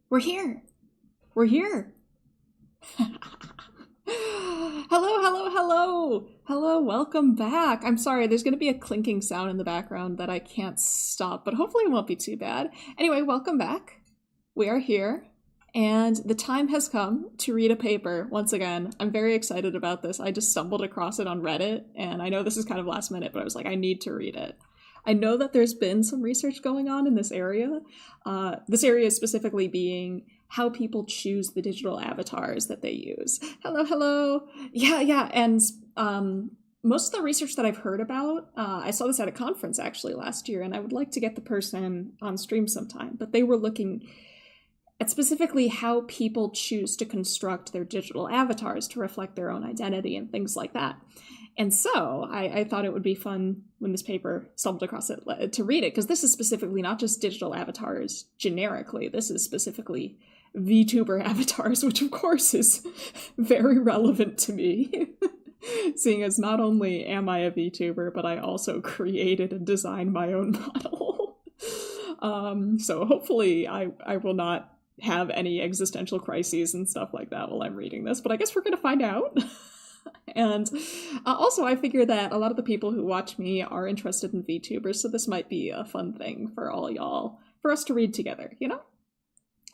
We're here. We're here. Hello, hello, hello. Hello, welcome back. I'm sorry, there's going to be a clinking sound in the background that I can't stop, but hopefully it won't be too bad. Anyway, welcome back. We are here, and the time has come to read a paper once again. I'm very excited about this. I just stumbled across it on Reddit, and I know this is kind of last minute, but I was like, I need to read it. I know that there's been some research going on in this area. This area specifically being how people choose the digital avatars that they use. Hello, hello. Yeah. And most of the research that I've heard about, I saw this at a conference actually last year, and I would like to get the person on stream sometime, but they were looking at specifically how people choose to construct their digital avatars to reflect their own identity and things like that. And so I thought it would be fun when this paper stumbled across it to read it, because this is specifically not just digital avatars generically. This is specifically VTuber avatars, which of course is very relevant to me, seeing as not only am I a VTuber, but I also created and designed my own model. So hopefully I will not have any existential crises and stuff like that while I'm reading this, but I guess we're going to find out. And also, I figure that a lot of the people who watch me are interested in VTubers, so this might be a fun thing for all y'all, for us to read together, you know?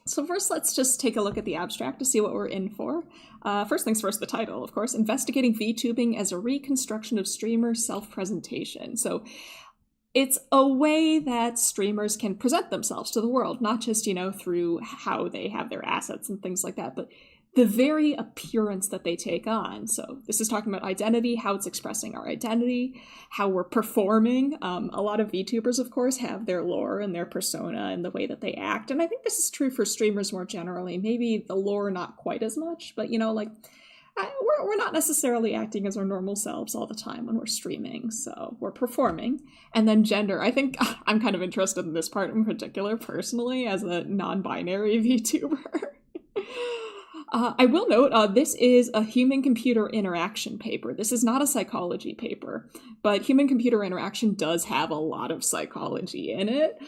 So first, let's just take a look at the abstract to see what we're in for. First things first, the title, of course, Investigating VTubing as a Reconstruction of Streamer Self-Presentation. So it's a way that streamers can present themselves to the world, not just, through how they have their assets and things like that, but the very appearance that they take on. So this is talking about identity, how it's expressing our identity, how we're performing. A lot of VTubers, of course, have their lore and their persona and the way that they act. And I think this is true for streamers more generally. Maybe the lore not quite as much, but we're not necessarily acting as our normal selves all the time when we're streaming. So we're performing. And then gender. I think I'm kind of interested in this part in particular, personally, as a non-binary VTuber. I will note, this is a human-computer interaction paper. This is not a psychology paper, but human-computer interaction does have a lot of psychology in it.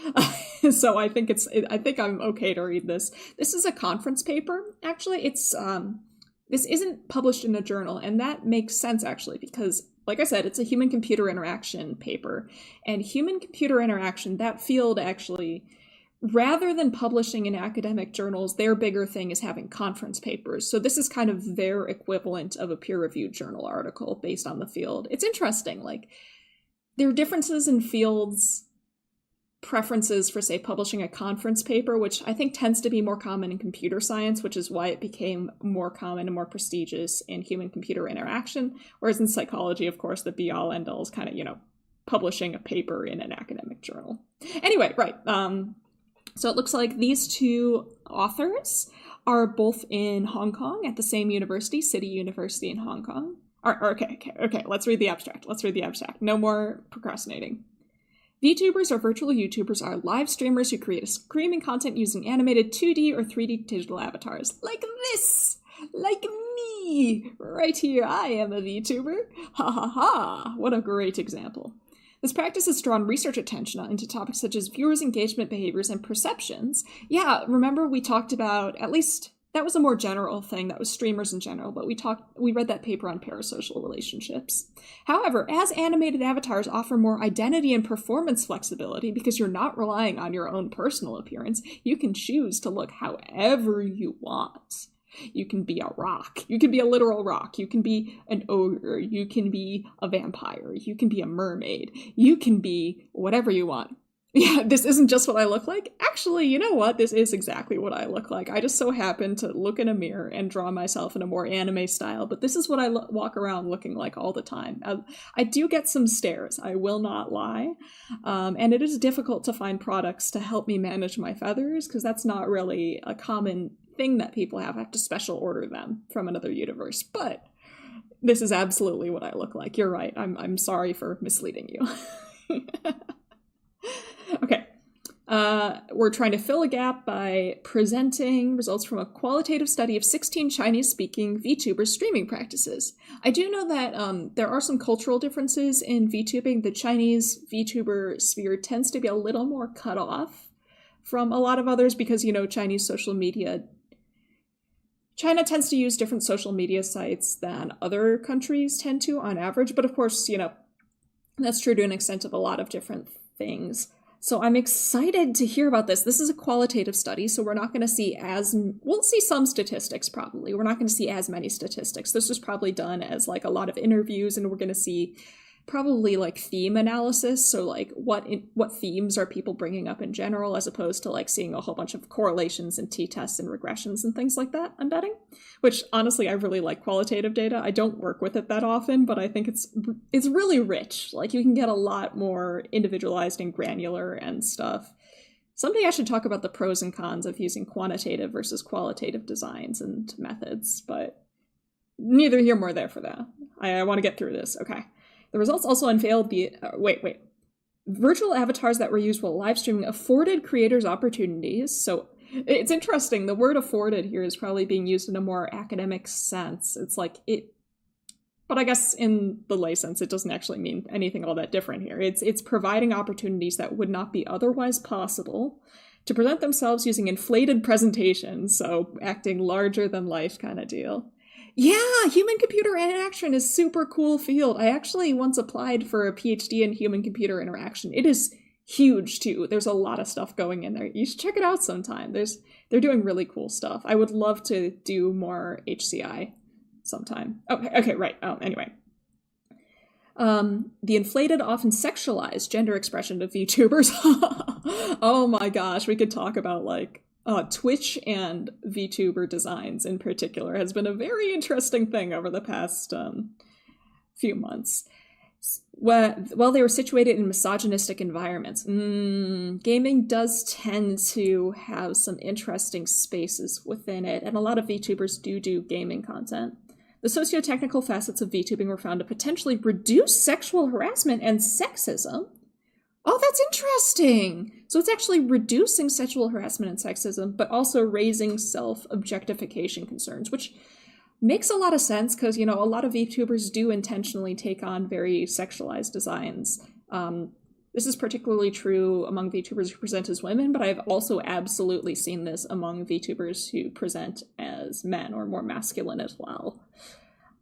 So I think I'm okay to read this. This is a conference paper. Actually, this isn't published in a journal, and that makes sense, actually, because, like I said, it's a human-computer interaction paper. And human-computer interaction, that field actually, rather than publishing in academic journals, their bigger thing is having conference papers. So this is kind of their equivalent of a peer-reviewed journal article based on the field. It's interesting, there are differences in fields, preferences for, say, publishing a conference paper, which I think tends to be more common in computer science, which is why it became more common and more prestigious in human-computer interaction, whereas in psychology, of course, the be-all, end-all is kind of, publishing a paper in an academic journal. Anyway, right. So it looks like these two authors are both in Hong Kong at the same university, City University in Hong Kong. Okay, let's read the abstract. No more procrastinating. VTubers or virtual YouTubers are live streamers who create streaming content using animated 2D or 3D digital avatars. Like this! Like me! Right here, I am a VTuber. Ha ha ha! What a great example. This practice has drawn research attention into topics such as viewers' engagement behaviors and perceptions. Yeah, remember we talked about, at least that was a more general thing, that was streamers in general, but we read that paper on parasocial relationships. However, as animated avatars offer more identity and performance flexibility because you're not relying on your own personal appearance, you can choose to look however you want. You can be a rock. You can be a literal rock. You can be an ogre. You can be a vampire. You can be a mermaid. You can be whatever you want. Yeah, this isn't just what I look like. Actually, you know what? This is exactly what I look like. I just so happen to look in a mirror and draw myself in a more anime style, but this is what I walk around looking like all the time. I do get some stares, I will not lie. And it is difficult to find products to help me manage my feathers, because that's not really a common thing that people have. I have to special order them from another universe, but this is absolutely what I look like. You're right. I'm sorry for misleading you. Okay. We're trying to fill a gap by presenting results from a qualitative study of 16 Chinese-speaking VTuber streaming practices. I do know that there are some cultural differences in VTubing. The Chinese VTuber sphere tends to be a little more cut off from a lot of others because, Chinese social media, China tends to use different social media sites than other countries tend to on average. But of course, that's true to an extent of a lot of different things. So I'm excited to hear about this. This is a qualitative study, so we're not going to see we'll see some statistics probably. We're not going to see as many statistics. This was probably done as like a lot of interviews, and we're going to see probably like theme analysis. So like what themes are people bringing up in general, as opposed to like seeing a whole bunch of correlations and t-tests and regressions and things like that, I'm betting. Which honestly, I really like qualitative data. I don't work with it that often, but I think it's really rich. Like you can get a lot more individualized and granular and stuff. Someday I should talk about the pros and cons of using quantitative versus qualitative designs and methods, but neither here nor there for that. I want to get through this. Okay. The results also unveiled virtual avatars that were used while live streaming afforded creators opportunities. So it's interesting. The word afforded here is probably being used in a more academic sense. It's like but I guess in the lay sense, it doesn't actually mean anything all that different here. It's providing opportunities that would not be otherwise possible to present themselves using inflated presentations. So acting larger than life kind of deal. Yeah, human-computer interaction is super cool field. I actually once applied for a PhD in human-computer interaction. It is huge, too. There's a lot of stuff going in there. You should check it out sometime. They're doing really cool stuff. I would love to do more HCI sometime. Okay, right. Anyway. The inflated, often sexualized gender expression of VTubers. Oh my gosh, we could talk about, like, Twitch and VTuber designs in particular has been a very interesting thing over the past few months. While they were situated in misogynistic environments, gaming does tend to have some interesting spaces within it, and a lot of VTubers do gaming content. The socio-technical facets of VTubing were found to potentially reduce sexual harassment and sexism. Oh, that's interesting. So it's actually reducing sexual harassment and sexism, but also raising self-objectification concerns, which makes a lot of sense because, a lot of VTubers do intentionally take on very sexualized designs. This is particularly true among VTubers who present as women, but I've also absolutely seen this among VTubers who present as men or more masculine as well.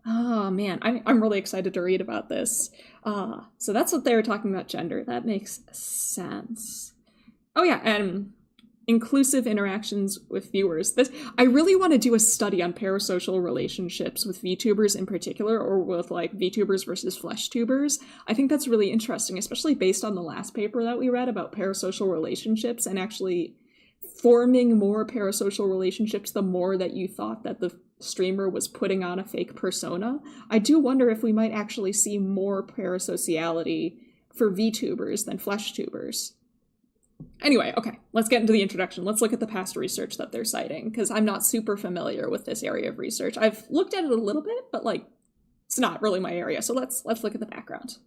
Oh man, I'm really excited to read about this. So that's what they were talking about gender. That makes sense. Oh yeah, and inclusive interactions with viewers. I really want to do a study on parasocial relationships with VTubers in particular, or with like VTubers versus FleshTubers. I think that's really interesting, especially based on the last paper that we read about parasocial relationships and actually forming more parasocial relationships the more that you thought that the streamer was putting on a fake persona. I do wonder if we might actually see more parasociality for VTubers than FleshTubers. Anyway, okay, let's get into the introduction. Let's look at the past research that they're citing, because I'm not super familiar with this area of research. I've looked at it a little bit, but it's not really my area, so let's look at the background.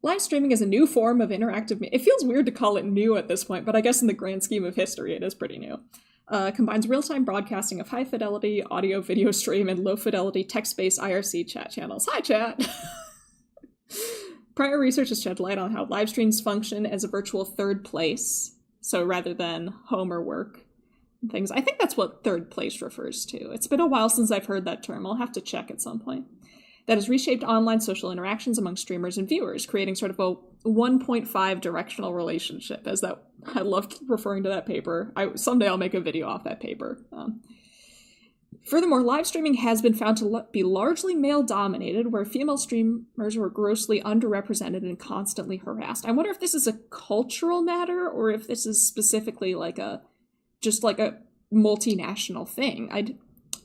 Live streaming is a new form of interactive media. It feels weird to call it new at this point, but I guess in the grand scheme of history, it is pretty new. Combines real-time broadcasting of high-fidelity audio-video stream and low-fidelity text-based IRC chat channels. Hi, chat! Prior research has shed light on how live streams function as a virtual third place, so rather than home or work and things. I think that's what third place refers to. It's been a while since I've heard that term. I'll have to check at some point. That has reshaped online social interactions among streamers and viewers, creating sort of a 1.5 directional relationship, as that I love referring to that paper. Someday I'll make a video off that paper. Furthermore, live streaming has been found to be largely male-dominated, where female streamers were grossly underrepresented and constantly harassed. I wonder if this is a cultural matter, or if this is specifically just a multinational thing.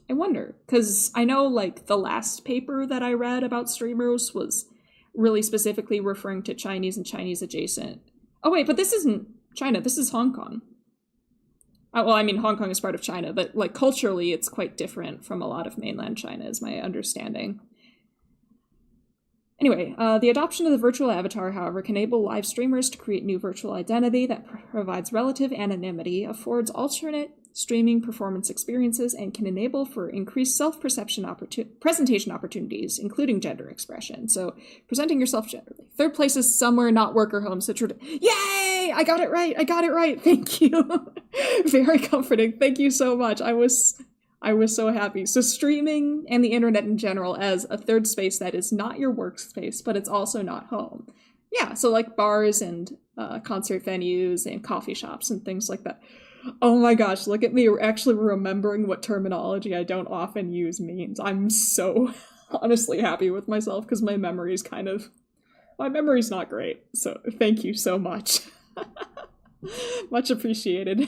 I wonder, because I know the last paper that I read about streamers was really specifically referring to Chinese and Chinese adjacent. Oh wait, but this isn't China, this is Hong Kong. Well, I mean, Hong Kong is part of China, but culturally it's quite different from a lot of mainland China, is my understanding. Anyway, the adoption of the virtual avatar, however, can enable live streamers to create new virtual identity that provides relative anonymity, affords alternate streaming performance experiences and can enable for increased self-perception presentation opportunities, including gender expression. So presenting yourself genderly. Third place is somewhere not work or home. So yay! I got it right. Thank you. Very comforting. Thank you so much. I was so happy. So streaming and the internet in general as a third space that is not your workspace, but it's also not home. Yeah, so like bars and concert venues and coffee shops and things like that. Oh my gosh, look at me actually remembering what terminology I don't often use means. I'm so honestly happy with myself because my memory's not great. So thank you so much. Much appreciated.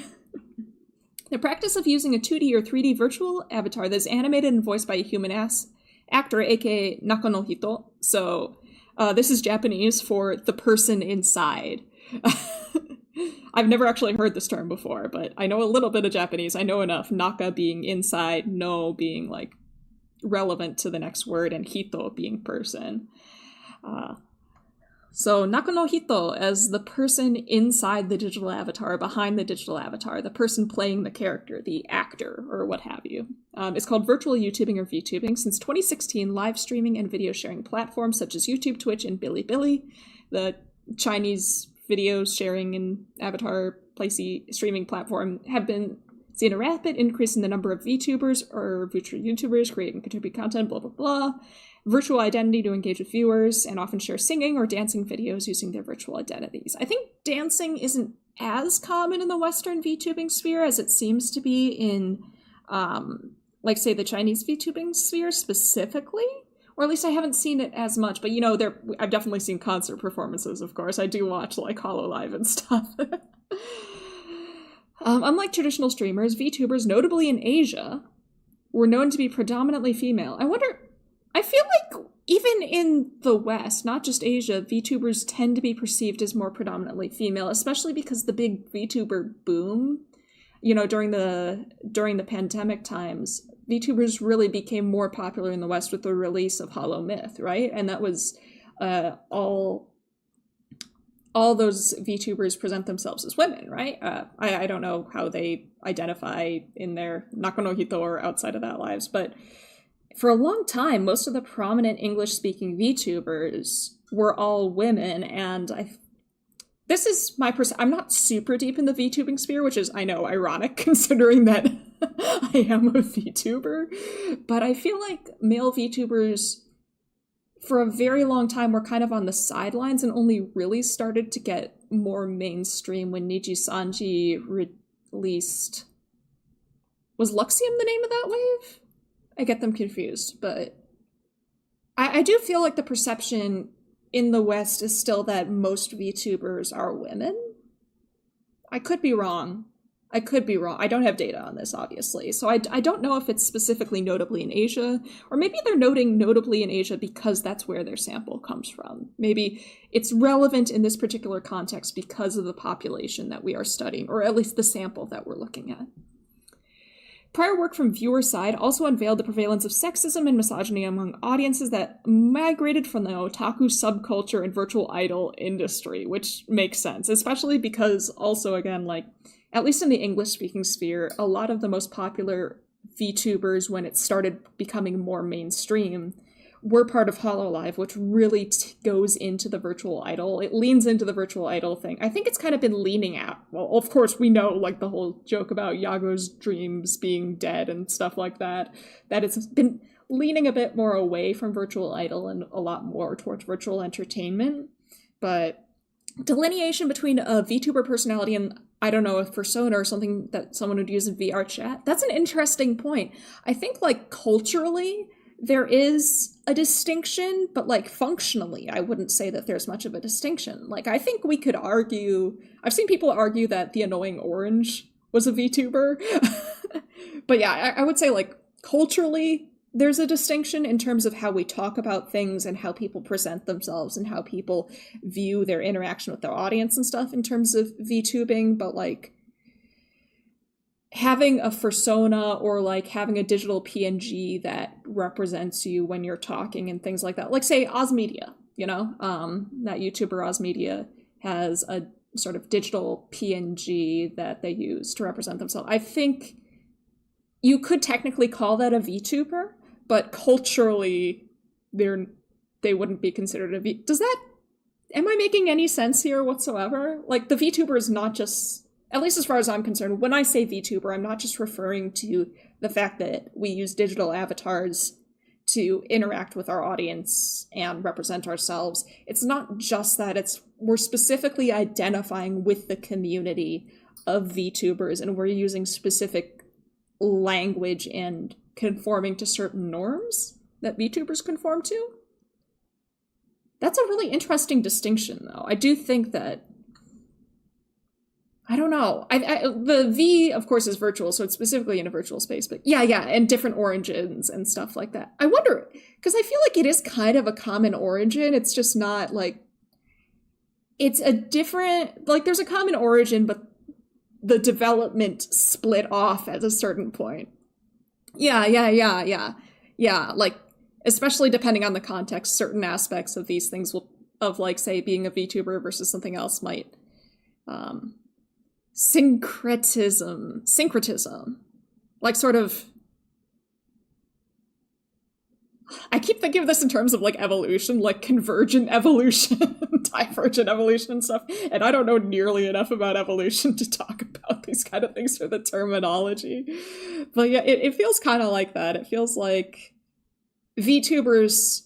The practice of using a 2D or 3D virtual avatar that's animated and voiced by a human actor, aka Nakanohito. So this is Japanese for the person inside. I've never actually heard this term before, but I know a little bit of Japanese. I know enough. Naka being inside, no being like relevant to the next word, and hito being person. So Nakanohito as the person inside the digital avatar, behind the digital avatar, the person playing the character, the actor, or what have you. It's called virtual YouTubing or VTubing. Since 2016, live streaming and video sharing platforms such as YouTube, Twitch, and Bilibili, the Chinese video sharing and avatar placey streaming platform, have been seen a rapid increase in the number of VTubers or virtual YouTubers creating contribute content, blah, blah, blah. Virtual identity to engage with viewers and often share singing or dancing videos using their virtual identities. I think dancing isn't as common in the Western VTubing sphere as it seems to be in, like, say, the Chinese VTubing sphere specifically. Or at least I haven't seen it as much, but I've definitely seen concert performances, of course. I do watch like HoloLive and stuff. Unlike traditional streamers, VTubers, notably in Asia, were known to be predominantly female. I feel like even in the West, not just Asia, VTubers tend to be perceived as more predominantly female, especially because the big VTuber boom, during the pandemic times, VTubers really became more popular in the West with the release of Hollow Myth, right? And that was all those VTubers present themselves as women, right? I don't know how they identify in their Nakanohito or outside of that lives, but for a long time, most of the prominent English-speaking VTubers were all women, and this is my I'm not super deep in the VTubing sphere, which is, I know, ironic considering that I am a VTuber, but I feel like male VTubers for a very long time were kind of on the sidelines and only really started to get more mainstream when Niji Sanji released... Was Luxium the name of that wave? I get them confused, but I do feel like the perception in the West is still that most VTubers are women. I could be wrong. I don't have data on this, obviously. So I don't know if it's specifically notably in Asia, or maybe they're noting notably in Asia because that's where their sample comes from. Maybe it's relevant in this particular context because of the population that we are studying, or at least the sample that we're looking at. Prior work from viewer side also unveiled the prevalence of sexism and misogyny among audiences that migrated from the otaku subculture and virtual idol industry, which makes sense, especially because also, again, like, at least in the English-speaking sphere, a lot of the most popular VTubers, when it started becoming more mainstream, were part of HoloLive, which really goes into the virtual idol. It leans into the virtual idol thing. I think it's kind of been leaning out. Well, of course, we know, like, the whole joke about Yago's dreams being dead and stuff like that. That it's been leaning a bit more away from virtual idol and a lot more towards virtual entertainment. But delineation between a VTuber personality and, I don't know, a persona or something that someone would use in VR chat, that's an interesting point. I think, like, culturally, there is a distinction, but, like, functionally, I wouldn't say that there's much of a distinction. Like, I think we could argue... I've seen people argue that the annoying orange was a VTuber. But yeah, I would say, like, culturally, there's a distinction in terms of how we talk about things and how people present themselves and how people view their interaction with their audience and stuff in terms of VTubing, but, like, having a persona or, like, having a digital PNG that represents you when you're talking and things like that. Like, say, Ozmedia, that YouTuber Ozmedia has a sort of digital PNG that they use to represent themselves. I think you could technically call that a VTuber, but culturally, they wouldn't be considered a V. Am I making any sense here whatsoever? Like, the VTuber is not just, at least as far as I'm concerned, when I say VTuber, I'm not just referring to the fact that we use digital avatars to interact with our audience and represent ourselves. It's not just that, we're specifically identifying with the community of VTubers, and we're using specific language and conforming to certain norms that VTubers conform to. That's a really interesting distinction, though. I do think that, I don't know. The V, of course, is virtual, so it's specifically in a virtual space. But yeah, and different origins and stuff like that. I wonder, because I feel like it is kind of a common origin. It's just not like, it's a different, like, there's a common origin, but the development split off at a certain point. Yeah. Like, especially depending on the context, certain aspects of these things of like, say, being a VTuber versus something else might, syncretism, like sort of, I keep thinking of this in terms of like evolution, like convergent evolution, divergent evolution and stuff, and I don't know nearly enough about evolution to talk about these kind of things for the terminology. But yeah, it feels kind of like that. It feels like VTubers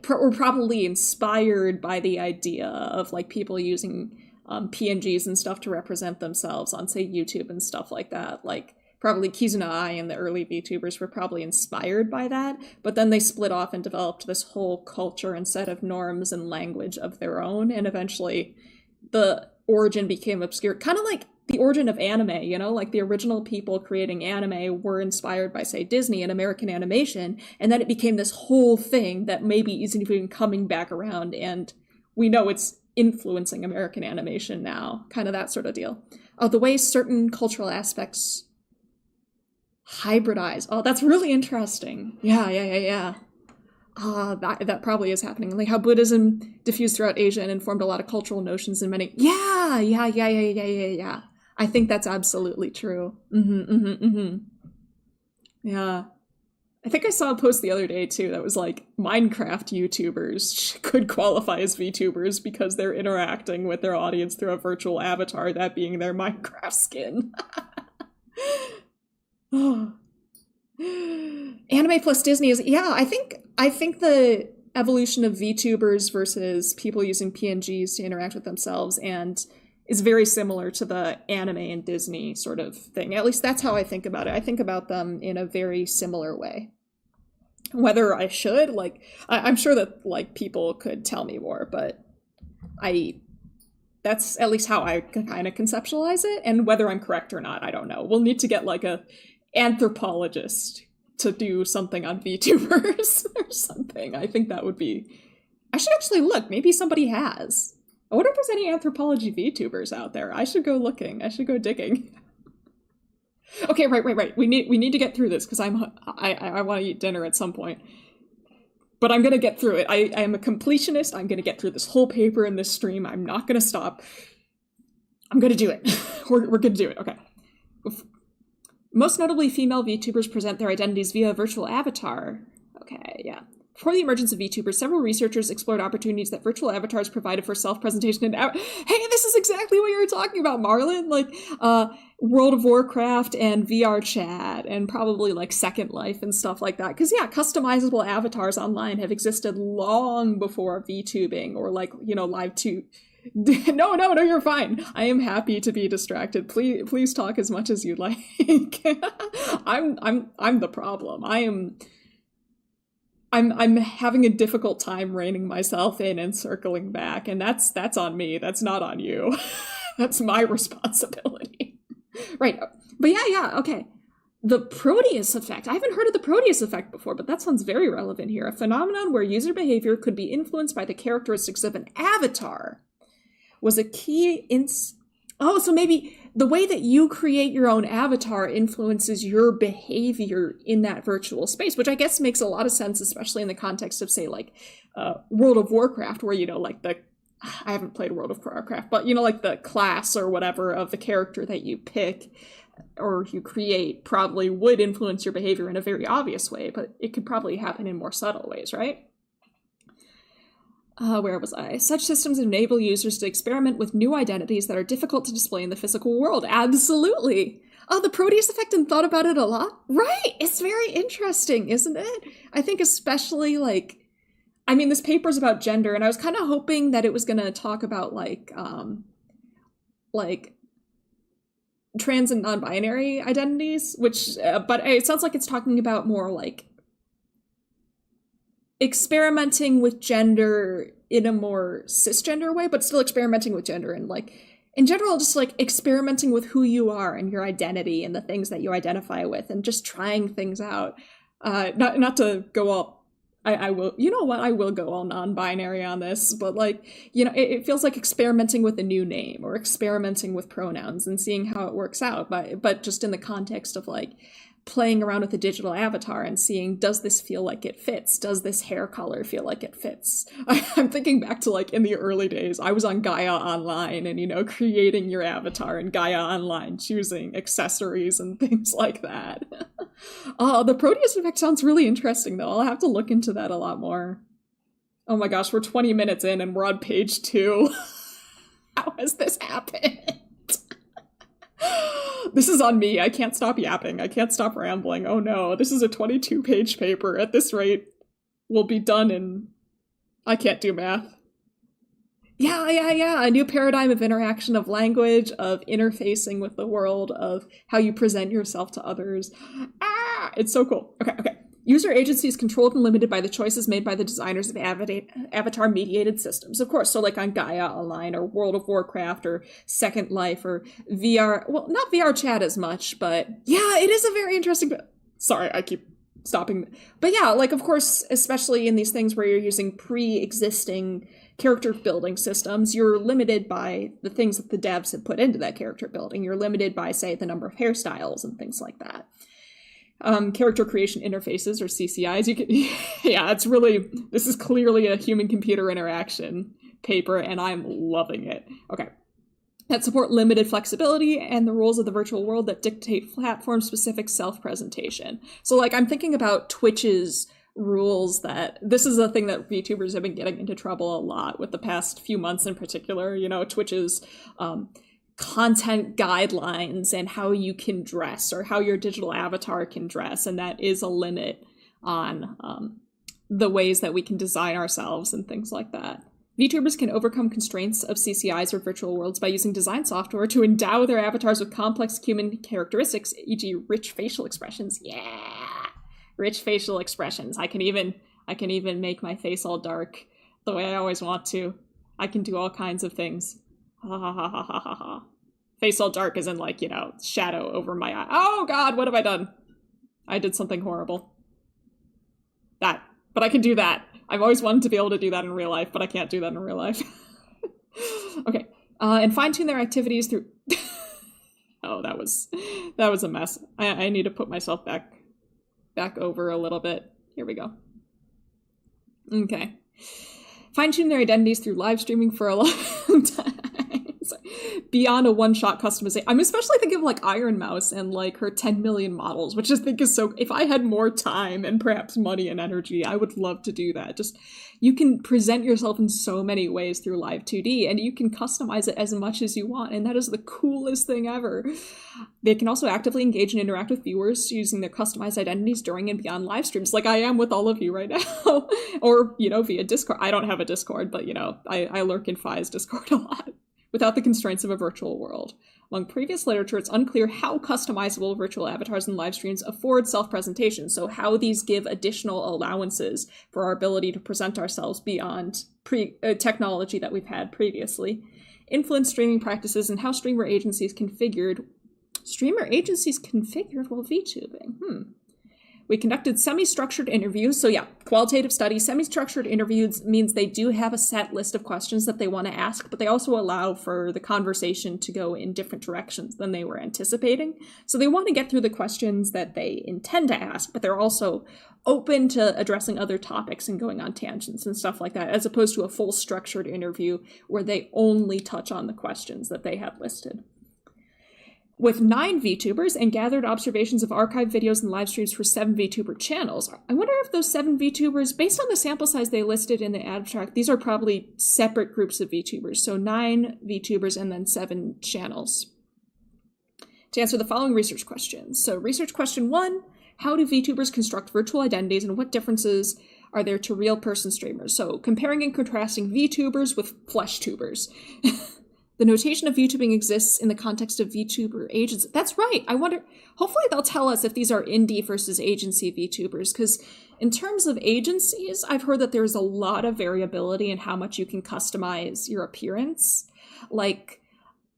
were probably inspired by the idea of like people using PNGs and stuff to represent themselves on, say, YouTube and stuff like that. Like, probably Kizuna Ai and the early VTubers were probably inspired by that, but then they split off and developed this whole culture and set of norms and language of their own, and eventually the origin became obscure. Kind of like the origin of anime, you know? Like, the original people creating anime were inspired by, say, Disney and American animation, and then it became this whole thing that maybe isn't even coming back around, and we know it's influencing American animation now. Kind of that sort of deal. Oh, the way certain cultural aspects hybridize. Oh, that's really interesting. Yeah. That probably is happening. Like how Buddhism diffused throughout Asia and informed a lot of cultural notions in many. Yeah. I think that's absolutely true. Yeah. I think I saw a post the other day, too, that was like, Minecraft YouTubers could qualify as VTubers because they're interacting with their audience through a virtual avatar, that being their Minecraft skin. Anime plus Disney is, yeah, I think the evolution of VTubers versus people using PNGs to interact with themselves and is very similar to the anime and Disney sort of thing. At least that's how I think about it. I think about them in a very similar way. Whether I should, like, I'm sure that, like, people could tell me more, but that's at least how I kind of conceptualize it, and whether I'm correct or not, I don't know. We'll need to get, like, a anthropologist to do something on VTubers or something. I think that would be... I should actually look. Maybe somebody has. I wonder if there's any anthropology VTubers out there. I should go looking. I should go digging. Okay, right. We need to get through this because I want to eat dinner at some point. But I'm going to get through it. I am a completionist. I'm going to get through this whole paper in this stream. I'm not going to stop. I'm going to do it. We're going to do it. Okay. Most notably, female VTubers present their identities via a virtual avatar. Okay, yeah. Before the emergence of VTubers, several researchers explored opportunities that virtual avatars provided for self-presentation and hey, this is exactly what you were talking about, Marlon! Like, World of Warcraft and VR chat and probably, like, Second Life and stuff like that. Because, yeah, customizable avatars online have existed long before VTubing or, like, you know, live to... No, you're fine. I am happy to be distracted. Please talk as much as you'd like. I'm the problem. I'm having a difficult time reining myself in and circling back, and that's on me. That's not on you. That's my responsibility. Right. But yeah, okay. The Proteus effect. I haven't heard of the Proteus effect before, but that sounds very relevant here. A phenomenon where user behavior could be influenced by the characteristics of an avatar was a key so maybe the way that you create your own avatar influences your behavior in that virtual space, which I guess makes a lot of sense, especially in the context of, say, like, World of Warcraft, where, you know, like, I haven't played World of Warcraft, but you know, like the class or whatever of the character that you pick or you create probably would influence your behavior in a very obvious way, but it could probably happen in more subtle ways, right? Where was I? Such systems enable users to experiment with new identities that are difficult to display in the physical world. Absolutely. Oh, the Proteus effect, and thought about it a lot. Right. It's very interesting, isn't it? I think especially like, I mean, this paper's about gender, and I was kind of hoping that it was going to talk about like trans and non-binary identities, which, but it sounds like it's talking about more like experimenting with gender in a more cisgender way, but still experimenting with gender and like in general, just like experimenting with who you are and your identity and the things that you identify with and just trying things out. Not to go all, I will, you know what, I will go all non-binary on this, but like, you know, it feels like experimenting with a new name or experimenting with pronouns and seeing how it works out, but just in the context of like playing around with a digital avatar and seeing, does this feel like it fits? Does this hair color feel like it fits? I'm thinking back to like in the early days, I was on Gaia Online and, you know, creating your avatar in Gaia Online, choosing accessories and things like that. The Proteus effect sounds really interesting though. I'll have to look into that a lot more. Oh my gosh, we're 20 minutes in and we're on page 2. How has this happened? This is on me. I can't stop yapping. I can't stop rambling. Oh no, this is a 22-page paper. At this rate, we'll be done in... I can't do math. Yeah. A new paradigm of interaction, of language, of interfacing with the world, of how you present yourself to others. It's so cool. Okay. User agency is controlled and limited by the choices made by the designers of avatar-mediated systems. Of course, so like on Gaia Online or World of Warcraft or Second Life or VR. Well, not VR chat as much, but yeah, it is a very interesting... Sorry, I keep stopping. But yeah, like, of course, especially in these things where you're using pre-existing character building systems, you're limited by the things that the devs have put into that character building. You're limited by, say, the number of hairstyles and things like that. Character creation interfaces, or CCIs. You can, yeah, it's really, this is clearly a human-computer interaction paper, and I'm loving it. Okay. That support limited flexibility and the rules of the virtual world that dictate platform-specific self-presentation. So, like, I'm thinking about Twitch's rules that, this is a thing that VTubers have been getting into trouble a lot with the past few months in particular. You know, Twitch's, content guidelines and how you can dress or how your digital avatar can dress, and that is a limit on the ways that we can design ourselves and things like that. VTubers can overcome constraints of CCIs or virtual worlds by using design software to endow their avatars with complex human characteristics, e.g. rich facial expressions. Yeah, rich facial expressions. I can even make my face all dark the way I always want to. I can do all kinds of things. Ha ha ha ha ha ha ha. Face all dark as in, like, you know, shadow over my eye. Oh god, what have I done? I did something horrible. But I can do that. I've always wanted to be able to do that in real life, but I can't do that in real life. Okay. And fine-tune their activities through... Oh, that was a mess. I need to put myself back over a little bit. Here we go. Okay. Fine-tune their identities through live streaming for a long time. Beyond a one-shot customization. I'm especially thinking of like Iron Mouse and like her 10 million models, which I think is so... If I had more time and perhaps money and energy, I would love to do that. Just, you can present yourself in so many ways through Live 2D, and you can customize it as much as you want, and that is the coolest thing ever. They can also actively engage and interact with viewers using their customized identities during and beyond live streams, like I am with all of you right now. Or, you know, via Discord. I don't have a Discord, but, you know, I lurk in Fi's Discord a lot. Without the constraints of a virtual world. Among previous literature, it's unclear how customizable virtual avatars and live streams afford self-presentation, so how these give additional allowances for our ability to present ourselves beyond technology that we've had previously. Influence streaming practices and how streamer agencies configured while VTubing. We conducted semi-structured interviews. So yeah, qualitative study. Semi-structured interviews means they do have a set list of questions that they want to ask, but they also allow for the conversation to go in different directions than they were anticipating. So they want to get through the questions that they intend to ask, but they're also open to addressing other topics and going on tangents and stuff like that, as opposed to a full structured interview where they only touch on the questions that they have listed. With 9 VTubers and gathered observations of archived videos and live streams for 7 VTuber channels. I wonder if those 7 VTubers, based on the sample size they listed in the abstract, these are probably separate groups of VTubers. So 9 VTubers and then 7 channels. To answer the following research questions. So research question 1, how do VTubers construct virtual identities and what differences are there to real person streamers? So comparing and contrasting VTubers with flesh tubers. The notation of VTubing exists in the context of VTuber agency. That's right. I wonder, hopefully they'll tell us if these are indie versus agency VTubers, because in terms of agencies, I've heard that there's a lot of variability in how much you can customize your appearance. Like,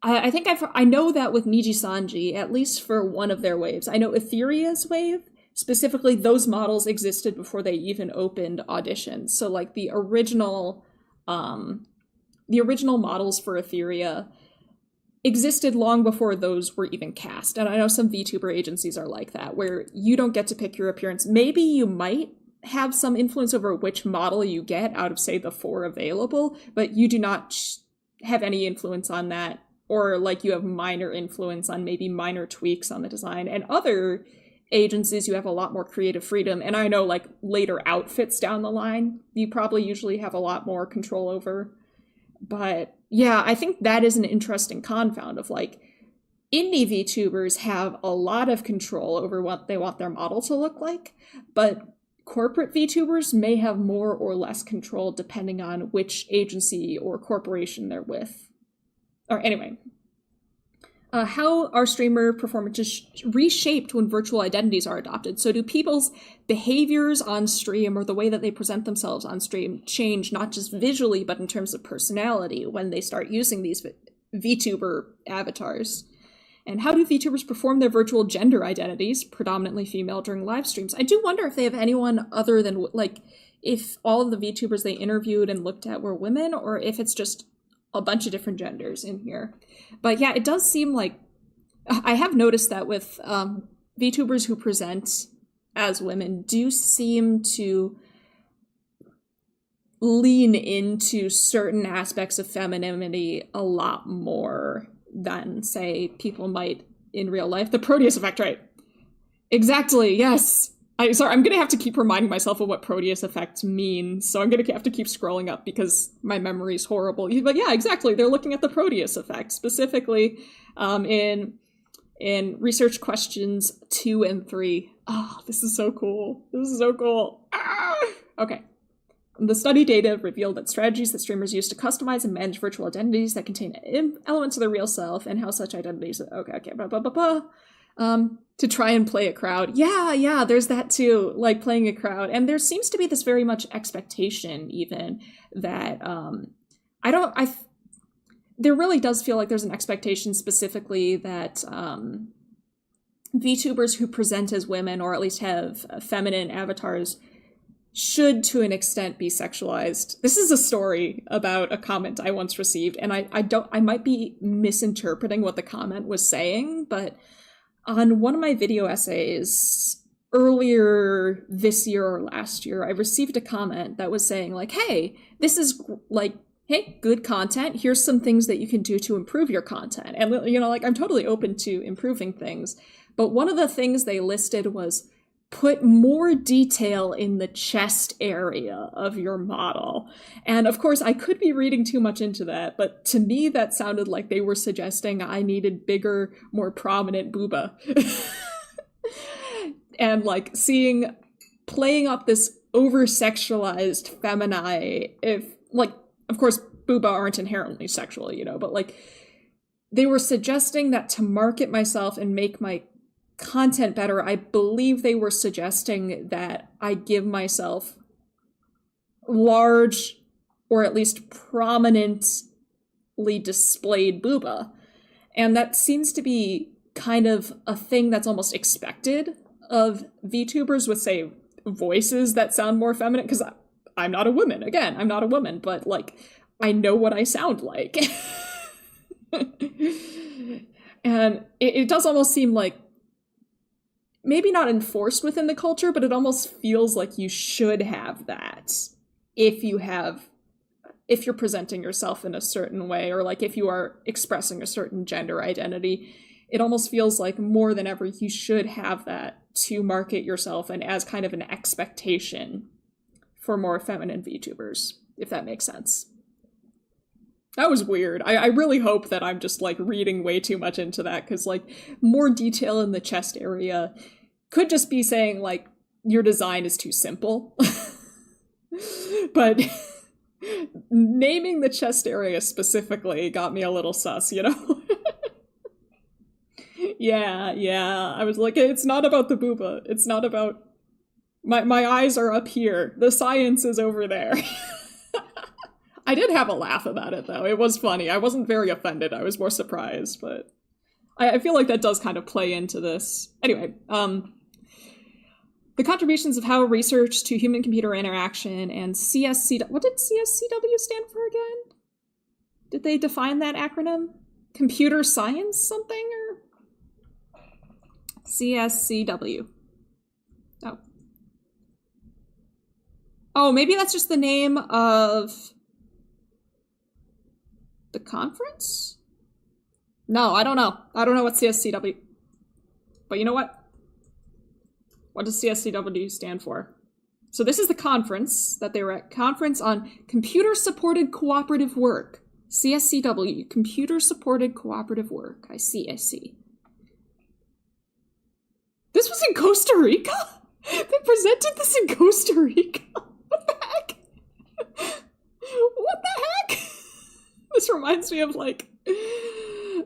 I know that with Niji Sanji, at least for one of their waves. I know Etheria's wave, specifically those models existed before they even opened auditions. So like the original models for Etheria existed long before those were even cast. And I know some VTuber agencies are like that, where you don't get to pick your appearance. Maybe you might have some influence over which model you get out of, say, the 4 available, but you do not have any influence on that, or like you have minor influence on maybe minor tweaks on the design. And other agencies, you have a lot more creative freedom. And I know like later outfits down the line, you probably usually have a lot more control over. But yeah, I think that is an interesting confound of like indie VTubers have a lot of control over what they want their model to look like, but corporate VTubers may have more or less control depending on which agency or corporation they're with. Or anyway, how are streamer performances reshaped when virtual identities are adopted? So do people's behaviors on stream or the way that they present themselves on stream change, not just visually, but in terms of personality when they start using these VTuber avatars? And how do VTubers perform their virtual gender identities, predominantly female, during live streams? I do wonder if they have anyone other than, like, if all of the VTubers they interviewed and looked at were women, or if it's just a bunch of different genders in here. But yeah, it does seem like, I have noticed that with VTubers who present as women do seem to lean into certain aspects of femininity a lot more than, say, people might in real life. The Proteus effect, right? Exactly, yes. I'm going to have to keep reminding myself of what Proteus effect means, so I'm going to have to keep scrolling up because my memory's horrible. But yeah, exactly, they're looking at the Proteus effect, specifically in research questions 2 and 3. Oh, this is so cool. This is so cool. Ah! Okay. The study data revealed that strategies that streamers use to customize and manage virtual identities that contain elements of their real self and how such identities... Okay, blah, blah, blah, blah. To try and play a crowd. Yeah, there's that too, like playing a crowd. And there seems to be this very much expectation even that, there really does feel like there's an expectation specifically that, VTubers who present as women or at least have feminine avatars should to an extent be sexualized. This is a story about a comment I once received, and I might be misinterpreting what the comment was saying, but on one of my video essays earlier this year or last year, I received a comment that was saying like, hey, this is like, hey, good content. Here's some things that you can do to improve your content. And, you know, like I'm totally open to improving things. But one of the things they listed was put more detail in the chest area of your model. And of course, I could be reading too much into that, but to me, that sounded like they were suggesting I needed bigger, more prominent booba. And like playing up this over-sexualized femini, if like, of course, booba aren't inherently sexual, you know, but like they were suggesting that to market myself and make my content better, I believe they were suggesting that I give myself large or at least prominently displayed booba. And that seems to be kind of a thing that's almost expected of VTubers with, say, voices that sound more feminine, because I'm not a woman. Again, I'm not a woman, but like I know what I sound like. And it does almost seem like maybe not enforced within the culture, but it almost feels like you should have that if you're presenting yourself in a certain way, or like if you are expressing a certain gender identity. It almost feels like more than ever you should have that to market yourself and as kind of an expectation for more feminine VTubers, if that makes sense. That was weird. I really hope that I'm just like reading way too much into that, because like more detail in the chest area could just be saying like your design is too simple. But naming the chest area specifically got me a little sus, you know? Yeah. I was like, it's not about the booba. It's not about... My eyes are up here. The science is over there. I did have a laugh about it, though. It was funny. I wasn't very offended. I was more surprised, but... I feel like that does kind of play into this. Anyway, the contributions of how research to human-computer interaction and CSCW... What did CSCW stand for again? Did they define that acronym? Computer science something, or... CSCW. Oh, maybe that's just the name of the conference? No, I don't know. I don't know what CSCW... But you know what? What does CSCW stand for? So this is the conference that they were at. Conference on Computer-Supported Cooperative Work. CSCW. Computer-Supported Cooperative Work. I see. This was in Costa Rica? They presented this in Costa Rica? What the heck? What the heck? This reminds me of like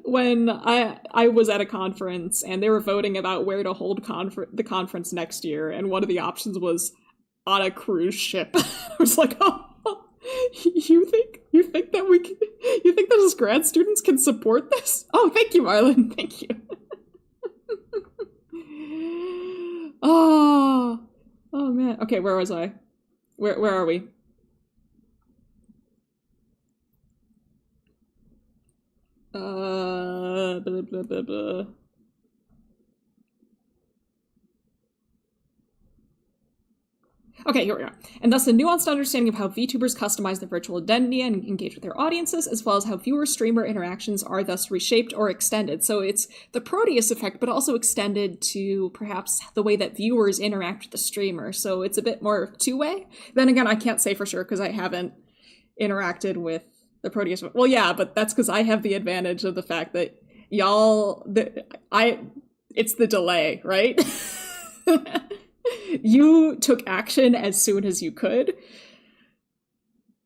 when I was at a conference and they were voting about where to hold the conference next year, and one of the options was on a cruise ship. I was like, oh, you think that we can, you think that as grad students can support this? Oh, thank you, Marlon. Thank you. Oh man. Okay, where was I? Where are we? Blah, blah, blah, blah. Okay, here we are. And thus a nuanced understanding of how VTubers customize their virtual identity and engage with their audiences, as well as how viewer-streamer interactions are thus reshaped or extended. So it's the Proteus effect, but also extended to perhaps the way that viewers interact with the streamer. So it's a bit more two-way. Then again, I can't say for sure because I haven't interacted with the Proteus. Well, yeah, but that's because I have the advantage of the fact that it's the delay, right? You took action as soon as you could.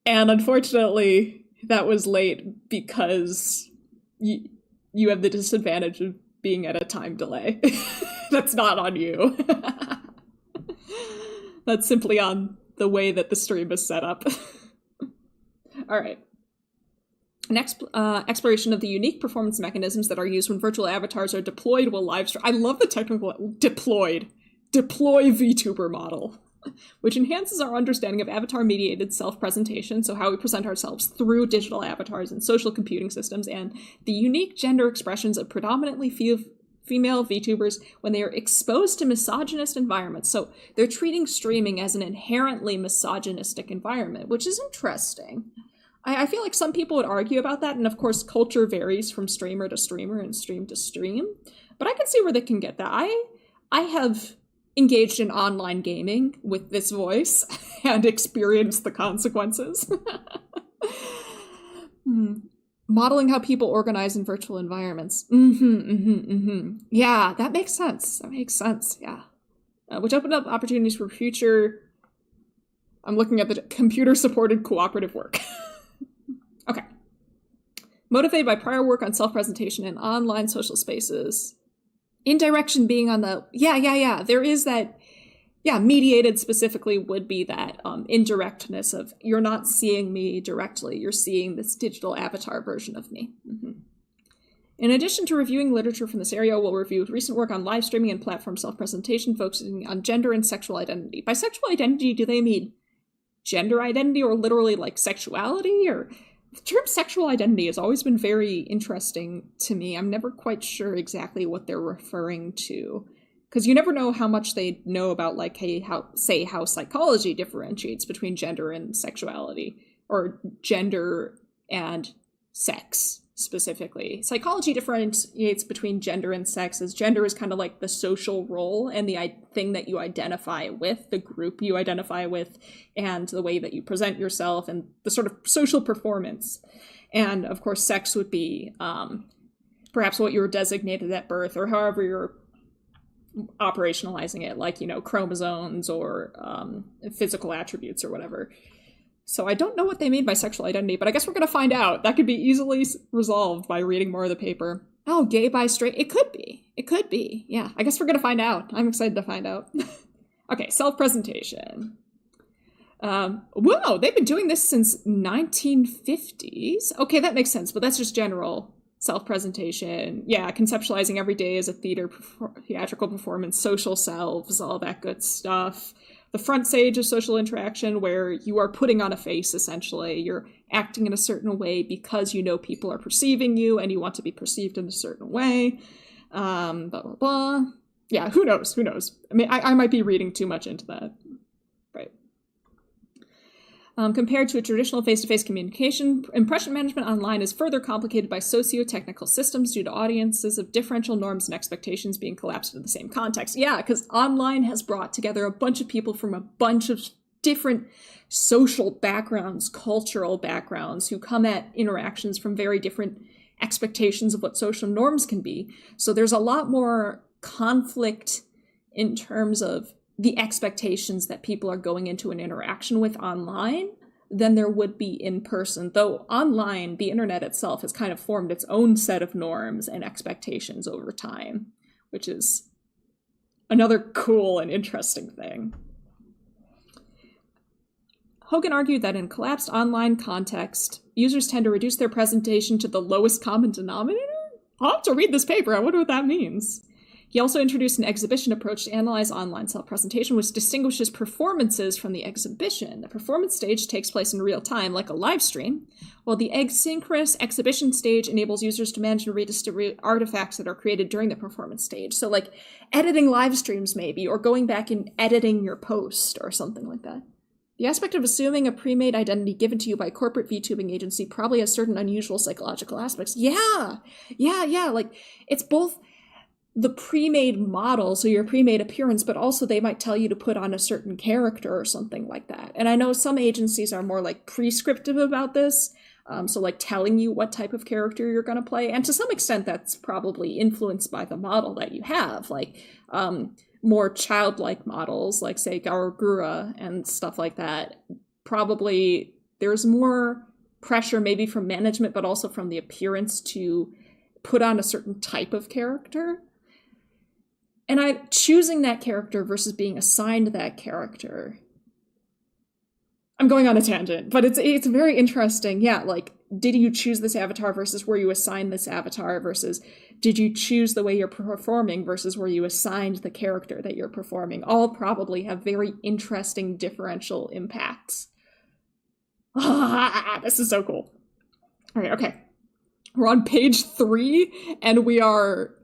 And unfortunately, that was late because you have the disadvantage of being at a time delay. That's not on you. That's simply on the way that the stream is set up. All right. Next, exploration of the unique performance mechanisms that are used when virtual avatars are deployed while live stream. I love the technical deploy VTuber model, which enhances our understanding of avatar-mediated self-presentation, so how we present ourselves through digital avatars and social computing systems, and the unique gender expressions of predominantly female VTubers when they are exposed to misogynist environments. So they're treating streaming as an inherently misogynistic environment, which is interesting. I feel like some people would argue about that, and of course culture varies from streamer to streamer and stream to stream, but I can see where they can get that. I have engaged in online gaming with this voice and experienced the consequences. Modeling how people organize in virtual environments. Yeah, that makes sense. Yeah. Which opened up opportunities for future... I'm looking at the computer-supported cooperative work. Okay. Motivated by prior work on self-presentation in online social spaces. Indirection being on the... Yeah. There is that... Yeah, mediated specifically would be that indirectness of you're not seeing me directly. You're seeing this digital avatar version of me. In addition to reviewing literature from this area, we'll review recent work on live streaming and platform self-presentation, focusing on gender and sexual identity. By sexual identity, do they mean gender identity or literally like sexuality? Or the term sexual identity has always been very interesting to me. I'm never quite sure exactly what they're referring to, because you never know how much they know about, like, hey, how psychology differentiates between gender and sexuality, or gender and sex specifically. Psychology differentiates between gender and sex, as gender is kind of like the social role and the thing that you identify with, the group you identify with, and the way that you present yourself, and the sort of social performance. And of course, sex would be perhaps what you were designated at birth, or however you're operationalizing it, like, you know, chromosomes or physical attributes or whatever. So I don't know what they mean by sexual identity, but I guess we're going to find out. That could be easily resolved by reading more of the paper. Oh, gay, bi, straight. It could be. It could be. Yeah, I guess we're going to find out. I'm excited to find out. Okay, self-presentation. Whoa, they've been doing this since 1950s. Okay, that makes sense, but that's just general self-presentation. Yeah, conceptualizing every day as a theatrical performance, social selves, all that good stuff. The front stage of social interaction, where you are putting on a face, essentially. You're acting in a certain way because you know people are perceiving you and you want to be perceived in a certain way. Blah, blah, blah. Yeah, who knows? Who knows? I mean, I might be reading too much into that. Right. Compared to a traditional face-to-face communication, impression management online is further complicated by socio-technical systems due to audiences of differential norms and expectations being collapsed into the same context. Yeah, because online has brought together a bunch of people from a bunch of different social backgrounds, cultural backgrounds, who come at interactions from very different expectations of what social norms can be. So there's a lot more conflict in terms of the expectations that people are going into an interaction with online than there would be in person. Though online, the internet itself has kind of formed its own set of norms and expectations over time, which is another cool and interesting thing. Hogan argued that in collapsed online context, users tend to reduce their presentation to the lowest common denominator? I'll have to read this paper. I wonder what that means. He also introduced an exhibition approach to analyze online self-presentation, which distinguishes performances from the exhibition. The performance stage takes place in real time, like a live stream, while the asynchronous exhibition stage enables users to manage and redistribute artifacts that are created during the performance stage. So like editing live streams maybe, or going back and editing your post or something like that. The aspect of assuming a pre-made identity given to you by a corporate VTubing agency probably has certain unusual psychological aspects. Yeah, like it's both the pre-made model, so your pre-made appearance, but also they might tell you to put on a certain character or something like that. And I know some agencies are more like prescriptive about this, so like telling you what type of character you're going to play. And to some extent, that's probably influenced by the model that you have, like more childlike models, like say Garagura and stuff like that. Probably there's more pressure maybe from management, but also from the appearance to put on a certain type of character. And I'm choosing that character versus being assigned that character. I'm going on a tangent, but it's very interesting. Yeah, like, did you choose this avatar versus were you assigned this avatar versus did you choose the way you're performing versus were you assigned the character that you're performing? All probably have very interesting differential impacts. This is so cool. All right, okay. We're on page 3, and we are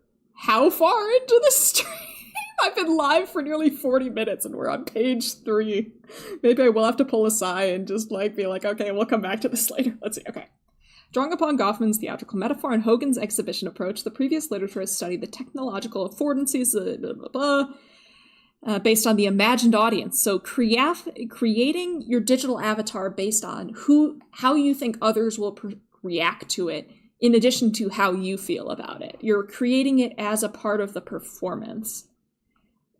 how far into the stream? I've been live for nearly 40 minutes, and we're on page 3. Maybe I will have to pull aside and just like be like, okay, we'll come back to this later. Let's see, okay. Drawing upon Goffman's theatrical metaphor and Hogan's exhibition approach, the previous literature has studied the technological affordances, based on the imagined audience. So creating your digital avatar based on how you think others will react to it, in addition to how you feel about it. You're creating it as a part of the performance.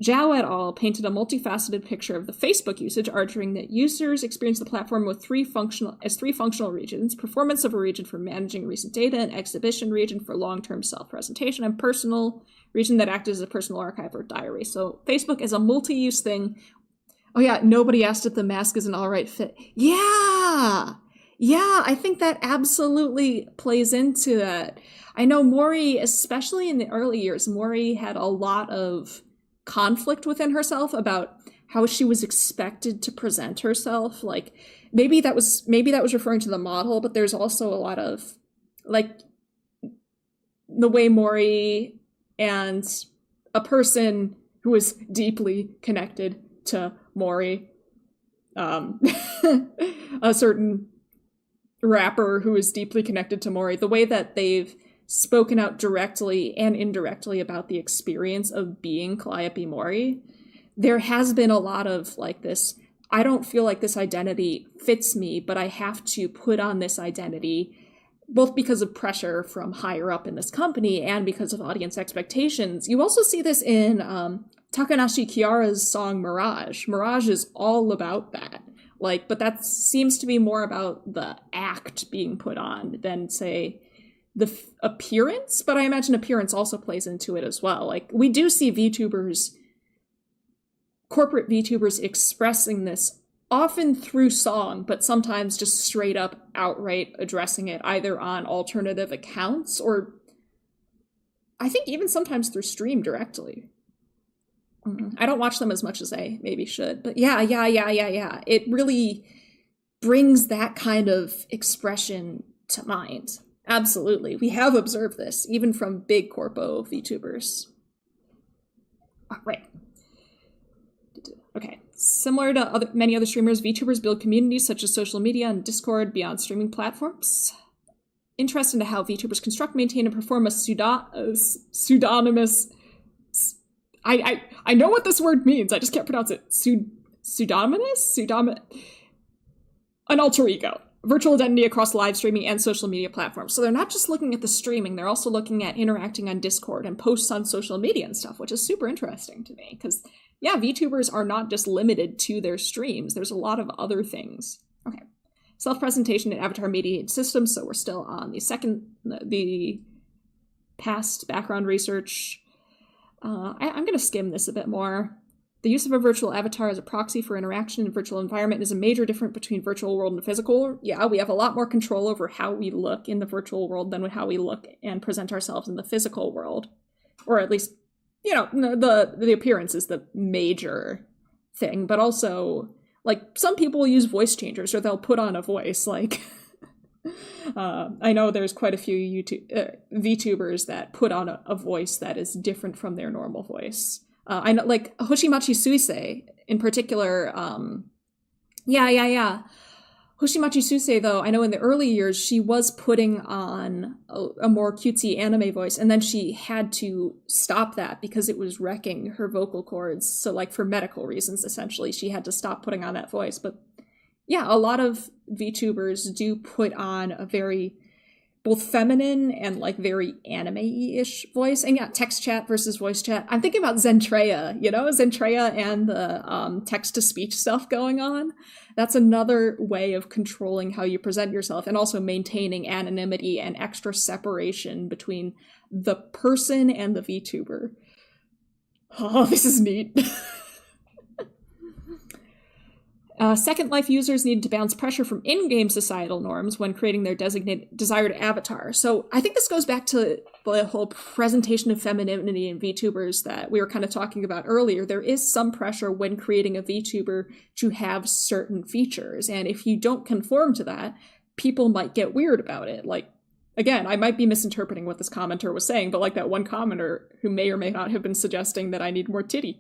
Zhao et al. Painted a multifaceted picture of the Facebook usage, arguing that users experience the platform with three functional regions: performance of a region for managing recent data, an exhibition region for long-term self-presentation, and personal region that acted as a personal archive or diary. So Facebook is a multi-use thing. Oh yeah, nobody asked if the mask is an all right fit. Yeah, I think that absolutely plays into that. I know Mori, especially in the early years, Mori had a lot of conflict within herself about how she was expected to present herself. Like maybe that was referring to the model, but there's also a lot of like the way Mori and a person who is deeply connected to Mori, a certain rapper who is deeply connected to Mori, the way that they've spoken out directly and indirectly about the experience of being Calliope Mori, there has been a lot of like this, I don't feel like this identity fits me, but I have to put on this identity, both because of pressure from higher up in this company and because of audience expectations. You also see this in Takanashi Kiara's song Mirage. Mirage is all about that. Like, but that seems to be more about the act being put on than, say, the appearance. But I imagine appearance also plays into it as well. Like, we do see VTubers, corporate VTubers, expressing this often through song, but sometimes just straight up outright addressing it either on alternative accounts or I think even sometimes through stream directly. I don't watch them as much as I maybe should, but yeah. It really brings that kind of expression to mind. Absolutely. We have observed this, even from big corpo VTubers. Right. Okay. Similar to many other streamers, VTubers build communities such as social media and Discord beyond streaming platforms. Interest into how VTubers construct, maintain, and perform a pseudonymous... I know what this word means, I just can't pronounce it. Pseudonymous? An alter ego. Virtual identity across live streaming and social media platforms. So they're not just looking at the streaming, they're also looking at interacting on Discord and posts on social media and stuff, which is super interesting to me. Because, yeah, VTubers are not just limited to their streams. There's a lot of other things. Okay. Self-presentation and avatar-mediated systems. So we're still on the past background research. I'm going to skim this a bit more. The use of a virtual avatar as a proxy for interaction in a virtual environment is a major difference between virtual world and physical. Yeah, we have a lot more control over how we look in the virtual world than how we look and present ourselves in the physical world. Or at least, you know, the appearance is the major thing. But also, like, some people use voice changers or they'll put on a voice, like... I know there's quite a few VTubers that put on a voice that is different from their normal voice. I know, like, Hoshimachi Suisei in particular. Hoshimachi Suisei, though, I know in the early years, she was putting on a more cutesy anime voice, and then she had to stop that because it was wrecking her vocal cords. So, like, for medical reasons, essentially, she had to stop putting on that voice. But yeah, a lot of VTubers do put on a very both feminine and like very anime-ish voice. And yeah, text chat versus voice chat. I'm thinking about Zentreya, you know, Zentreya and the text-to-speech stuff going on. That's another way of controlling how you present yourself and also maintaining anonymity and extra separation between the person and the VTuber. Oh, this is neat. Second Life users needed to balance pressure from in-game societal norms when creating their desired avatar. So I think this goes back to the whole presentation of femininity in VTubers that we were kind of talking about earlier. There is some pressure when creating a VTuber to have certain features. And if you don't conform to that, people might get weird about it. Like, again, I might be misinterpreting what this commenter was saying, but like that one commenter who may or may not have been suggesting that I need more titty.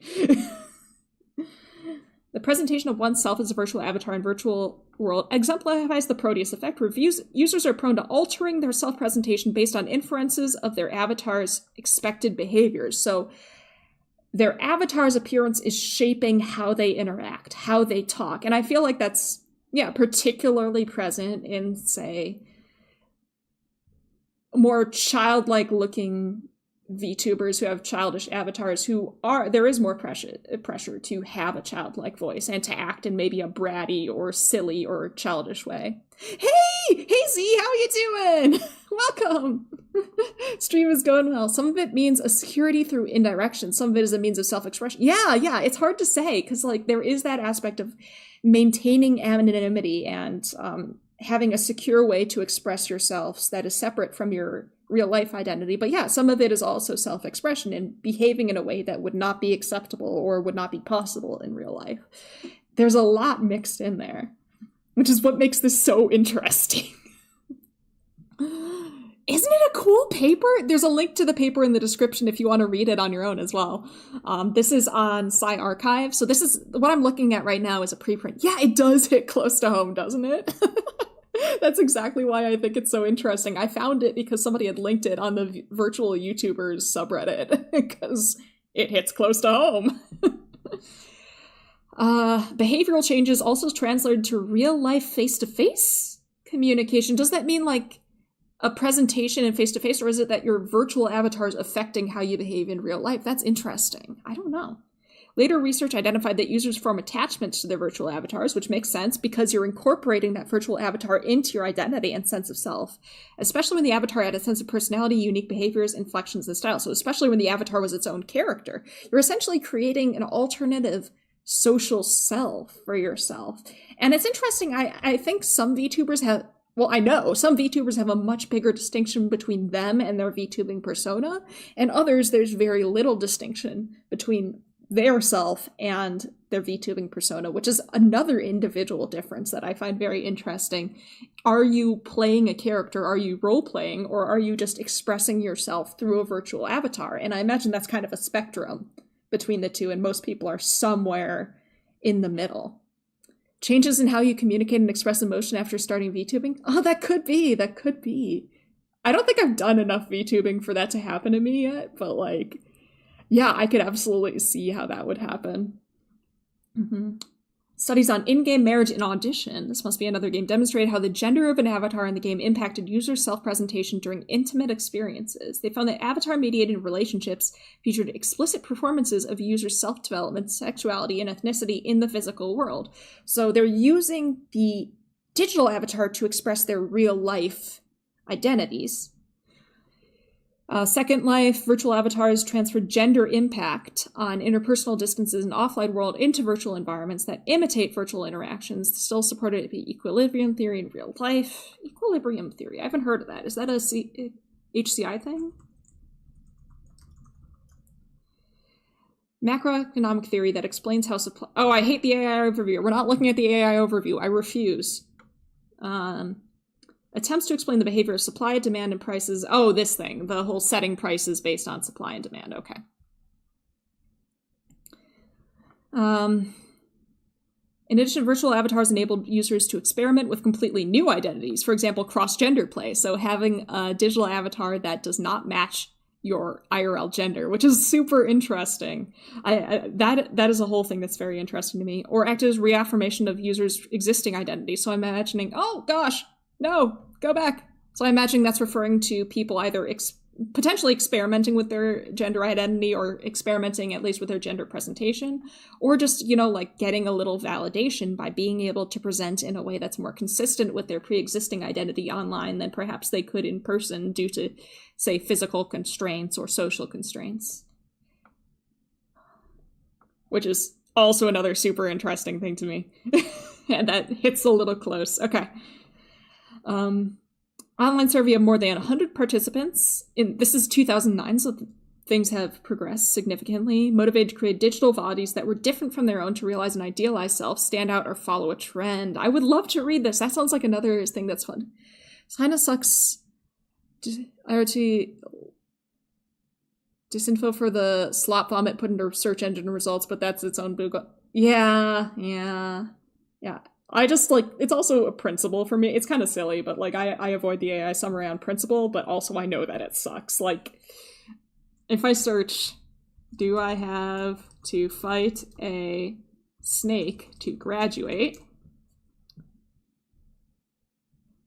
The presentation of oneself as a virtual avatar in virtual world exemplifies the Proteus effect, where users are prone to altering their self-presentation based on inferences of their avatar's expected behaviors. So their avatar's appearance is shaping how they interact, how they talk. And I feel like that's, yeah, particularly present in, say, more childlike looking VTubers who have childish avatars there is more pressure to have a childlike voice and to act in maybe a bratty or silly or childish way. Hey Z, how you doing? Welcome. Stream is going well. Some of it means a security through indirection. Some of it is a means of self-expression. Yeah, it's hard to say because like there is that aspect of maintaining anonymity and having a secure way to express yourselves that is separate from your real life identity. But yeah, some of it is also self-expression and behaving in a way that would not be acceptable or would not be possible in real life. There's a lot mixed in there, which is what makes this so interesting. Isn't it a cool paper? There's a link to the paper in the description if you want to read it on your own as well. This is on SciArchive. So this is what I'm looking at right now is a preprint. Yeah, it does hit close to home, doesn't it? That's exactly why I think it's so interesting. I found it because somebody had linked it on the virtual YouTubers subreddit because it hits close to home. Behavioral changes also translated to real life face-to-face communication. Does that mean like a presentation in face-to-face, or is it that your virtual avatar is affecting how you behave in real life? That's interesting. I don't know. Later research identified that users form attachments to their virtual avatars, which makes sense because you're incorporating that virtual avatar into your identity and sense of self, especially when the avatar had a sense of personality, unique behaviors, inflections, and style. So especially when the avatar was its own character, you're essentially creating an alternative social self for yourself. And it's interesting. I think some VTubers have, well, I know some VTubers have a much bigger distinction between them and their VTubing persona, and others, there's very little distinction between their self and their VTubing persona, which is another individual difference that I find very interesting. Are you playing a character? Are you role-playing? Or are you just expressing yourself through a virtual avatar? And I imagine that's kind of a spectrum between the two, and most people are somewhere in the middle. Changes in how you communicate and express emotion after starting VTubing? Oh, that could be. That could be. I don't think I've done enough VTubing for that to happen to me yet, but like, yeah, I could absolutely see how that would happen. Studies on in-game marriage and audition, this must be another game, demonstrated how the gender of an avatar in the game impacted users' self-presentation during intimate experiences. They found that avatar-mediated relationships featured explicit performances of users' self-development, sexuality, and ethnicity in the physical world. So they're using the digital avatar to express their real-life identities. Second Life, virtual avatars transferred gender impact on interpersonal distances in offline world into virtual environments that imitate virtual interactions, still supported to be equilibrium theory in real life. Equilibrium theory, I haven't heard of that. Is that a HCI thing? Macroeconomic theory that explains how supply... Oh, I hate the AI overview. We're not looking at the AI overview. I refuse. Attempts to explain the behavior of supply, demand, and prices. Oh, this thing. The whole setting prices based on supply and demand. Okay. In addition, virtual avatars enabled users to experiment with completely new identities. For example, cross-gender play. So having a digital avatar that does not match your IRL gender, which is super interesting. That is a whole thing that's very interesting to me. Or act as reaffirmation of users' existing identity. So I'm imagining, oh gosh, no, go back. So I imagine that's referring to people either potentially experimenting with their gender identity or experimenting at least with their gender presentation, or just, you know, like getting a little validation by being able to present in a way that's more consistent with their pre-existing identity online than perhaps they could in person due to, say, physical constraints or social constraints. Which is also another super interesting thing to me. And that hits a little close. Okay. Online survey of more than 100 participants. This is 2009, so things have progressed significantly. Motivated to create digital bodies that were different from their own to realize an idealized self, stand out, or follow a trend. I would love to read this. That sounds like another thing that's fun. It kind of sucks. IoT disinfo for the slop vomit put into search engine results, but that's its own boo. Yeah. I just, like, it's also a principle for me. It's kind of silly, but, like, I avoid the AI summary on principle, but also I know that it sucks. Like, if I search, do I have to fight a snake to graduate?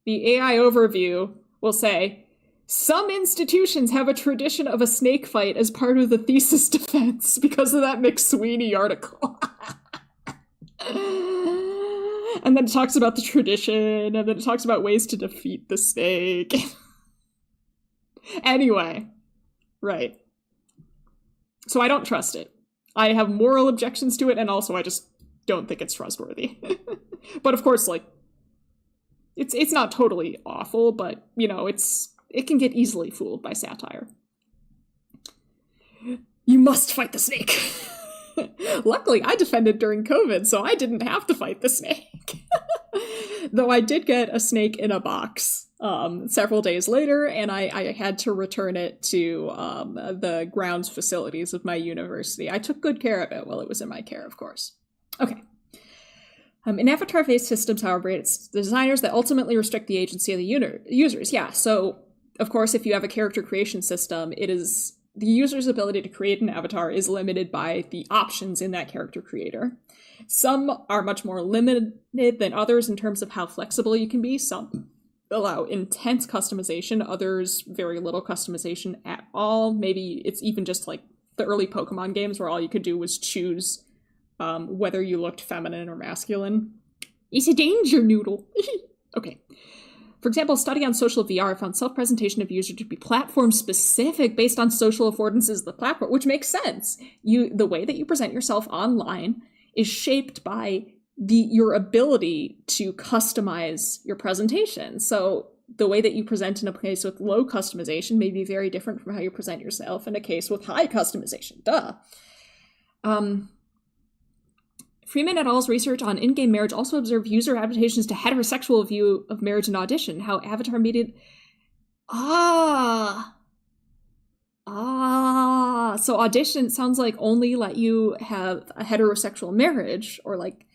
The AI overview will say, some institutions have a tradition of a snake fight as part of the thesis defense because of that McSweeney article. And then it talks about the tradition, and then it talks about ways to defeat the snake. Anyway, right. So I don't trust it. I have moral objections to it, and also I just don't think it's trustworthy. But of course, like, it's not totally awful, but, you know, it's it can get easily fooled by satire. You must fight the snake. Luckily, I defended during COVID, so I didn't have to fight the snake. Though I did get a snake in a box several days later, and I had to return it to the grounds facilities of my university. I took good care of it while it was in my care, of course. Okay. In avatar-based systems, however, it's the designers that ultimately restrict the agency of the users. Yeah, so, of course, if you have a character creation system, it is the user's ability to create an avatar is limited by the options in that character creator. Some are much more limited than others in terms of how flexible you can be. Some allow intense customization, others very little customization at all. Maybe it's even just like the early Pokemon games where all you could do was choose whether you looked feminine or masculine. It's a danger noodle. Okay. For example, a study on social VR found self-presentation of user to be platform-specific based on social affordances of the platform, which makes sense. The way that you present yourself online is shaped by your ability to customize your presentation. So the way that you present in a case with low customization may be very different from how you present yourself in a case with high customization. Duh. Freeman et al.'s research on in-game marriage also observed user adaptations to heterosexual view of marriage and Audition, how avatar mediated... So Audition sounds like only let you have a heterosexual marriage, or like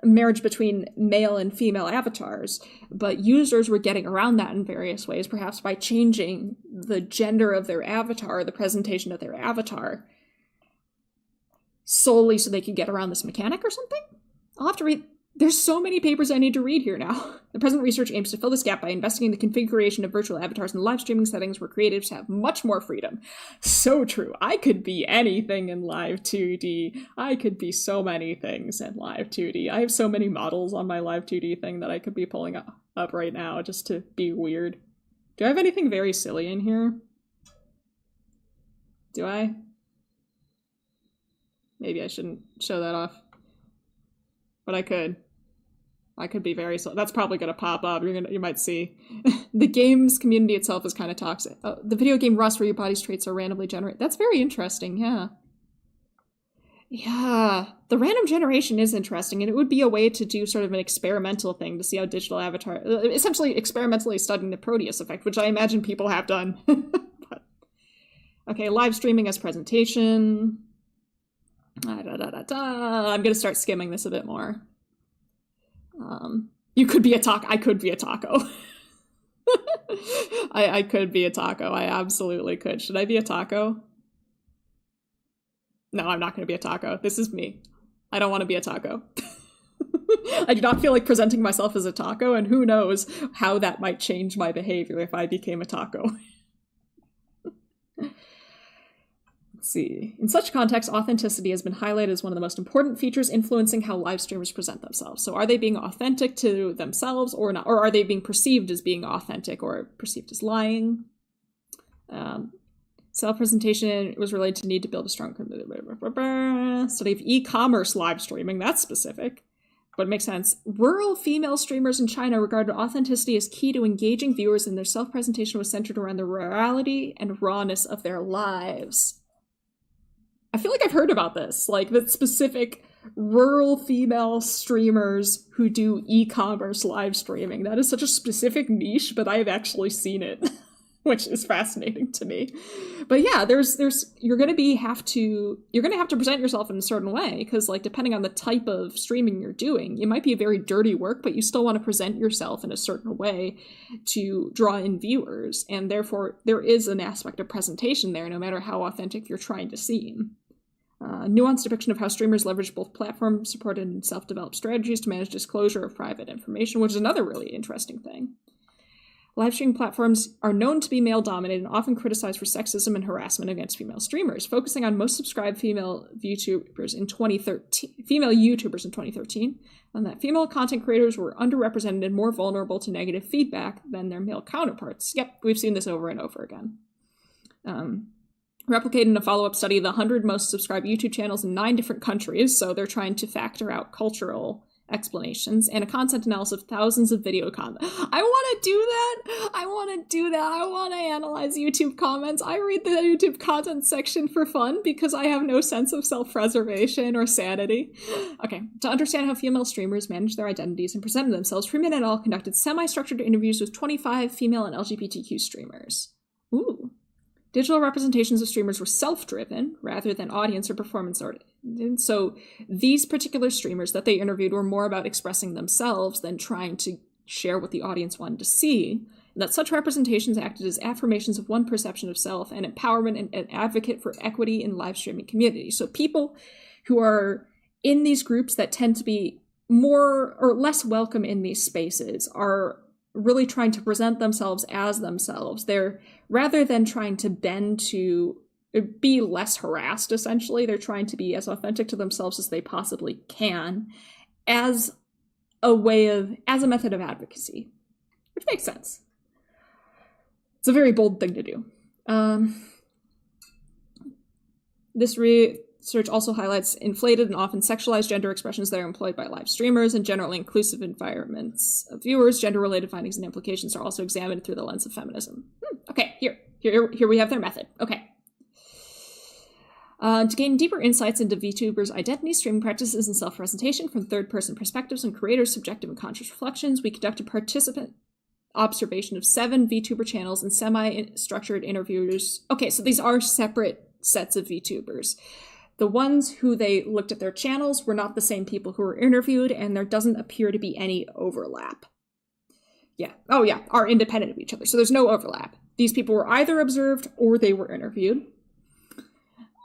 marriage between male and female avatars, but users were getting around that in various ways, perhaps by changing the gender of their avatar, the presentation of their avatar, solely so they could get around this mechanic or something? I'll have to read. There's so many papers I need to read here now. The present research aims to fill this gap by investigating the configuration of virtual avatars in live streaming settings where creatives have much more freedom. So true. I could be anything in live 2D. I could be so many things in live 2D. I have so many models on my live 2D thing that I could be pulling up right now just to be weird. Do I have anything very silly in here? Do I? Maybe I shouldn't show that off. But I could. I could be very slow. That's probably going to pop up. You might see. The game's community itself is kind of toxic. Oh, the video game Rust, where your body's traits are randomly generated. That's very interesting, yeah. Yeah, the random generation is interesting, and it would be a way to do sort of an experimental thing to see how digital avatar... essentially experimentally studying the Proteus effect, which I imagine people have done. But, okay, live streaming as presentation... I'm going to start skimming this a bit more. You could be a taco. I could be a taco. I could be a taco. I absolutely could. Should I be a taco? No, I'm not going to be a taco. This is me. I don't want to be a taco. I do not feel like presenting myself as a taco, and who knows how that might change my behavior if I became a taco. See. In such context, authenticity has been highlighted as one of the most important features influencing how live streamers present themselves. So are they being authentic to themselves or not? Or are they being perceived as being authentic or perceived as lying? Self-presentation was related to need to build a strong study of e-commerce live streaming. That's specific, but it makes sense. Rural female streamers in China regarded authenticity as key to engaging viewers, and their self-presentation was centered around the rurality and rawness of their lives. I feel like I've heard about this, like the specific rural female streamers who do e-commerce live streaming. That is such a specific niche, but I've actually seen it, which is fascinating to me. But yeah, you're going to have to present yourself in a certain way, because like depending on the type of streaming you're doing, it might be a very dirty work, but you still want to present yourself in a certain way to draw in viewers, and therefore there is an aspect of presentation there, no matter how authentic you're trying to seem. Nuanced depiction of how streamers leverage both platform-supported and self-developed strategies to manage disclosure of private information, which is another really interesting thing. Live streaming platforms are known to be male-dominated and often criticized for sexism and harassment against female streamers, focusing on most subscribed female YouTubers in 2013, and that female content creators were underrepresented and more vulnerable to negative feedback than their male counterparts. Yep, we've seen this over and over again. Replicated in a follow-up study the 100 most subscribed YouTube channels in 9 different countries, so they're trying to factor out cultural explanations, and a content analysis of thousands of video comments. I want to do that. I want to analyze YouTube comments. I read the YouTube content section for fun because I have no sense of self-preservation or sanity. Okay, to understand how female streamers manage their identities and presented themselves, Freeman et al. Conducted semi-structured interviews with 25 female and LGBTQ streamers. Ooh. Digital representations of streamers were self-driven rather than audience or performance-oriented. So these particular streamers that they interviewed were more about expressing themselves than trying to share what the audience wanted to see. And that such representations acted as affirmations of one perception of self and empowerment and an advocate for equity in live streaming community. So people who are in these groups that tend to be more or less welcome in these spaces are really trying to present themselves as themselves. They're, rather than trying to bend to be less harassed, essentially, they're trying to be as authentic to themselves as they possibly can as a method of advocacy, which makes sense. It's a very bold thing to do. This research also highlights inflated and often sexualized gender expressions that are employed by live streamers and generally inclusive environments of viewers. Gender-related findings and implications are also examined through the lens of feminism. Okay, here we have their method. Okay. To gain deeper insights into VTubers' identities, streaming practices, and self-presentation from third-person perspectives and creators' subjective and conscious reflections, we conducted participant observation of 7 VTuber channels and semi-structured interviews. Okay, so these are separate sets of VTubers. The ones who they looked at their channels were not the same people who were interviewed, and there doesn't appear to be any overlap. Yeah. Oh, yeah, are independent of each other, so there's no overlap. These people were either observed or they were interviewed.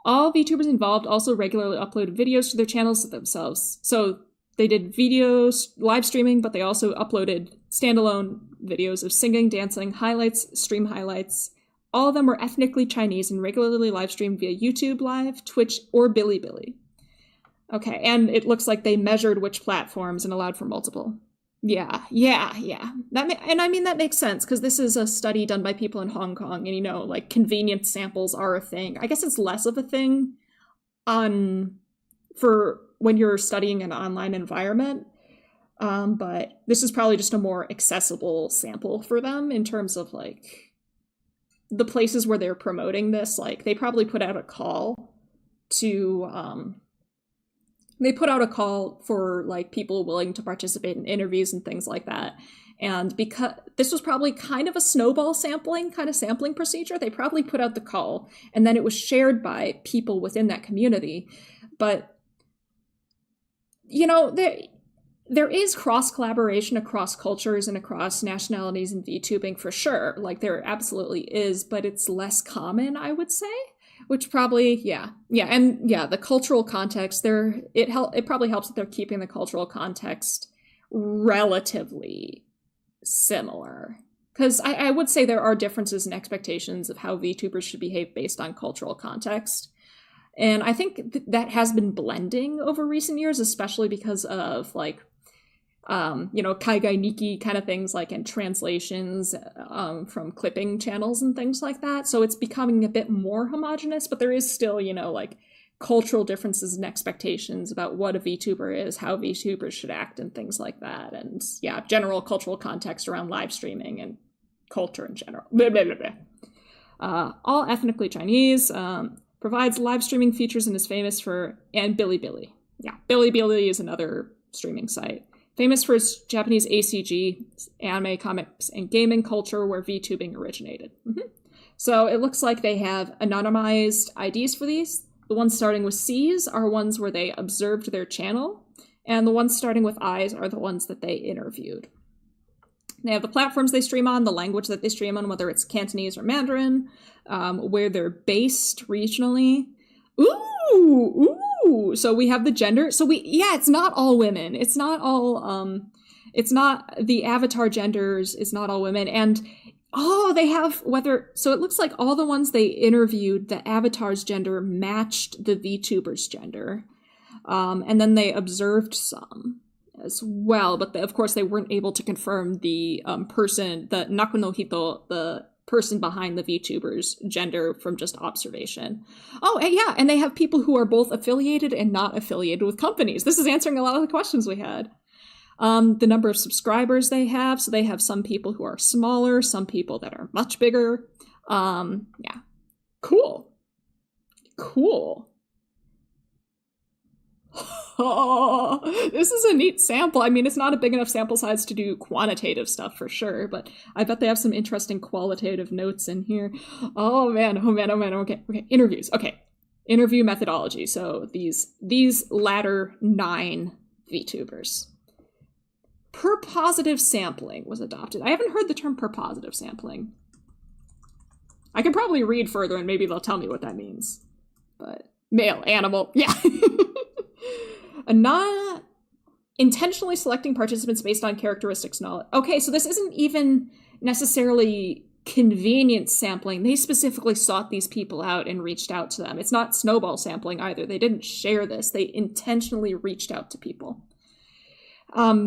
All VTubers involved also regularly uploaded videos to their channels themselves. So they did videos, live streaming, but they also uploaded standalone videos of singing, dancing, highlights, stream highlights. All of them were ethnically Chinese and regularly live streamed via YouTube Live, Twitch, or Bilibili. Okay, and it looks like they measured which platforms and allowed for multiple. Yeah. That makes sense, because this is a study done by people in Hong Kong, and, like, convenience samples are a thing. I guess it's less of a thing for when you're studying an online environment, but this is probably just a more accessible sample for them in terms of, like, the places where they're promoting this. Like, they probably put out a call to, they put out a call for, like, people willing to participate in interviews and things like that. And because this was probably kind of a snowball sampling procedure, they probably put out the call, and then it was shared by people within that community. But, there is cross-collaboration across cultures and across nationalities in VTubing for sure. Like, there absolutely is, but it's less common, I would say. Which probably, the cultural context there, it probably helps that they're keeping the cultural context relatively similar. Because I would say there are differences in expectations of how VTubers should behave based on cultural context. And I think that has been blending over recent years, especially because of, like, Kaigai Nikki kind of things, like, and translations from clipping channels and things like that. So it's becoming a bit more homogenous, but there is still, like, cultural differences and expectations about what a VTuber is, how VTubers should act, and things like that. And yeah, general cultural context around live streaming and culture in general. Blah, blah, blah, blah. All ethnically Chinese, provides live streaming features and is famous for, and Bilibili. Yeah, Bilibili is another streaming site. Famous for its Japanese ACG, anime, comics, and gaming culture where VTubing originated. So it looks like they have anonymized IDs for these. The ones starting with C's are ones where they observed their channel, and the ones starting with I's are the ones that they interviewed. They have the platforms they stream on, the language that they stream on, whether it's Cantonese or Mandarin, where they're based regionally. Ooh! So we have the gender. So it's not all women. It's not all, it's not, the avatar genders is not all women. And, they have so it looks like all the ones they interviewed, the avatar's gender matched the VTuber's gender. And then they observed some as well, but of course they weren't able to confirm the person, the Nakunohito, the person behind the VTuber's gender from just observation. Oh, yeah, and they have people who are both affiliated and not affiliated with companies. This is answering a lot of the questions we had. The number of subscribers they have. So they have some people who are smaller, some people that are much bigger. Yeah. Cool. Oh, this is a neat sample. I mean, it's not a big enough sample size to do quantitative stuff for sure, but I bet they have some interesting qualitative notes in here. Oh man. Okay. Interviews. Okay. Interview methodology. So these latter 9 VTubers. Per positive sampling was adopted. I haven't heard the term per positive sampling. I can probably read further and maybe they'll tell me what that means. But male, animal, yeah. Not intentionally selecting participants based on characteristics knowledge. Okay, so this isn't even necessarily convenience sampling. They specifically sought these people out and reached out to them. It's not snowball sampling either. They didn't share this. They intentionally reached out to people.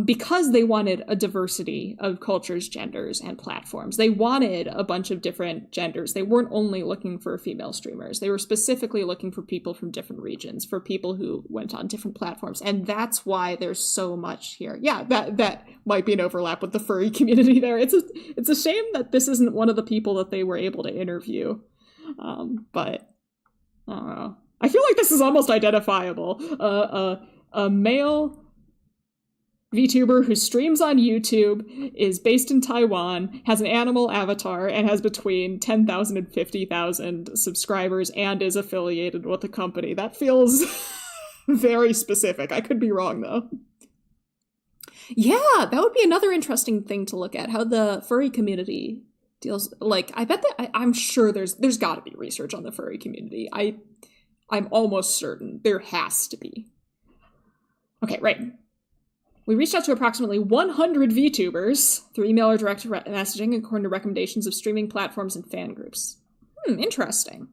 Because they wanted a diversity of cultures, genders, and platforms. They wanted a bunch of different genders. They weren't only looking for female streamers. They were specifically looking for people from different regions, for people who went on different platforms. And that's why there's so much here. Yeah, that might be an overlap with the furry community there. It's a shame that this isn't one of the people that they were able to interview. But I don't know. I feel like this is almost identifiable. A male VTuber who streams on YouTube, is based in Taiwan, has an animal avatar, and has between 10,000 and 50,000 subscribers, and is affiliated with a company. That feels very specific. I could be wrong, though. Yeah, that would be another interesting thing to look at, how the furry community deals. Like, I bet that, I'm sure there's got to be research on the furry community. I'm almost certain there has to be. Okay, right. We reached out to approximately 100 VTubers through email or direct messaging according to recommendations of streaming platforms and fan groups. Interesting.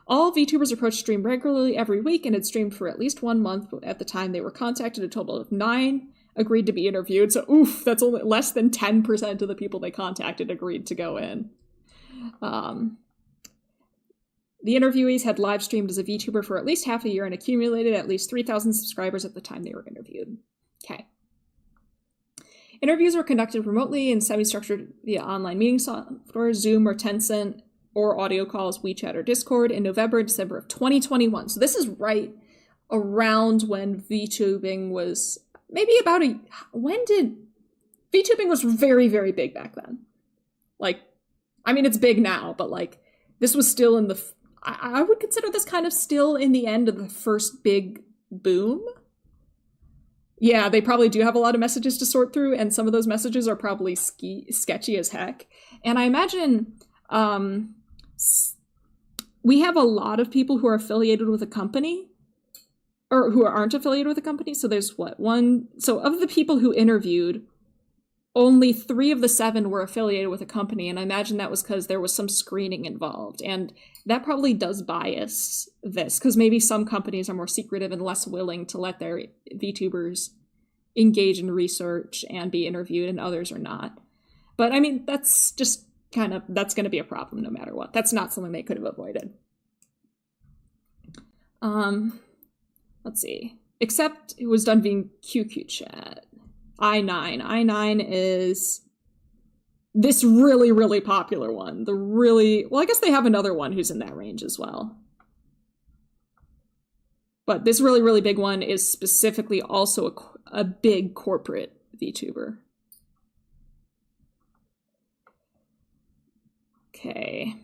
All VTubers approached stream regularly every week and had streamed for at least 1 month at the time they were contacted. A total of 9 agreed to be interviewed. So, that's only less than 10% of the people they contacted agreed to go in. The interviewees had live streamed as a VTuber for at least half a year and accumulated at least 3,000 subscribers at the time they were interviewed. Okay. Interviews were conducted remotely and semi-structured via online meeting software, Zoom or Tencent, or audio calls, WeChat or Discord in November and December of 2021. So this is right around when VTubing was VTubing was very, very big back then. Like, I mean, it's big now, but like, this was still in I would consider this kind of still in the end of the first big boom. Yeah, they probably do have a lot of messages to sort through, and some of those messages are probably sketchy as heck. And I imagine we have a lot of people who are affiliated with a company, or who aren't affiliated with a company. So there's so of the people who interviewed, only 3 of the 7 were affiliated with a company, and I imagine that was because there was some screening involved. And that probably does bias this, because maybe some companies are more secretive and less willing to let their VTubers engage in research and be interviewed, and others are not. But I mean, that's just that's going to be a problem no matter what. That's not something they could have avoided. Let's see. Except it was done via QQ chat. I9 is this really, really popular one. I guess they have another one who's in that range as well. But this really, really big one is specifically also a big corporate VTuber. Okay.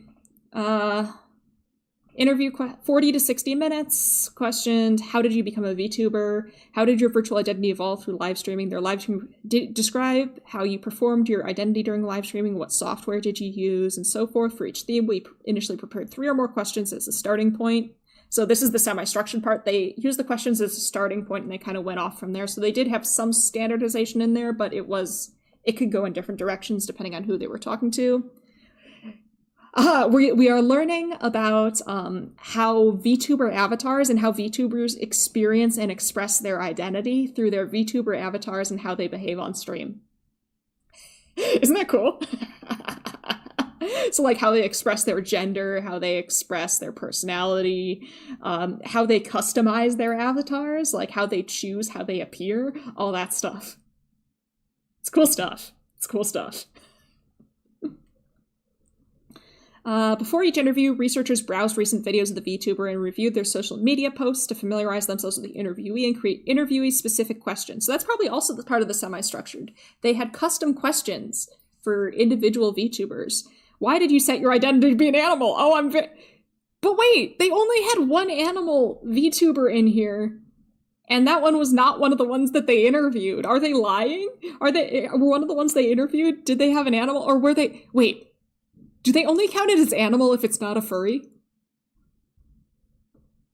Interview 40 to 60 minutes. Questioned, how did you become a VTuber? How did your virtual identity evolve through live streaming? Their live stream describe how you performed your identity during live streaming. What software did you use, and so forth. For each theme, we initially prepared 3 or more questions as a starting point. So this is the semi-structured part. They used the questions as a starting point, and they kind of went off from there. So they did have some standardization in there, but it could go in different directions depending on who they were talking to. We are learning about how VTuber avatars and how VTubers experience and express their identity through their VTuber avatars and how they behave on stream. Isn't that cool? So like how they express their gender, how they express their personality, how they customize their avatars, like how they choose how they appear, all that stuff. It's cool stuff. It's cool stuff. Before each interview, researchers browsed recent videos of the VTuber and reviewed their social media posts to familiarize themselves with the interviewee and create interviewee-specific questions. So that's probably also the part of the semi-structured. They had custom questions for individual VTubers. Why did you set your identity to be an animal? Oh, But wait, they only had one animal VTuber in here. And that one was not one of the ones that they interviewed. Are they lying? Were one of the ones they interviewed? Did they have an animal? Or were they... Wait. Do they only count it as animal if it's not a furry?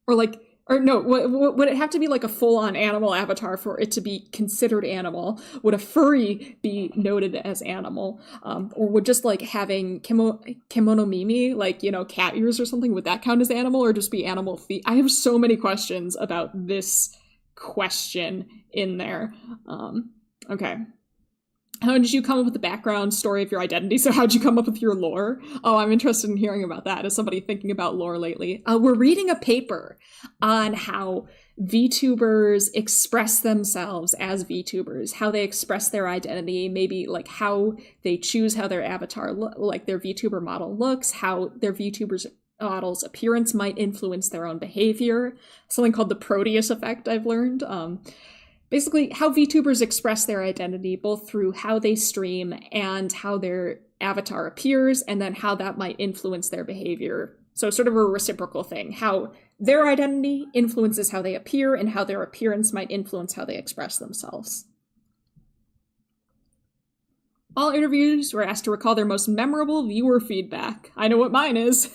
Or no, would it have to be like a full-on animal avatar for it to be considered animal? Would a furry be noted as animal? Or would just like having kimono mimi, like, you know, cat ears or something, would that count as animal or just be animal feet? I have so many questions about this question in there. Okay. How did you come up with the background story of your identity? So how'd you come up with your lore? Oh, I'm interested in hearing about that as somebody thinking about lore lately. We're reading a paper on how VTubers express themselves as VTubers, how they express their identity, maybe like how they choose how their avatar, like their VTuber model looks, how their VTuber's model's appearance might influence their own behavior. Something called the Proteus effect, I've learned. Basically, how VTubers express their identity, both through how they stream and how their avatar appears, and then how that might influence their behavior. So sort of a reciprocal thing, how their identity influences how they appear, and how their appearance might influence how they express themselves. All interviews were asked to recall their most memorable viewer feedback. I know what mine is.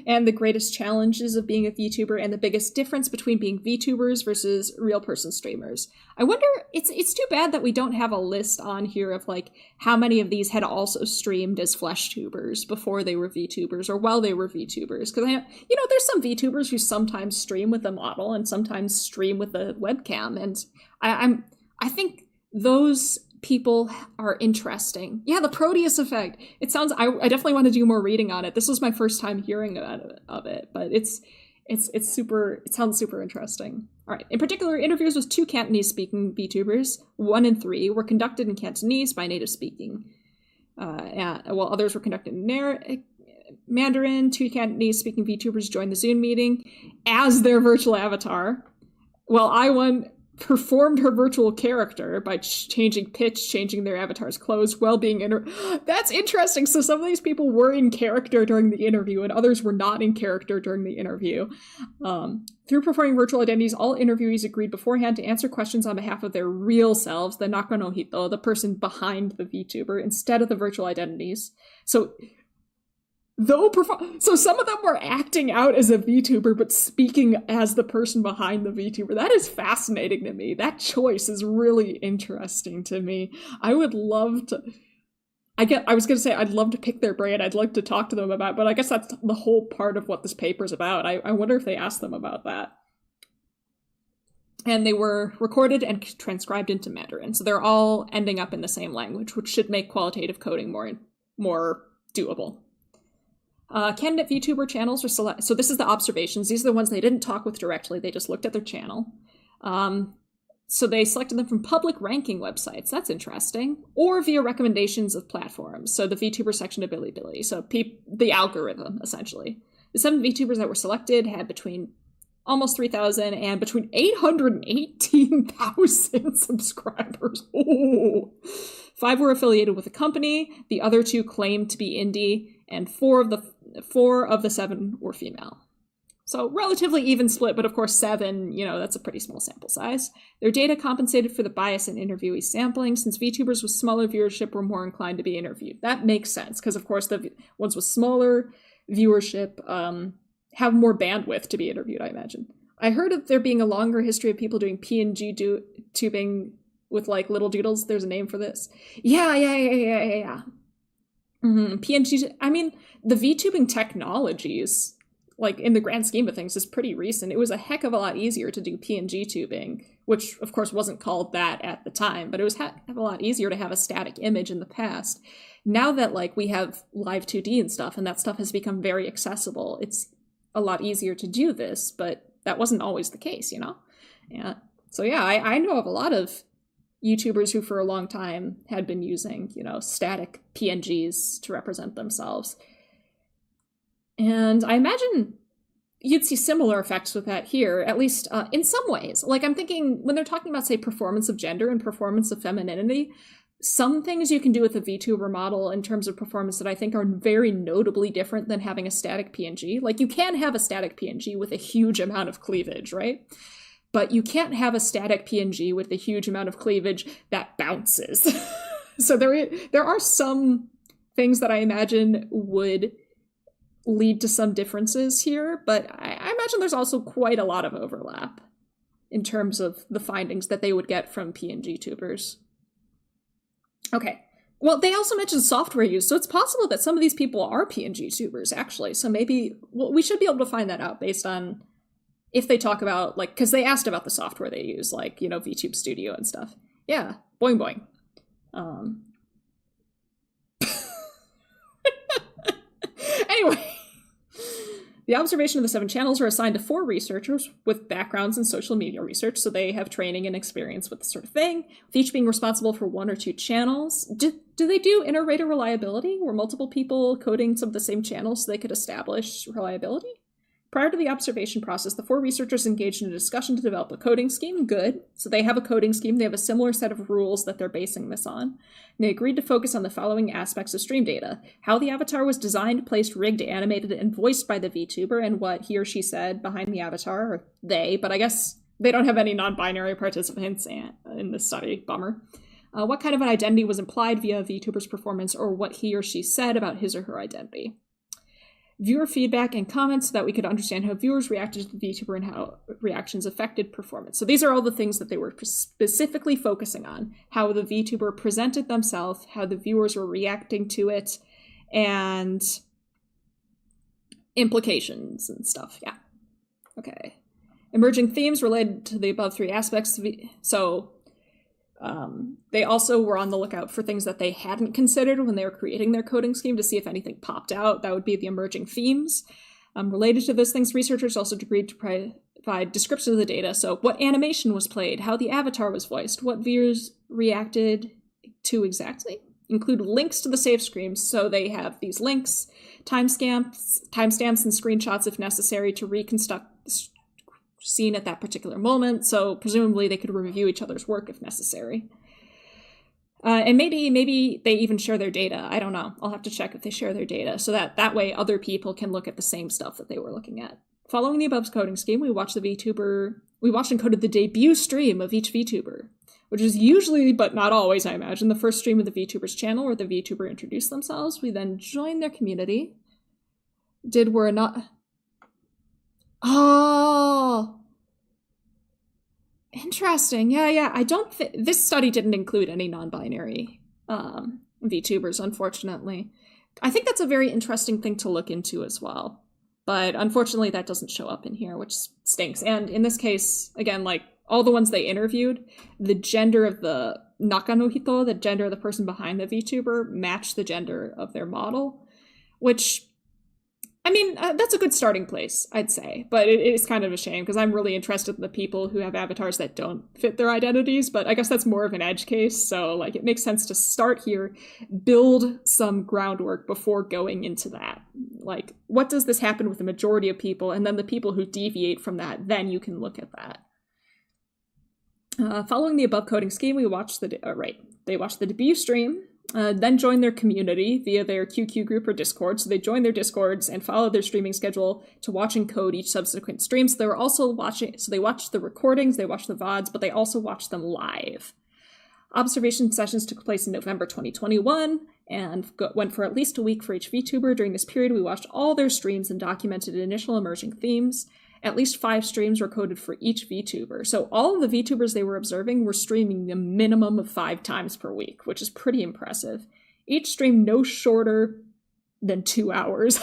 And the greatest challenges of being a VTuber and the biggest difference between being VTubers versus real person streamers. I wonder, it's too bad that we don't have a list on here of like how many of these had also streamed as flesh tubers before they were VTubers or while they were VTubers. Because there's some VTubers who sometimes stream with a model and sometimes stream with a webcam. And I think those people are interesting. Yeah, the Proteus effect. It sounds. I definitely want to do more reading on it. This was my first time hearing of it, but it's super. It sounds super interesting. All right. In particular, interviews with 2 Cantonese-speaking VTubers, 1 and 3, were conducted in Cantonese by native-speaking, while others were conducted in Mandarin. 2 Cantonese-speaking VTubers joined the Zoom meeting as their virtual avatar, while I1 performed her virtual character by changing pitch, changing their avatar's clothes, while being That's interesting. So some of these people were in character during the interview, and others were not in character during the interview. Through performing virtual identities, all interviewees agreed beforehand to answer questions on behalf of their real selves, the Naka no Hito, the person behind the VTuber, instead of the virtual identities. So some of them were acting out as a VTuber, but speaking as the person behind the VTuber. That is fascinating to me. That choice is really interesting to me. I would love to... I was going to say I'd love to pick their brain. I'd like to talk to them about it, but I guess that's the whole part of what this paper's about. I wonder if they asked them about that. And they were recorded and transcribed into Mandarin. So they're all ending up in the same language, which should make qualitative coding more doable. Candidate VTuber channels were selected. So this is the observations. These are the ones they didn't talk with directly. They just looked at their channel. So they selected them from public ranking websites. That's interesting. Or via recommendations of platforms. So the VTuber section of Bilibili. So the algorithm, essentially. The 7 VTubers that were selected had between almost 3,000 and between 818,000 subscribers. Ooh. 5 were affiliated with a company. The other 2 claimed to be indie. And 4 of the 7 were female. So relatively even split, but of course 7, that's a pretty small sample size. Their data compensated for the bias in interviewee sampling, since VTubers with smaller viewership were more inclined to be interviewed. That makes sense, because of course the ones with smaller viewership have more bandwidth to be interviewed, I imagine. I heard of there being a longer history of people doing PNG tubing with like little doodles. There's a name for this. Yeah. Mm-hmm. PNG, I mean, the VTubing technologies, like in the grand scheme of things, is pretty recent. It was a heck of a lot easier to do PNG tubing, which of course wasn't called that at the time, but it was a lot easier to have a static image in the past. Now that like we have live 2D and stuff, and that stuff has become very accessible, it's a lot easier to do this, but that wasn't always the case, Yeah. So yeah, I know of a lot of YouTubers who for a long time had been using, static PNGs to represent themselves. And I imagine you'd see similar effects with that here, at least in some ways. Like, I'm thinking when they're talking about, say, performance of gender and performance of femininity, some things you can do with a VTuber model in terms of performance that I think are very notably different than having a static PNG. Like, you can have a static PNG with a huge amount of cleavage, right? But you can't have a static PNG with a huge amount of cleavage that bounces. So there are some things that I imagine would lead to some differences here, but I imagine there's also quite a lot of overlap in terms of the findings that they would get from PNG tubers. Okay, well, they also mentioned software use, so it's possible that some of these people are PNG tubers, actually. So maybe, we should be able to find that out based on if they talk about, like, because they asked about the software they use, like, VTube Studio and stuff. Yeah, boing boing. Anyway, the observation of the 7 channels are assigned to 4 researchers with backgrounds in social media research, so they have training and experience with this sort of thing, with each being responsible for 1 or 2 channels. Do they do inter-rater reliability? Were multiple people coding some of the same channels so they could establish reliability? Prior to the observation process, the 4 researchers engaged in a discussion to develop a coding scheme. Good. So they have a coding scheme. They have a similar set of rules that they're basing this on. And they agreed to focus on the following aspects of stream data: how the avatar was designed, placed, rigged, animated, and voiced by the VTuber, and what he or she said behind the avatar, or they, but I guess they don't have any non-binary participants in this study. Bummer. What kind of an identity was implied via VTuber's performance, or what he or she said about his or her identity. Viewer feedback and comments so that we could understand how viewers reacted to the VTuber and how reactions affected performance. So these are all the things that they were specifically focusing on: how the VTuber presented themselves, how the viewers were reacting to it, and implications and stuff. Yeah. Okay. Emerging themes related to the above 3 aspects. So they also were on the lookout for things that they hadn't considered when they were creating their coding scheme to see if anything popped out. That would be the emerging themes. Related to those things, researchers also agreed to provide descriptions of the data. So what animation was played, how the avatar was voiced, what viewers reacted to exactly. Include links to the save screens, so they have these links, timestamps and screenshots if necessary to reconstruct scene at that particular moment, so presumably they could review each other's work if necessary. And maybe they even share their data. I don't know. I'll have to check if they share their data, so that way other people can look at the same stuff that they were looking at. Following the above coding scheme, we watched and coded the debut stream of each VTuber, which is usually, but not always, I imagine, the first stream of the VTuber's channel where the VTuber introduced themselves. We then joined their community. Oh, interesting. Yeah. I don't think this study didn't include any non-binary VTubers, unfortunately. I think that's a very interesting thing to look into as well. But unfortunately, that doesn't show up in here, which stinks. And in this case, again, like all the ones they interviewed, the gender of the Nakanohito, the gender of the person behind the VTuber, matched the gender of their model, which, I mean, that's a good starting place, I'd say, but it is kind of a shame because I'm really interested in the people who have avatars that don't fit their identities, but I guess that's more of an edge case, so like it makes sense to start here, build some groundwork before going into that. Like, what does this happen with the majority of people, and then the people who deviate from that, then you can look at that. Following the above coding scheme, they watched the debut stream, then joined their community via their QQ group or Discord. So they joined their Discords and followed their streaming schedule to watch and code each subsequent stream. So they were also they watched the recordings, they watched the VODs, but they also watched them live. Observation sessions took place in November 2021 and went for at least a week for each VTuber. During this period, we watched all their streams and documented initial emerging themes. At least 5 streams were coded for each VTuber. So all of the VTubers they were observing were streaming a minimum of 5 times per week, which is pretty impressive. Each stream no shorter than 2 hours.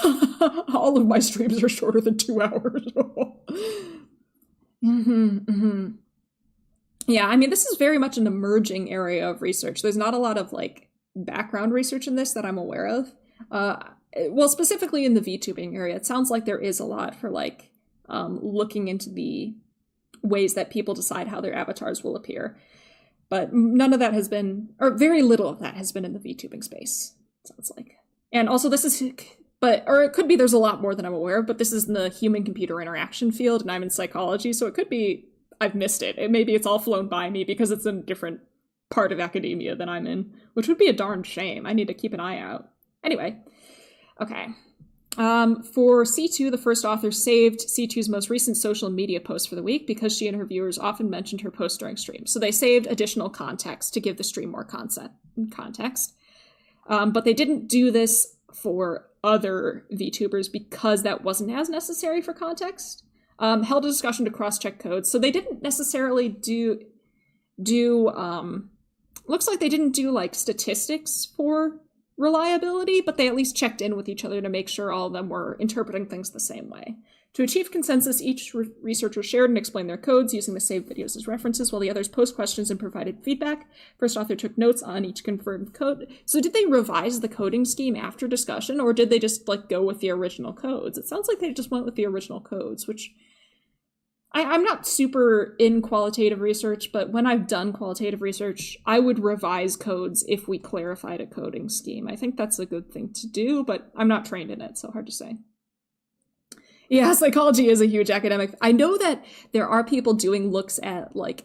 All of my streams are shorter than 2 hours. Yeah, I mean, this is very much an emerging area of research. There's not a lot of like background research in this that I'm aware of. Well, specifically in the VTubing area, it sounds like there is a lot for like looking into the ways that people decide how their avatars will appear. But none of that has been, or very little of that has been in the VTubing space, it sounds like. And also this is, or it could be there's a lot more than I'm aware of, but this is in the human-computer interaction field, and I'm in psychology, so it could be I've missed it. Maybe it's all flown by me because it's in a different part of academia than I'm in, which would be a darn shame. I need to keep an eye out. Anyway, okay. For C2, the first author saved C2's most recent social media post for the week because she and her viewers often mentioned her post during streams. So they saved additional context to give the stream more context. But they didn't do this for other VTubers because that wasn't as necessary for context. Held a discussion to cross-check codes. So they didn't necessarily do looks like they didn't do like statistics for reliability, but they at least checked in with each other to make sure all of them were interpreting things the same way. To achieve consensus, each researcher shared and explained their codes using the saved videos as references, while the others posed questions and provided feedback. First author took notes on each confirmed code. So did they revise the coding scheme after discussion, or did they just like go with the original codes? It sounds like they just went with the original codes, which I'm not super in qualitative research, but when I've done qualitative research, I would revise codes if we clarified a coding scheme. I think that's a good thing to do, but I'm not trained in it, so hard to say. Yeah, psychology is a huge academic. I know that there are people doing looks at like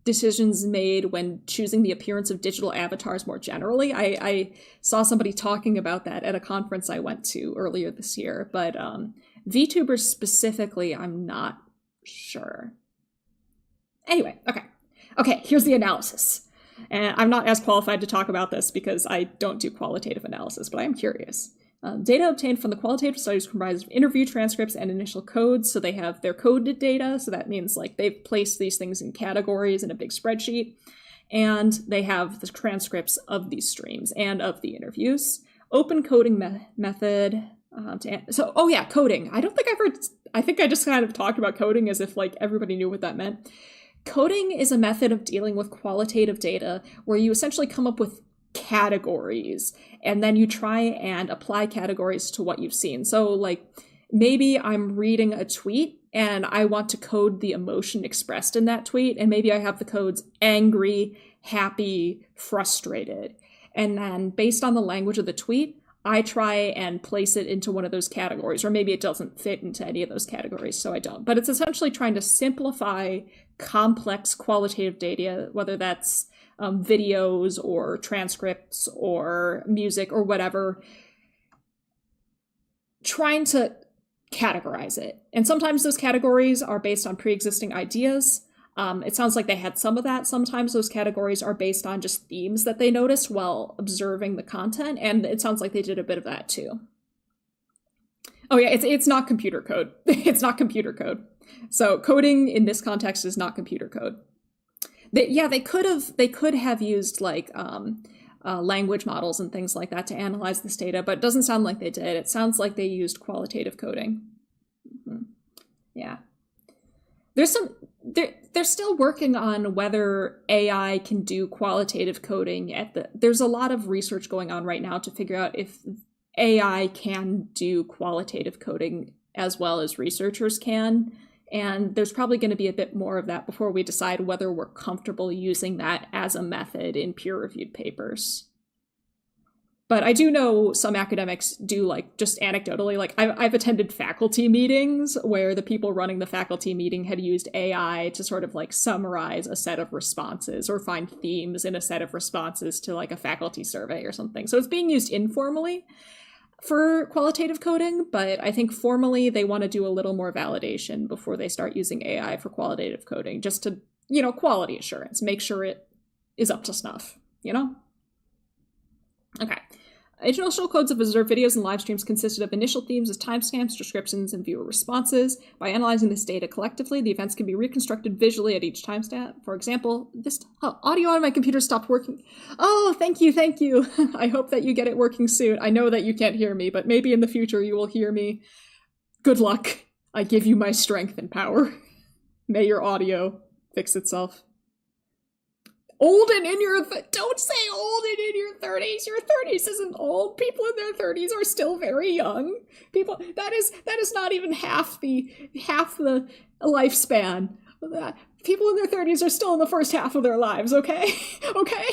decisions made when choosing the appearance of digital avatars more generally. I saw somebody talking about that at a conference I went to earlier this year, but VTubers specifically, I'm not sure. Anyway, okay, here's the analysis. And I'm not as qualified to talk about this because I don't do qualitative analysis, but I am curious. Data obtained from the qualitative studies comprise of interview transcripts and initial codes, so they have their coded data, so that means like they've placed these things in categories in a big spreadsheet, and they have the transcripts of these streams and of the interviews. Open coding method. Coding. I think I just kind of talked about coding as if like everybody knew what that meant. Coding is a method of dealing with qualitative data where you essentially come up with categories and then you try and apply categories to what you've seen. So like maybe I'm reading a tweet and I want to code the emotion expressed in that tweet, and maybe I have the codes angry, happy, frustrated. And then based on the language of the tweet, I try and place it into one of those categories, or maybe it doesn't fit into any of those categories, so I don't. But it's essentially trying to simplify complex qualitative data, whether that's videos or transcripts or music or whatever, trying to categorize it. And sometimes those categories are based on pre-existing ideas. It sounds like they had some of that. Sometimes those categories are based on just themes that they noticed while observing the content, and it sounds like they did a bit of that too. Oh yeah, it's not computer code. It's not computer code. So coding in this context is not computer code. They could have used like language models and things like that to analyze this data, but it doesn't sound like they did. It sounds like they used qualitative coding. Mm-hmm. Yeah. They're still working on whether AI can do qualitative coding there's a lot of research going on right now to figure out if AI can do qualitative coding as well as researchers can. And there's probably going to be a bit more of that before we decide whether we're comfortable using that as a method in peer-reviewed papers. But I do know some academics do, like, just anecdotally, like, I've attended faculty meetings where the people running the faculty meeting had used AI to sort of, like, summarize a set of responses or find themes in a set of responses to, like, a faculty survey or something. So it's being used informally for qualitative coding, but I think formally they want to do a little more validation before they start using AI for qualitative coding, just to, quality assurance, make sure it is up to snuff, Okay. Initial codes of observed videos and live streams consisted of initial themes as timestamps, descriptions, and viewer responses. By analyzing this data collectively, the events can be reconstructed visually at each timestamp. For example, this audio on my computer stopped working. Oh, thank you. I hope that you get it working soon. I know that you can't hear me, but maybe in the future you will hear me. Good luck. I give you my strength and power. May your audio fix itself. Old and in your... Don't say old and in your 30s. Your 30s isn't old. People in their 30s are still very young. That is not even half the lifespan. People in their 30s are still in the first half of their lives, okay? Okay?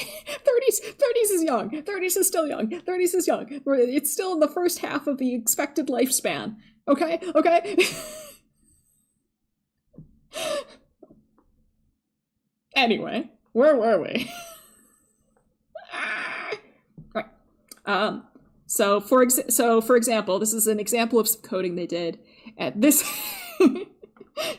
30s is young. 30s is still young. 30s is young. It's still in the first half of the expected lifespan. Okay? Okay? Anyway, where were we? Right. So for example, this is an example of some coding they did at this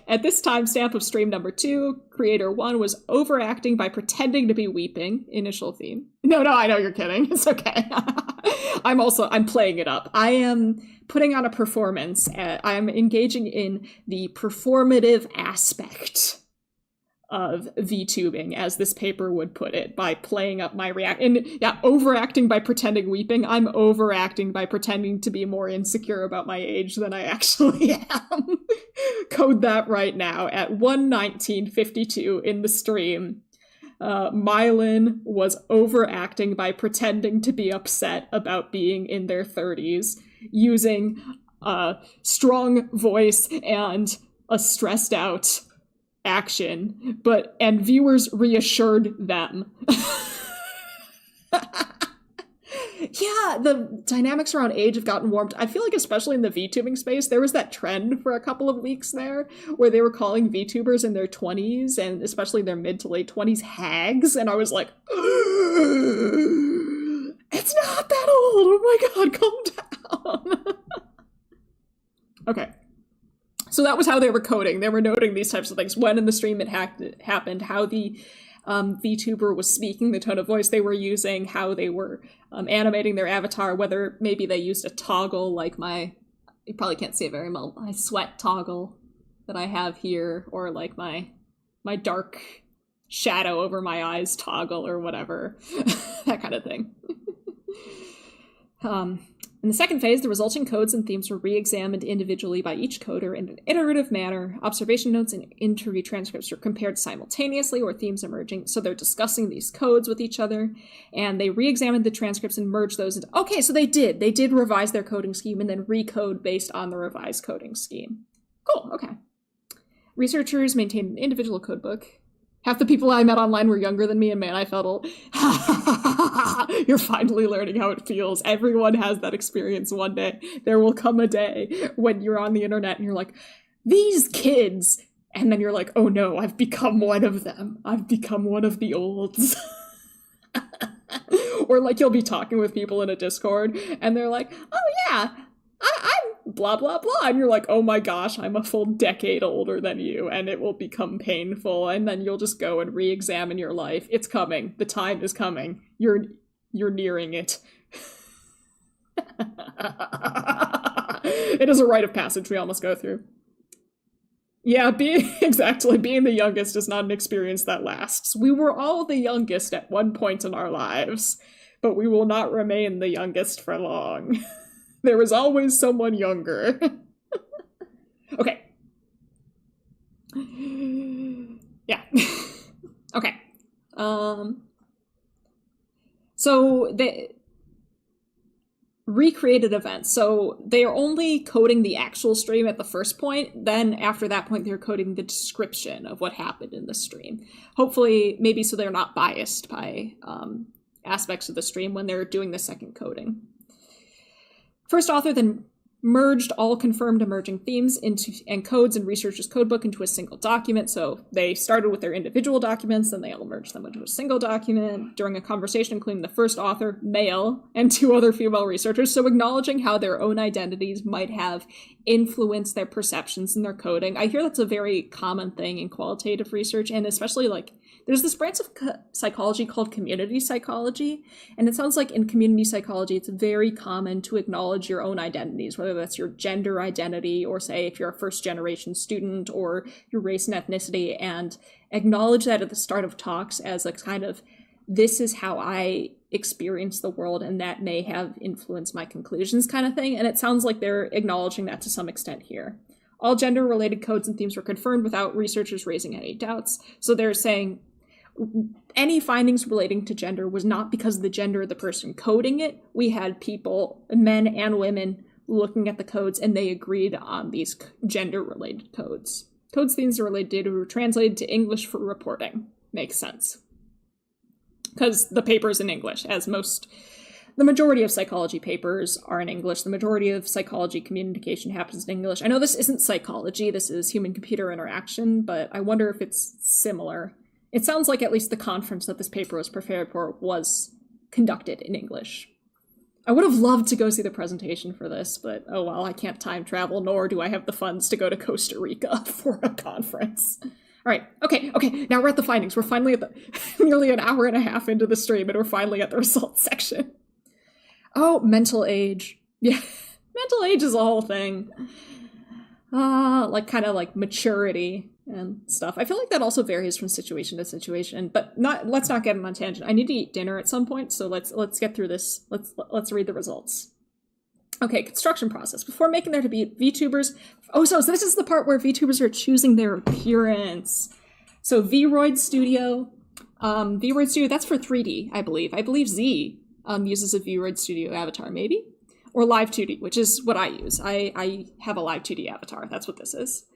at this timestamp of stream number 2. Creator 1 was overacting by pretending to be weeping. Initial theme. No, I know you're kidding. It's okay. I'm playing it up. I am putting on a performance. I'm engaging in the performative aspect of VTubing, as this paper would put it, by playing up my overacting by pretending weeping. I'm overacting by pretending to be more insecure about my age than I actually am. Code that right now at 1:19:52 in the stream. Mylin was overacting by pretending to be upset about being in their 30s, using a strong voice and a stressed out action, and viewers reassured them. Yeah, the dynamics around age have gotten warped. I feel like especially in the VTubing space, there was that trend for a couple of weeks there where they were calling VTubers in their 20s and especially their mid to late 20s hags, and I was like, it's not that old! Oh my god, calm down! Okay. So that was how they were coding. They were noting these types of things. When in the stream it happened, how the VTuber was speaking, the tone of voice they were using, how they were animating their avatar, whether maybe they used a toggle like you probably can't see it very well, my sweat toggle that I have here, or like my dark shadow over my eyes toggle or whatever, that kind of thing. In the second phase, the resulting codes and themes were re-examined individually by each coder in an iterative manner. Observation notes and interview transcripts were compared simultaneously, or themes emerging. So they're discussing these codes with each other, and they re-examined the transcripts and merged those into... Okay, so they did revise their coding scheme and then recode based on the revised coding scheme. Cool, okay. Researchers maintained an individual codebook. Half the people I met online were younger than me, and man, I felt old. You're finally learning how it feels. Everyone has that experience one day. There will come a day when you're on the internet and you're like, these kids! And then you're like, oh no, I've become one of them. I've become one of the olds. Or like you'll be talking with people in a Discord, and they're like, oh yeah, I'm blah blah blah, and you're like, oh my gosh, I'm a full decade older than you, and it will become painful, and then you'll just go and re-examine your life. It's coming. The time is coming. You're nearing it. It is a rite of passage we all must go through. Yeah, being the youngest is not an experience that lasts. We were all the youngest at one point in our lives, but we will not remain the youngest for long. There is always someone younger. Okay. Yeah. Okay. So they recreated events. So they are only coding the actual stream at the first point. Then after that point, they're coding the description of what happened in the stream. Hopefully, maybe so they're not biased by aspects of the stream when they're doing the second coding. First author then merged all confirmed emerging themes and codes in researchers' codebook into a single document. So they started with their individual documents, then they all merged them into a single document during a conversation including the first author, male, and 2 other female researchers. So acknowledging how their own identities might have influenced their perceptions in their coding. I hear that's a very common thing in qualitative research, and especially like there's this branch of psychology called community psychology, and it sounds like in community psychology, it's very common to acknowledge your own identities, whether that's your gender identity, or say if you're a first-generation student, or your race and ethnicity, and acknowledge that at the start of talks as a kind of, this is how I experience the world, and that may have influenced my conclusions kind of thing, and it sounds like they're acknowledging that to some extent here. All gender-related codes and themes were confirmed without researchers raising any doubts, so they're saying any findings relating to gender was not because of the gender of the person coding it. We had people, men and women, looking at the codes, and they agreed on these gender-related codes. Codes, themes, or related data were translated to English for reporting. Makes sense. Because the paper is in English, as the majority of psychology papers are in English. The majority of psychology communication happens in English. I know this isn't psychology, this is human-computer interaction, but I wonder if it's similar. It sounds like at least the conference that this paper was prepared for was conducted in English. I would have loved to go see the presentation for this, but oh well, I can't time travel, nor do I have the funds to go to Costa Rica for a conference. All right, okay, now we're at the findings. We're finally at nearly an hour and a half into the stream, and we're finally at the results section. Oh, mental age. Yeah, mental age is a whole thing. Kind of like maturity and stuff. I feel like that also varies from situation to situation, but let's not get on a tangent. I need to eat dinner at some point, so let's get through this. Let's read the results. Okay, construction process. Before making their debut, VTubers... So this is the part where VTubers are choosing their appearance. So Vroid Studio, that's for 3D, I believe. I believe Z uses a Vroid Studio avatar, maybe? Or Live 2D, which is what I use. I have a Live 2D avatar. That's what this is.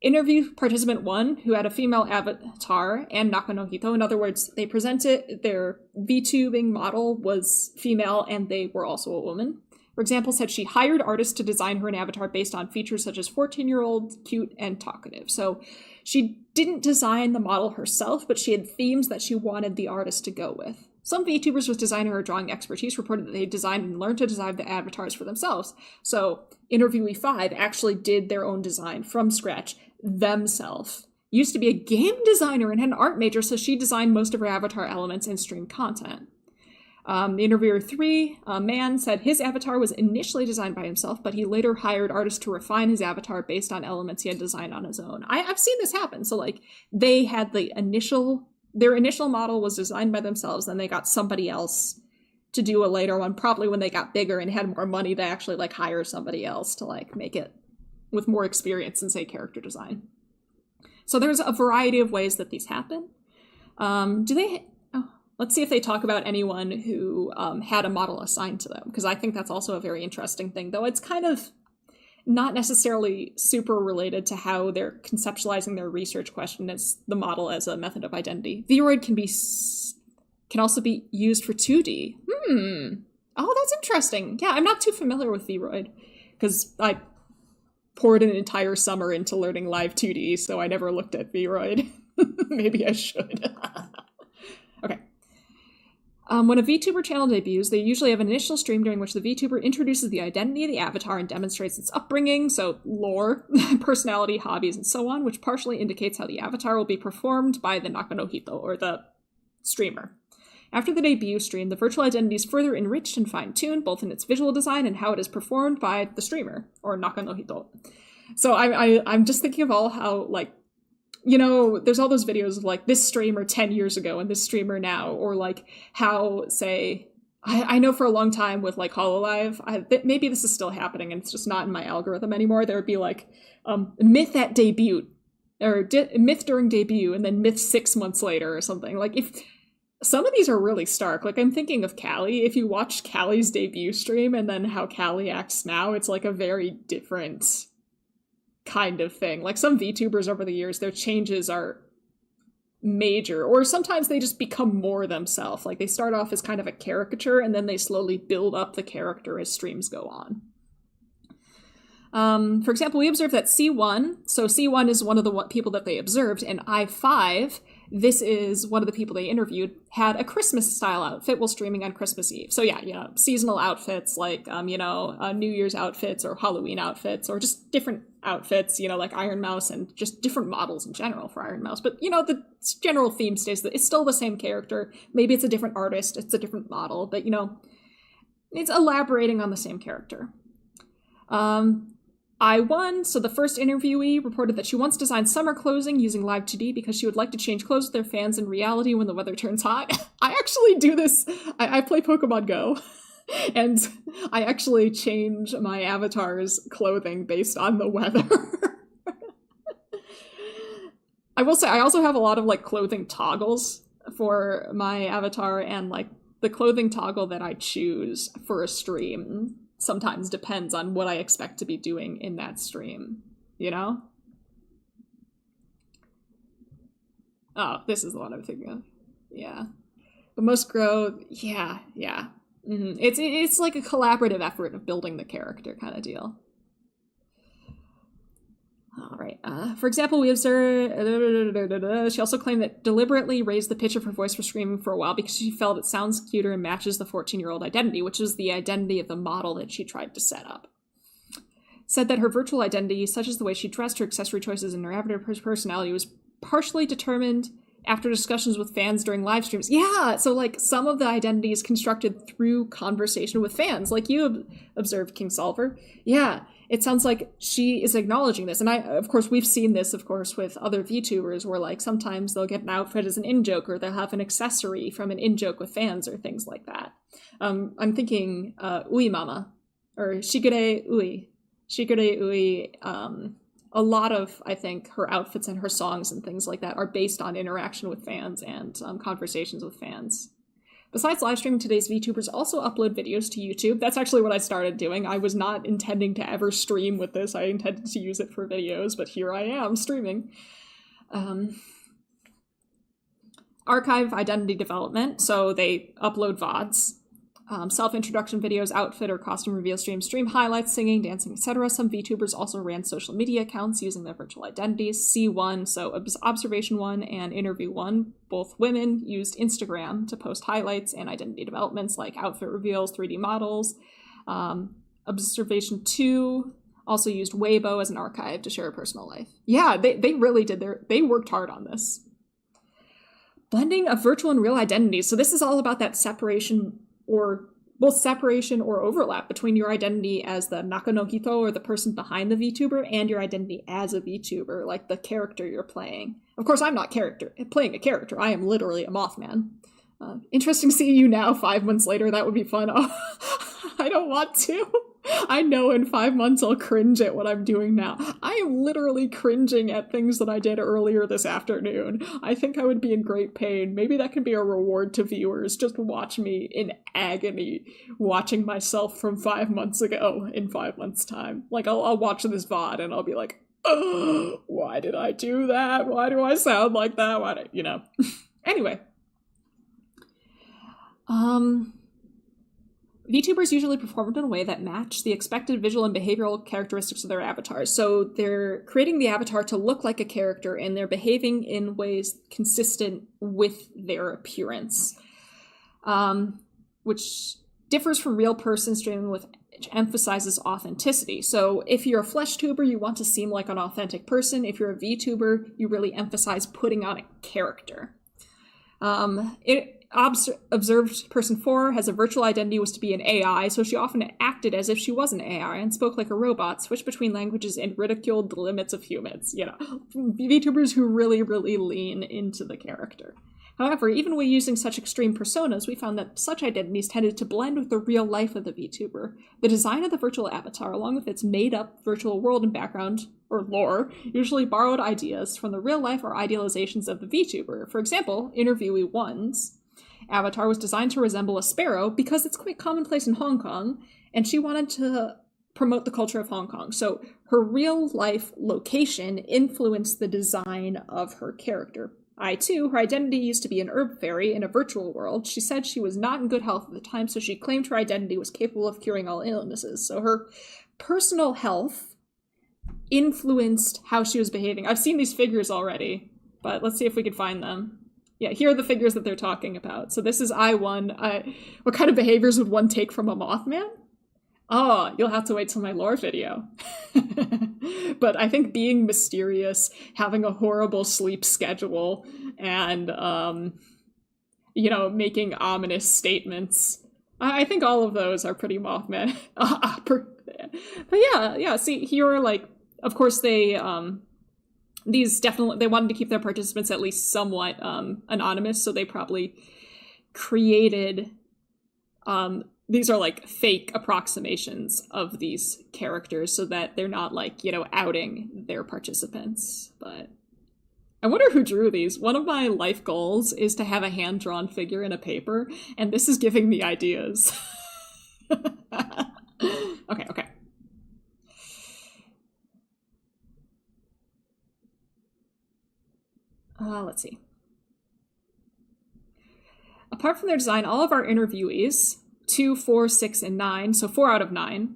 Interview participant 1, who had a female avatar and Naka no Hito. In other words, they presented their VTubing model was female and they were also a woman. For example, said she hired artists to design her an avatar based on features such as 14-year-old, cute, and talkative. So she didn't design the model herself, but she had themes that she wanted the artist to go with. Some VTubers with designer or drawing expertise reported that they designed and learned to design the avatars for themselves. So interviewee 5 actually did their own design from scratch themselves. Used to be a game designer and had an art major, so she designed most of her avatar elements and streamed content. The interviewer 3, a man, said his avatar was initially designed by himself, but he later hired artists to refine his avatar based on elements he had designed on his own. I've seen this happen. So like they had their initial model was designed by themselves, then they got somebody else to do a later one. Probably when they got bigger and had more money, they actually like hire somebody else to like make it with more experience in, say, character design. So there's a variety of ways that these happen. Let's see if they talk about anyone who had a model assigned to them, because I think that's also a very interesting thing, though it's kind of not necessarily super related to how they're conceptualizing their research question as the model as a method of identity. Vroid can also be used for 2D. Oh, that's interesting. Yeah, I'm not too familiar with Vroid, because I poured an entire summer into learning Live 2D, so I never looked at Vroid. Maybe I should. Okay. When a VTuber channel debuts, they usually have an initial stream during which the VTuber introduces the identity of the avatar and demonstrates its upbringing, so lore, personality, hobbies, and so on, which partially indicates how the avatar will be performed by the Naka no Hito, or the streamer. After the debut stream, the virtual identity is further enriched and fine-tuned, both in its visual design and how it is performed by the streamer, or Naka no Hito. So I'm just thinking of all how, like, you know, there's all those videos of, like, this streamer 10 years ago and this streamer now, or, like, how, say, I know for a long time with, like, HoloLive, maybe this is still happening and it's just not in my algorithm anymore, there would be, like, myth at debut, or myth during debut, and then myth 6 months later or something. Like, if some of these are really stark. Like, I'm thinking of Callie. If you watch Callie's debut stream and then how Callie acts now, it's, like, a very different kind of thing. Like, some VTubers over the years, their changes are major, or sometimes they just become more themselves. Like, they start off as kind of a caricature and then they slowly build up the character as streams go on. For example, we observed that C1, so C1 is one of the people that they observed, and I5, this is one of the people they interviewed, had a Christmas-style outfit while streaming on Christmas Eve. So yeah, seasonal outfits like, New Year's outfits or Halloween outfits, or just different outfits, like Iron Mouse, and just different models in general for Iron Mouse. But, the general theme stays that it's still the same character. Maybe it's a different artist, it's a different model, but, it's elaborating on the same character. I1, so the first interviewee, reported that she once designed summer clothing using Live 2D because she would like to change clothes with their fans in reality when the weather turns hot. I actually do this. I play Pokemon Go, and I actually change my avatar's clothing based on the weather. I will say, I also have a lot of, clothing toggles for my avatar, and, the clothing toggle that I choose for a stream sometimes depends on what I expect to be doing in that stream, Oh, this is the one I'm thinking of. Yeah. The most growth, yeah. It's like a collaborative effort of building the character kind of deal. All right. For example, we observe. She also claimed that deliberately raised the pitch of her voice for screaming for a while because she felt it sounds cuter and matches the 14-year-old identity, which is the identity of the model that she tried to set up. Said that her virtual identity, such as the way she dressed, her accessory choices, and her avatar personality, was partially determined after discussions with fans during live streams. Yeah, so like some of the identity is constructed through conversation with fans, like you observed, King Solver. Yeah, it sounds like she is acknowledging this. And of course, we've seen this, of course, with other VTubers where like sometimes they'll get an outfit as an in-joke or they'll have an accessory from an in-joke with fans or things like that. I'm thinking Ui Mama or Shigure Ui. Shigure Ui, a lot of, I think, her outfits and her songs and things like that are based on interaction with fans and conversations with fans. Besides live streaming, today's VTubers also upload videos to YouTube. That's actually what I started doing. I was not intending to ever stream with this. I intended to use it for videos, but here I am streaming. Archive identity development, so they upload VODs. Self-introduction videos, outfit or costume reveal streams, stream highlights, singing, dancing, etc. Some VTubers also ran social media accounts using their virtual identities. C1, so Observation 1 and Interview 1, both women, used Instagram to post highlights and identity developments like outfit reveals, 3D models. Observation 2 also used Weibo as an archive to share a personal life. Yeah, they really did they worked hard on this. Blending of virtual and real identities. So this is all about that separation or both separation or overlap between your identity as the Nakanohito or the person behind the VTuber and your identity as a VTuber, like the character you're playing. Of course, I'm not playing a character. I am literally a Mothman. Interesting seeing you now 5 months later. That would be fun. Oh, I don't want to. I know in 5 months I'll cringe at what I'm doing now. I am literally cringing at things that I did earlier this afternoon. I think I would be in great pain. Maybe that could be a reward to viewers. Just watch me in agony, watching myself from 5 months ago in 5 months' time. Like, I'll watch this VOD and I'll be like, oh, why did I do that? Why do I sound like that? Anyway. VTubers usually perform in a way that match the expected visual and behavioral characteristics of their avatars. So they're creating the avatar to look like a character, and they're behaving in ways consistent with their appearance, which differs from real person streaming, which emphasizes authenticity. So if you're a flesh tuber, you want to seem like an authentic person. If you're a VTuber, you really emphasize putting on a character. Observed person 4 has a virtual identity, was to be an AI, so she often acted as if she was an AI and spoke like a robot, switched between languages, and ridiculed the limits of humans. VTubers who really, really lean into the character. However, even when using such extreme personas, we found that such identities tended to blend with the real life of the VTuber. The design of the virtual avatar, along with its made-up virtual world and background, or lore, usually borrowed ideas from the real life or idealizations of the VTuber. For example, Interviewee 1's avatar was designed to resemble a sparrow because it's quite commonplace in Hong Kong, and she wanted to promote the culture of Hong Kong. So her real-life location influenced the design of her character. I2, her identity used to be an herb fairy in a virtual world. She said she was not in good health at the time, so she claimed her identity was capable of curing all illnesses. So her personal health influenced how she was behaving. I've seen these figures already, but let's see if we can find them. Yeah, here are the figures that they're talking about. So this is I1. What kind of behaviors would one take from a Mothman? Oh, you'll have to wait till my lore video. But I think being mysterious, having a horrible sleep schedule, and, making ominous statements. I think all of those are pretty Mothman. But yeah, see, here are, like, of course they, these definitely, they wanted to keep their participants at least somewhat anonymous, so they probably created, these are like fake approximations of these characters so that they're not like, outing their participants. But I wonder who drew these. One of my life goals is to have a hand-drawn figure in a paper, and this is giving me ideas. Okay. Let's see. Apart from their design, all of our interviewees, 2, 4, 6, and 9, so 4 out of 9,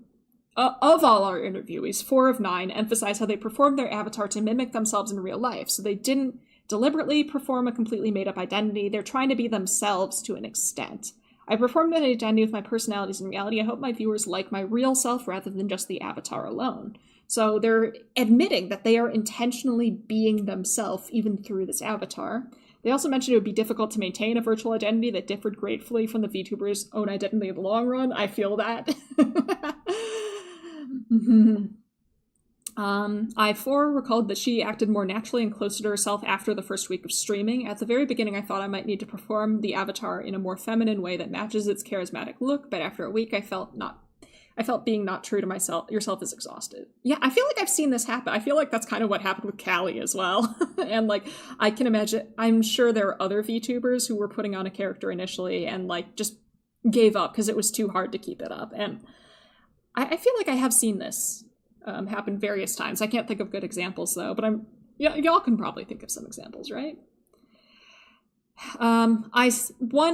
of all our interviewees, 4 of 9 emphasize how they performed their avatar to mimic themselves in real life. So they didn't deliberately perform a completely made-up identity. They're trying to be themselves to an extent. I performed an identity with my personalities in reality. I hope my viewers like my real self rather than just the avatar alone. So they're admitting that they are intentionally being themselves even through this avatar. They also mentioned it would be difficult to maintain a virtual identity that differed greatly from the VTuber's own identity in the long run. I feel that. I4 recalled that she acted more naturally and closer to herself after the first week of streaming. At the very beginning, I thought I might need to perform the avatar in a more feminine way that matches its charismatic look, but after a week, I felt being not true to myself. Yourself is exhausted. Yeah, I feel like I've seen this happen. I feel like that's kind of what happened with Callie as well. And like, I can imagine, I'm sure there are other VTubers who were putting on a character initially and like just gave up because it was too hard to keep it up. And I feel like I have seen this happen various times. I can't think of good examples though, but y'all can probably think of some examples, right? 1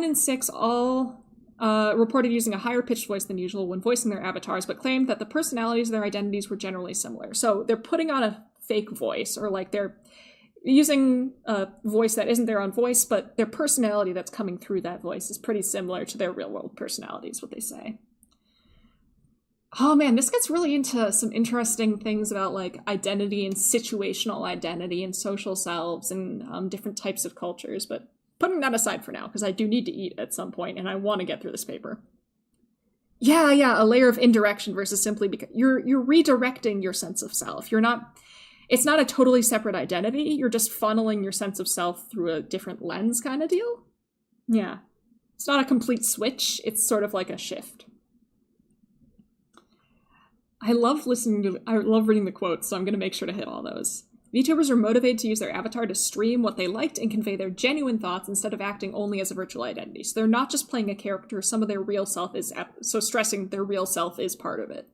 and 6 all reported using a higher pitched voice than usual when voicing their avatars, but claimed that the personalities of their identities were generally similar. So they're putting on a fake voice, or like they're using a voice that isn't their own voice, but their personality that's coming through that voice is pretty similar to their real world personalities, what they say. Oh man, this gets really into some interesting things about like identity and situational identity and social selves and different types of cultures, but putting that aside for now, because I do need to eat at some point and I want to get through this paper. Yeah, a layer of indirection versus simply because you're redirecting your sense of self. It's not a totally separate identity. You're just funneling your sense of self through a different lens kind of deal. Yeah. It's not a complete switch. It's sort of like a shift. I love reading the quotes, so I'm going to make sure to hit all those. VTubers are motivated to use their avatar to stream what they liked and convey their genuine thoughts instead of acting only as a virtual identity. So they're not just playing a character, some of their real self is, so stressing their real self is part of it.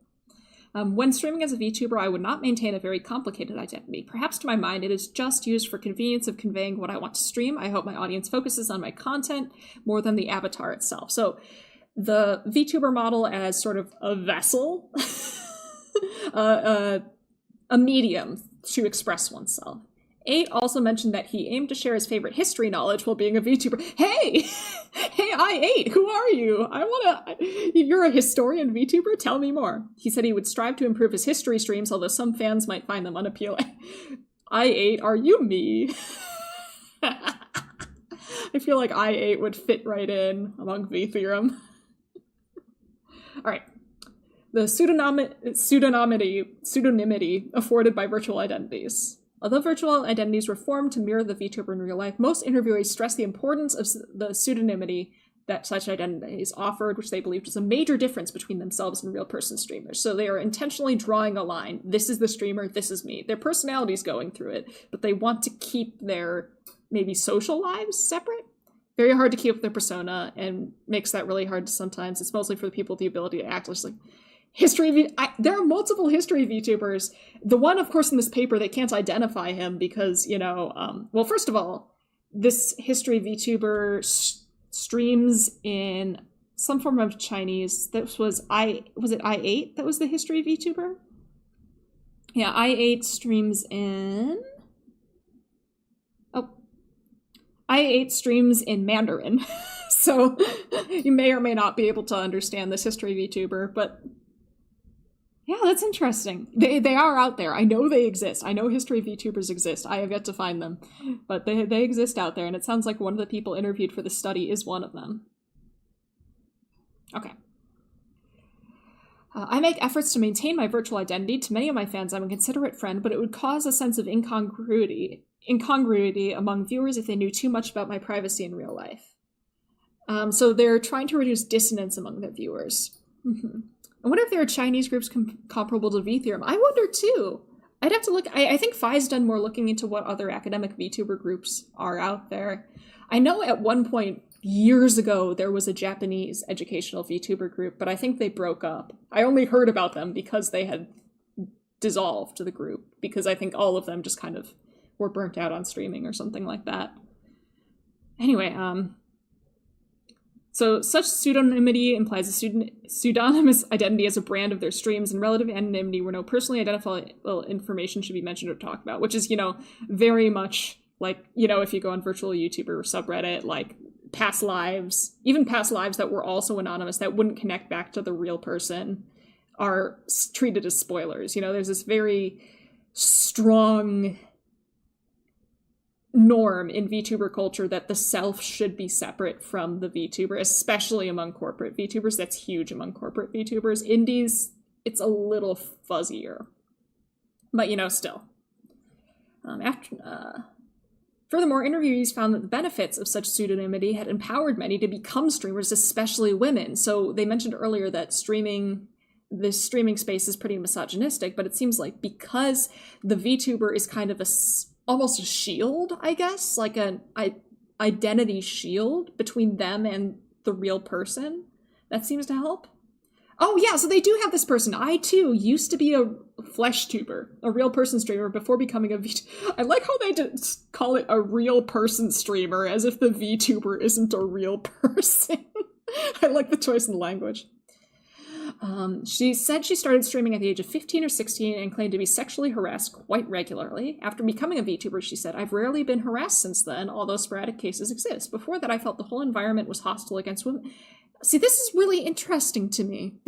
When streaming as a VTuber, I would not maintain a very complicated identity. Perhaps to my mind, it is just used for convenience of conveying what I want to stream. I hope my audience focuses on my content more than the avatar itself. So the VTuber model as sort of a vessel, a medium to express oneself. 8 also mentioned that he aimed to share his favorite history knowledge while being a VTuber. Hey, I8, who are you? You're a historian VTuber? Tell me more. He said he would strive to improve his history streams, although some fans might find them unappealing. I8, are you me? I feel like I8 would fit right in among V-Theorem. All right. The pseudonymity afforded by virtual identities. Although virtual identities were formed to mirror the VTuber in real life, most interviewees stress the importance of the pseudonymity that such identities offered, which they believed was a major difference between themselves and real person streamers. So they are intentionally drawing a line. This is the streamer, this is me. Their personality's going through it, but they want to keep their maybe social lives separate. Very hard to keep up their persona, and makes that really hard sometimes. It's mostly for the people with the ability to act like there are multiple history VTubers. The one, of course, in this paper, they can't identify him because, well, first of all, this history VTuber streams in some form of Chinese. Was it I8 that was the history VTuber? Yeah, I8 streams in... I8 streams in Mandarin. So you may or may not be able to understand this history VTuber, but... yeah, that's interesting. They are out there. I know they exist. I know history VTubers exist. I have yet to find them. But they exist out there, and it sounds like one of the people interviewed for the study is one of them. Okay. I make efforts to maintain my virtual identity. To many of my fans, I'm a considerate friend, but it would cause a sense of incongruity among viewers if they knew too much about my privacy in real life. So they're trying to reduce dissonance among their viewers. Mm-hmm. I wonder if there are Chinese groups comparable to VTheorem. I wonder too. I'd have to look. I think Phi's done more looking into what other academic VTuber groups are out there. I know at one point, years ago, there was a Japanese educational VTuber group, but I think they broke up. I only heard about them because they had dissolved the group, because I think all of them just kind of were burnt out on streaming or something like that. Anyway, So such pseudonymity implies a pseudonymous identity as a brand of their streams, and relative anonymity where no personally identifiable information should be mentioned or talked about, which is, very much like, if you go on virtual YouTuber subreddit, like past lives, even past lives that were also anonymous that wouldn't connect back to the real person are treated as spoilers. There's this very strong norm in VTuber culture that the self should be separate from the VTuber, especially among corporate VTubers. That's huge among corporate VTubers. Indies, it's a little fuzzier. But, still. Furthermore, interviewees found that the benefits of such pseudonymity had empowered many to become streamers, especially women. So they mentioned earlier that this streaming space is pretty misogynistic, but it seems like because the VTuber is kind of almost a shield, I guess, like an identity shield between them and the real person, that seems to help. Oh yeah, so they do have this person. I too used to be a flesh tuber, a real person streamer before becoming a VTuber. I like how they just call it a real person streamer as if the VTuber isn't a real person. I like the choice in the language. She said she started streaming at the age of 15 or 16 and claimed to be sexually harassed quite regularly. After becoming a VTuber, she said, "I've rarely been harassed since then, although sporadic cases exist. Before that, I felt the whole environment was hostile against women." See, this is really interesting to me.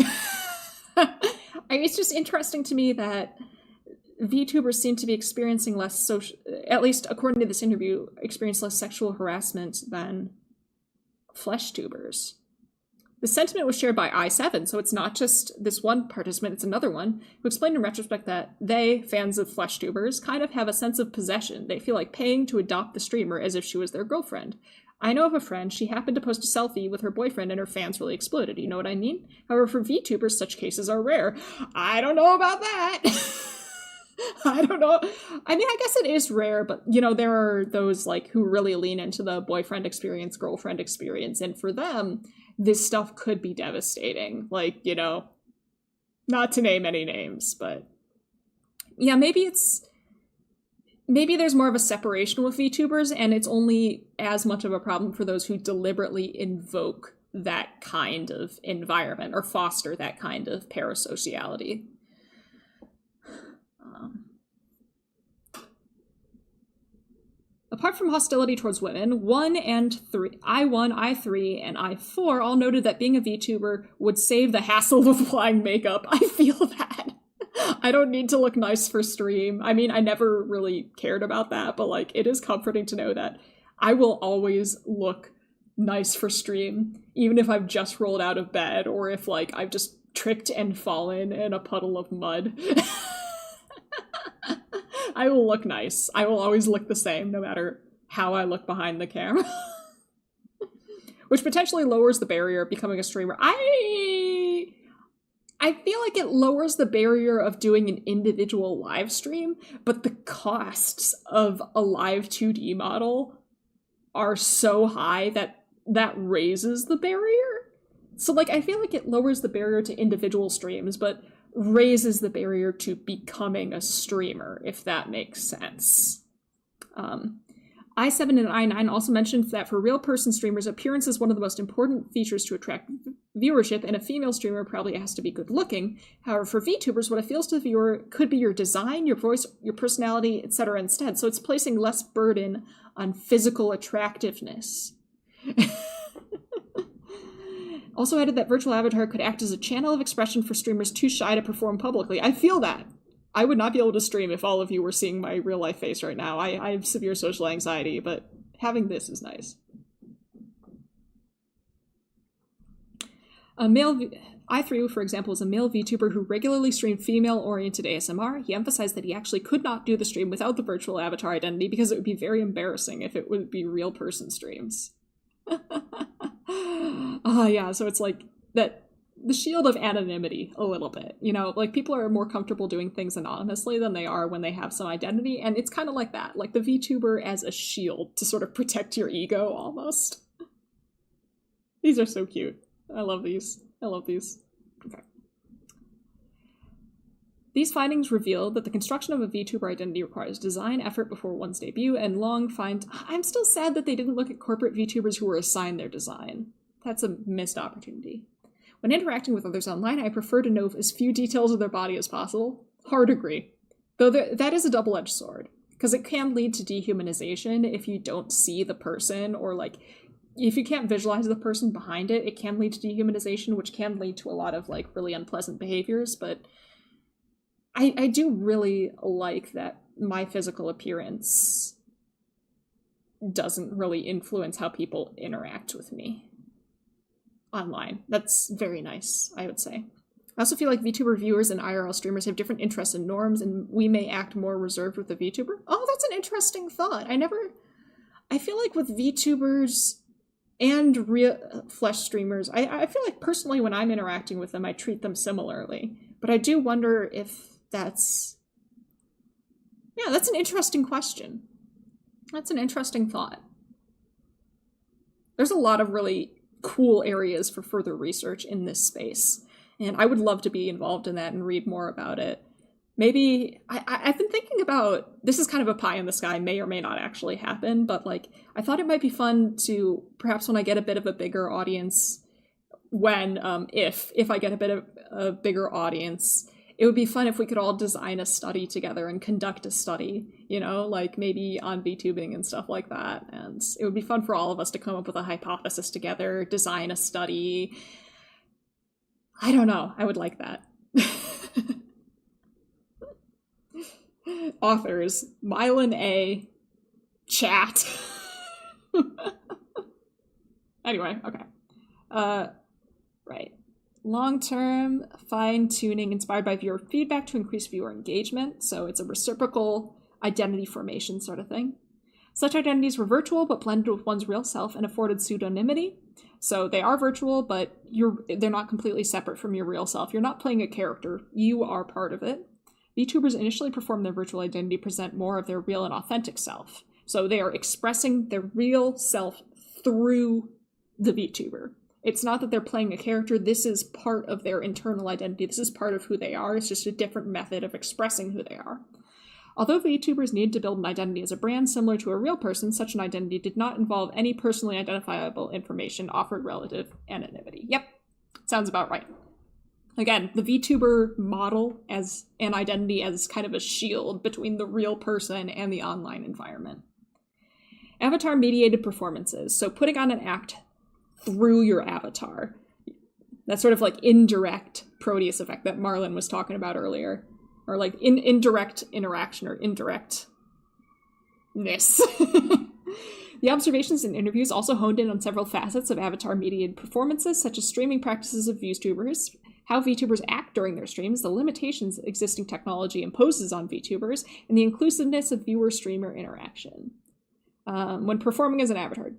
It's just interesting to me that VTubers seem to be experiencing less social, at least according to this interview, experience less sexual harassment than flesh tubers. The sentiment was shared by I7, so it's not just this one participant, it's another one, who explained in retrospect that they, fans of flesh tubers, kind of have a sense of possession. They feel like paying to adopt the streamer as if she was their girlfriend. I know of a friend, she happened to post a selfie with her boyfriend and her fans really exploded. You know what I mean? However, for VTubers, such cases are rare. I don't know about that. I don't know. I mean, I guess it is rare, but, there are those, who really lean into the boyfriend experience, girlfriend experience, and for them, this stuff could be devastating. Not to name any names, but yeah, maybe there's more of a separation with VTubers, and it's only as much of a problem for those who deliberately invoke that kind of environment or foster that kind of parasociality. Apart from hostility towards women, I1, I3, and I4 all noted that being a VTuber would save the hassle of applying makeup. I feel that. I don't need to look nice for stream. I mean, I never really cared about that, but it is comforting to know that I will always look nice for stream, even if I've just rolled out of bed or if I've just tripped and fallen in a puddle of mud. I will look nice. I will always look the same, no matter how I look behind the camera. Which potentially lowers the barrier of becoming a streamer. I feel like it lowers the barrier of doing an individual live stream, but the costs of a live 2D model are so high that raises the barrier. So, I feel like it lowers the barrier to individual streams, but raises the barrier to becoming a streamer, if that makes sense. I7 and I9 also mentioned that for real person streamers, appearance is one of the most important features to attract viewership, and a female streamer probably has to be good looking. However, for VTubers, what appeals to the viewer could be your design, your voice, your personality, etc. instead, so it's placing less burden on physical attractiveness. Also added that virtual avatar could act as a channel of expression for streamers too shy to perform publicly. I feel that. I would not be able to stream if all of you were seeing my real life face right now. I have severe social anxiety, but having this is nice. I3, for example, is a male VTuber who regularly streamed female-oriented ASMR. He emphasized that he actually could not do the stream without the virtual avatar identity because it would be very embarrassing if it would be real person streams. Yeah, so it's that the shield of anonymity a little bit, people are more comfortable doing things anonymously than they are when they have some identity, and it's kind of like that, the VTuber as a shield to sort of protect your ego almost. These are so cute. I love these. Okay. These findings reveal that the construction of a VTuber identity requires design, effort before one's debut, and I'm still sad that they didn't look at corporate VTubers who were assigned their design. That's a missed opportunity. When interacting with others online, I prefer to know as few details of their body as possible. Hard agree. Though that is a double-edged sword, because it can lead to dehumanization if you don't see the person, or like, if you can't visualize the person behind it, it can lead to dehumanization, which can lead to a lot of like really unpleasant behaviors. But I do really like that my physical appearance doesn't really influence how people interact with me online. That's very nice, I would say. I also feel like VTuber viewers and IRL streamers have different interests and norms, and we may act more reserved with a VTuber. Oh, that's an interesting thought. I feel like with VTubers and real flesh streamers, I feel like personally when I'm interacting with them, I treat them similarly. But I do wonder if that's an interesting question. That's an interesting thought. There's a lot of really cool areas for further research in this space, and I would love to be involved in that and read more about it. Maybe, I've been thinking about, this is kind of a pie in the sky, may or may not actually happen, but like, I thought it might be fun to, perhaps when I get a bit of a bigger audience, if I get a bit of a bigger audience, it would be fun if we could all design a study together and conduct a study, like maybe on VTubing and stuff like that. And it would be fun for all of us to come up with a hypothesis together, design a study. I don't know. I would like that. Authors, Mylan A, chat. Anyway, okay. Right. Long-term fine-tuning inspired by viewer feedback to increase viewer engagement. So it's a reciprocal identity formation sort of thing. Such identities were virtual but blended with one's real self and afforded pseudonymity. So they are virtual, but they're not completely separate from your real self. You're not playing a character. You are part of it. VTubers initially perform their virtual identity present more of their real and authentic self. So they are expressing their real self through the VTuber. It's not that they're playing a character. This is part of their internal identity. This is part of who they are. It's just a different method of expressing who they are. Although VTubers needed to build an identity as a brand similar to a real person, such an identity did not involve any personally identifiable information offered relative anonymity. Yep, sounds about right. Again, the VTuber model as an identity as kind of a shield between the real person and the online environment. Avatar-mediated performances. So putting on an act through your avatar. That sort of like indirect Proteus effect that Marlon was talking about earlier. Or like indirect interaction or indirectness. The observations and interviews also honed in on several facets of avatar-mediated performances, such as streaming practices of VTubers, how VTubers act during their streams, the limitations existing technology imposes on VTubers, and the inclusiveness of viewer-streamer interaction. When performing as an avatar.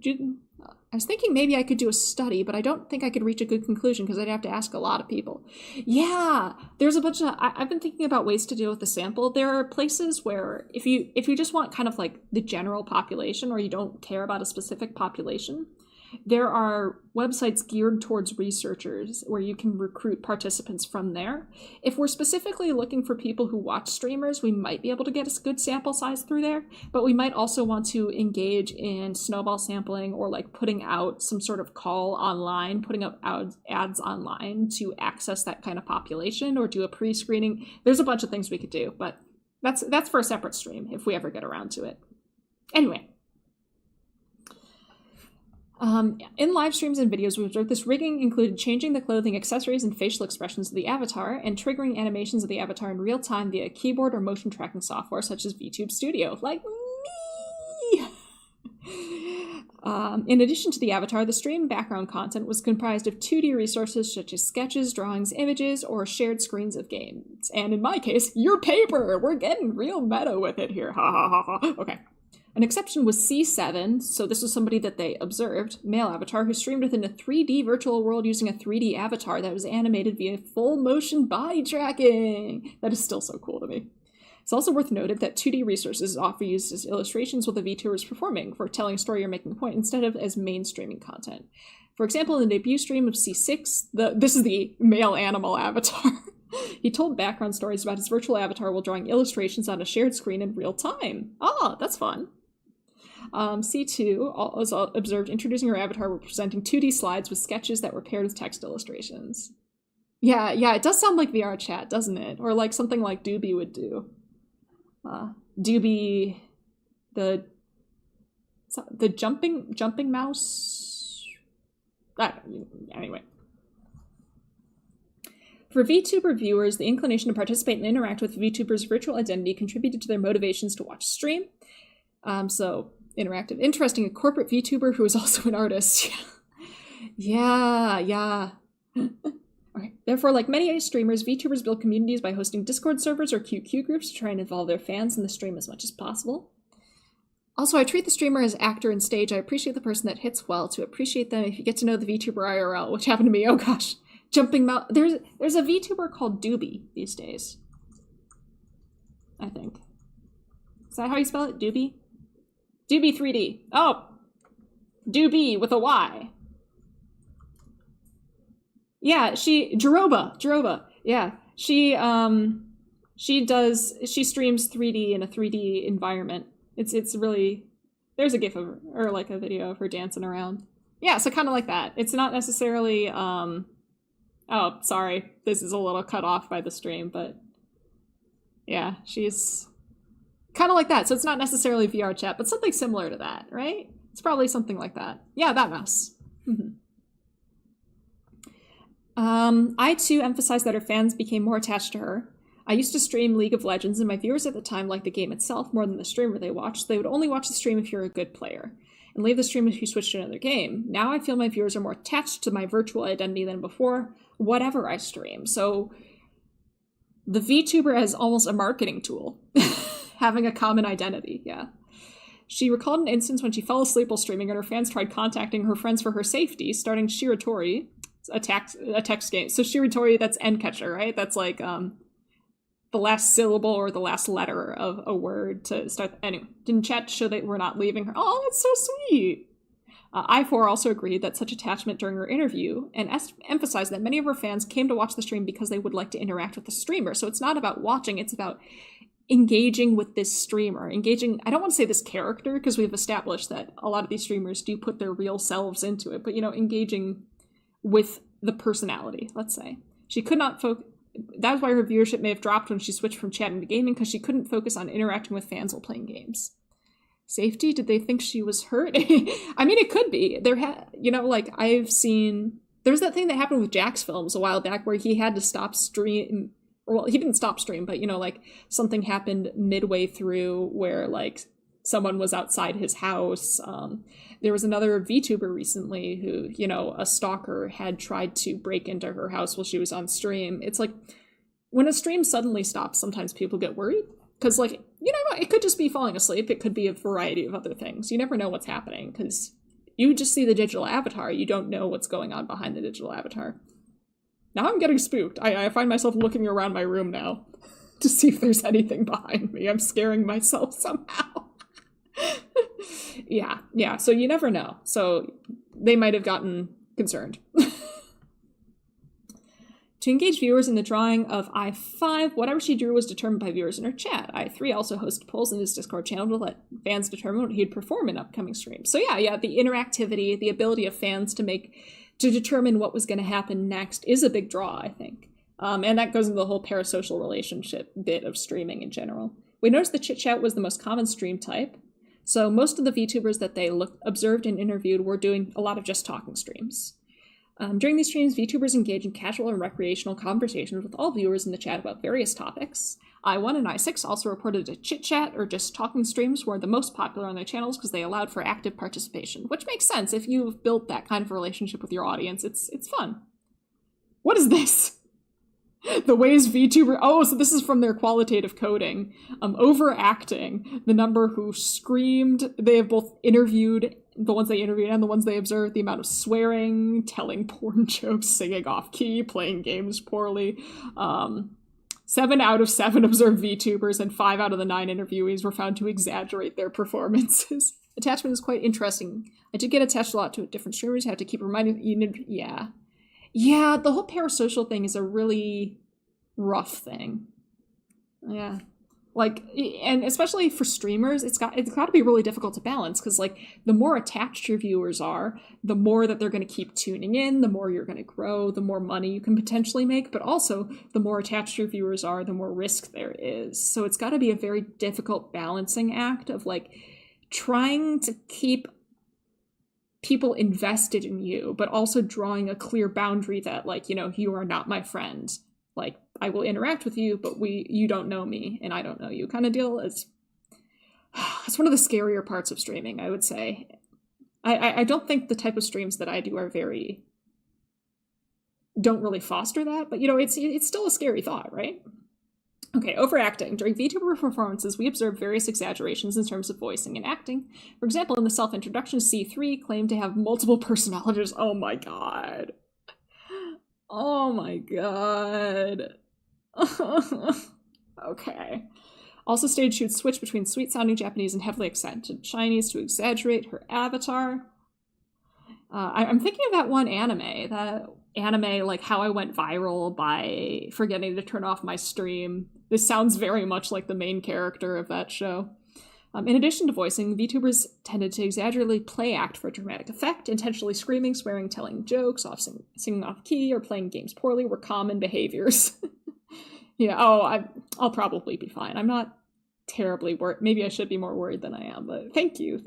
I was thinking maybe I could do a study, but I don't think I could reach a good conclusion because I'd have to ask a lot of people. Yeah, there's a bunch of... I've been thinking about ways to deal with the sample. There are places where if you just want kind of like the general population or you don't care about a specific population, there are websites geared towards researchers where you can recruit participants from there. If we're specifically looking for people who watch streamers, we might be able to get a good sample size through there, but we might also want to engage in snowball sampling or like putting out some sort of call online, putting up ads online to access that kind of population or do a pre-screening. There's a bunch of things we could do, but that's for a separate stream if we ever get around to it. Anyway. In live streams and videos, we observed this rigging included changing the clothing, accessories, and facial expressions of the avatar, and triggering animations of the avatar in real time via keyboard or motion tracking software such as VTube Studio, like me! In addition to the avatar, the stream background content was comprised of 2D resources such as sketches, drawings, images, or shared screens of games. And in my case, your paper! We're getting real meta with it here, ha ha ha ha. Okay. An exception was C7, so this was somebody that they observed, male avatar, who streamed within a 3D virtual world using a 3D avatar that was animated via full motion body tracking. That is still so cool to me. It's also worth noting that 2D resources are often used as illustrations while the VTuber is performing for telling a story or making a point instead of as mainstreaming content. For example, in the debut stream of C6, this is the male animal avatar. He told background stories about his virtual avatar while drawing illustrations on a shared screen in real time. Ah, that's fun. C2 was observed introducing her avatar were presenting 2D slides with sketches that were paired with text illustrations. Yeah, it does sound like VR chat, doesn't it? Or like something like Doobie would do. Doobie, the jumping mouse. Anyway. For VTuber viewers, the inclination to participate and interact with VTuber's virtual identity contributed to their motivations to watch stream. So interactive. Interesting, a corporate VTuber who is also an artist. Yeah. Alright. Therefore, like many streamers, VTubers build communities by hosting Discord servers or QQ groups to try and involve their fans in the stream as much as possible. Also, I treat the streamer as actor and stage. I appreciate the person that hits well. To appreciate them, if you get to know the VTuber IRL, which happened to me, oh gosh. Jumping mouse. There's a VTuber called Doobie these days. I think. Is that how you spell it? Doobie? Doobie 3D. Oh! Doobie with a Y. Yeah, Jeroba. Yeah. She streams 3D in a 3D environment. It's really, there's a gif of her, or like a video of her dancing around. Yeah, so kind of like that. It's not necessarily, oh, sorry, this is a little cut off by the stream, but yeah, she's kind of like that. So it's not necessarily VR chat, but something similar to that, right? It's probably something like that. Yeah, that mouse. I too emphasize that her fans became more attached to her. I used to stream League of Legends, and my viewers at the time liked the game itself more than the streamer they watched. They would only watch the stream if you're a good player, and leave the stream if you switch to another game. Now I feel my viewers are more attached to my virtual identity than before, whatever I stream. So the VTuber as almost a marketing tool, having a common identity, yeah. She recalled an instance when she fell asleep while streaming and her fans tried contacting her friends for her safety, starting Shiratori, a text game. So Shiratori, that's end catcher, right? That's like the last syllable or the last letter of a word to start. Anyway, didn't chat to show that we're not leaving her. Oh, that's so sweet. I4 also agreed that such attachment during her interview and emphasized that many of her fans came to watch the stream because they would like to interact with the streamer. So it's not about watching, it's about engaging with this streamer. Engaging, I don't want to say this character, because we've established that a lot of these streamers do put their real selves into it, but, you know, engaging with the personality, let's say. She could not focus. That was why her viewership may have dropped when she switched from chatting to gaming, because she couldn't focus on interacting with fans while playing games. Safety? Did they think she was hurt? I mean, it could be. Like I've seen, there's that thing that happened with Jack's Films a while back where he had to stop stream. Well, he didn't stop stream, but, like something happened midway through where like someone was outside his house. There was another VTuber recently who, a stalker had tried to break into her house while she was on stream. It's like when a stream suddenly stops, sometimes people get worried because, like, it could just be falling asleep. It could be a variety of other things. You never know what's happening because you just see the digital avatar. You don't know what's going on behind the digital avatar. Now I'm getting spooked. I find myself looking around my room now to see if there's anything behind me. I'm scaring myself somehow. Yeah, so you never know. So they might have gotten concerned. To engage viewers in the drawing of I5, whatever she drew was determined by viewers in her chat. I3 also hosted polls in his Discord channel to let fans determine what he'd perform in upcoming streams. So yeah, the interactivity, the ability of fans to determine what was going to happen next is a big draw, I think. And that goes into the whole parasocial relationship bit of streaming in general. We noticed the chit chat was the most common stream type. So most of the VTubers that they observed and interviewed were doing a lot of just talking streams. During these streams, VTubers engage in casual and recreational conversations with all viewers in the chat about various topics. I1 and I6 also reported that chit chat or just talking streams were the most popular on their channels because they allowed for active participation, which makes sense. If you've built that kind of relationship with your audience, it's fun. What is this? The ways VTuber... Oh, so this is from their qualitative coding. Overacting. The number who screamed. They have both interviewed, the ones they interviewed and the ones they observed, the amount of swearing, telling porn jokes, singing off-key, playing games poorly. 7 out of 7 observed VTubers and 5 out of the 9 interviewees were found to exaggerate their performances. Attachment is quite interesting. I did get attached a lot to different streamers. You have to keep reminding... Yeah, the whole parasocial thing is a really rough thing. Yeah. Like, and especially for streamers, it's got to be really difficult to balance, because like the more attached your viewers are, the more that they're going to keep tuning in, the more you're going to grow, the more money you can potentially make, but also the more attached your viewers are, the more risk there is. So it's got to be a very difficult balancing act of like trying to keep people invested in you, but also drawing a clear boundary that like, you know, you are not my friend. Like, I will interact with you, but you don't know me and I don't know you kind of deal. It's one of the scarier parts of streaming, I would say. I don't think the type of streams that I do are don't really foster that, but you know, it's still a scary thought, right? Okay, overacting. During VTuber performances, we observe various exaggerations in terms of voicing and acting. For example, in the self-introduction, C3 claimed to have multiple personalities. Oh my god. Oh my god. Okay. Also stated she would switch between sweet-sounding Japanese and heavily accented Chinese to exaggerate her avatar. I'm thinking of that one anime. Like how I went viral by forgetting to turn off my stream. This sounds very much like the main character of that show. In addition to voicing, VTubers tended to exaggeratedly play act for dramatic effect. Intentionally screaming, swearing, telling jokes, singing off key, or playing games poorly were common behaviors. Yeah, I'll probably be fine. I'm not terribly worried. Maybe I should be more worried than I am, but thank you.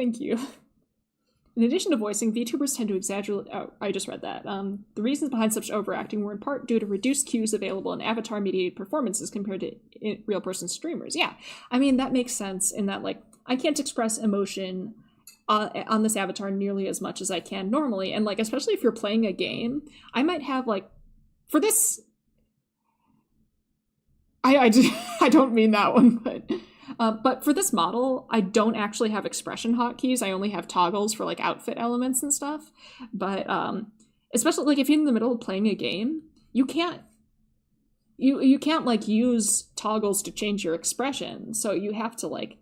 In addition to voicing, VTubers tend to exaggerate. Oh, I just read that. The reasons behind such overacting were in part due to reduced cues available in avatar-mediated performances compared to real-person streamers. Yeah, I mean, that makes sense in that, like, I can't express emotion on this avatar nearly as much as I can normally. And, like, especially if you're playing a game, I might have, like, for this... I don't mean that one, but for this model, I don't actually have expression hotkeys. I only have toggles for like outfit elements and stuff. But especially like if you're in the middle of playing a game, you can't like use toggles to change your expression. So you have to like,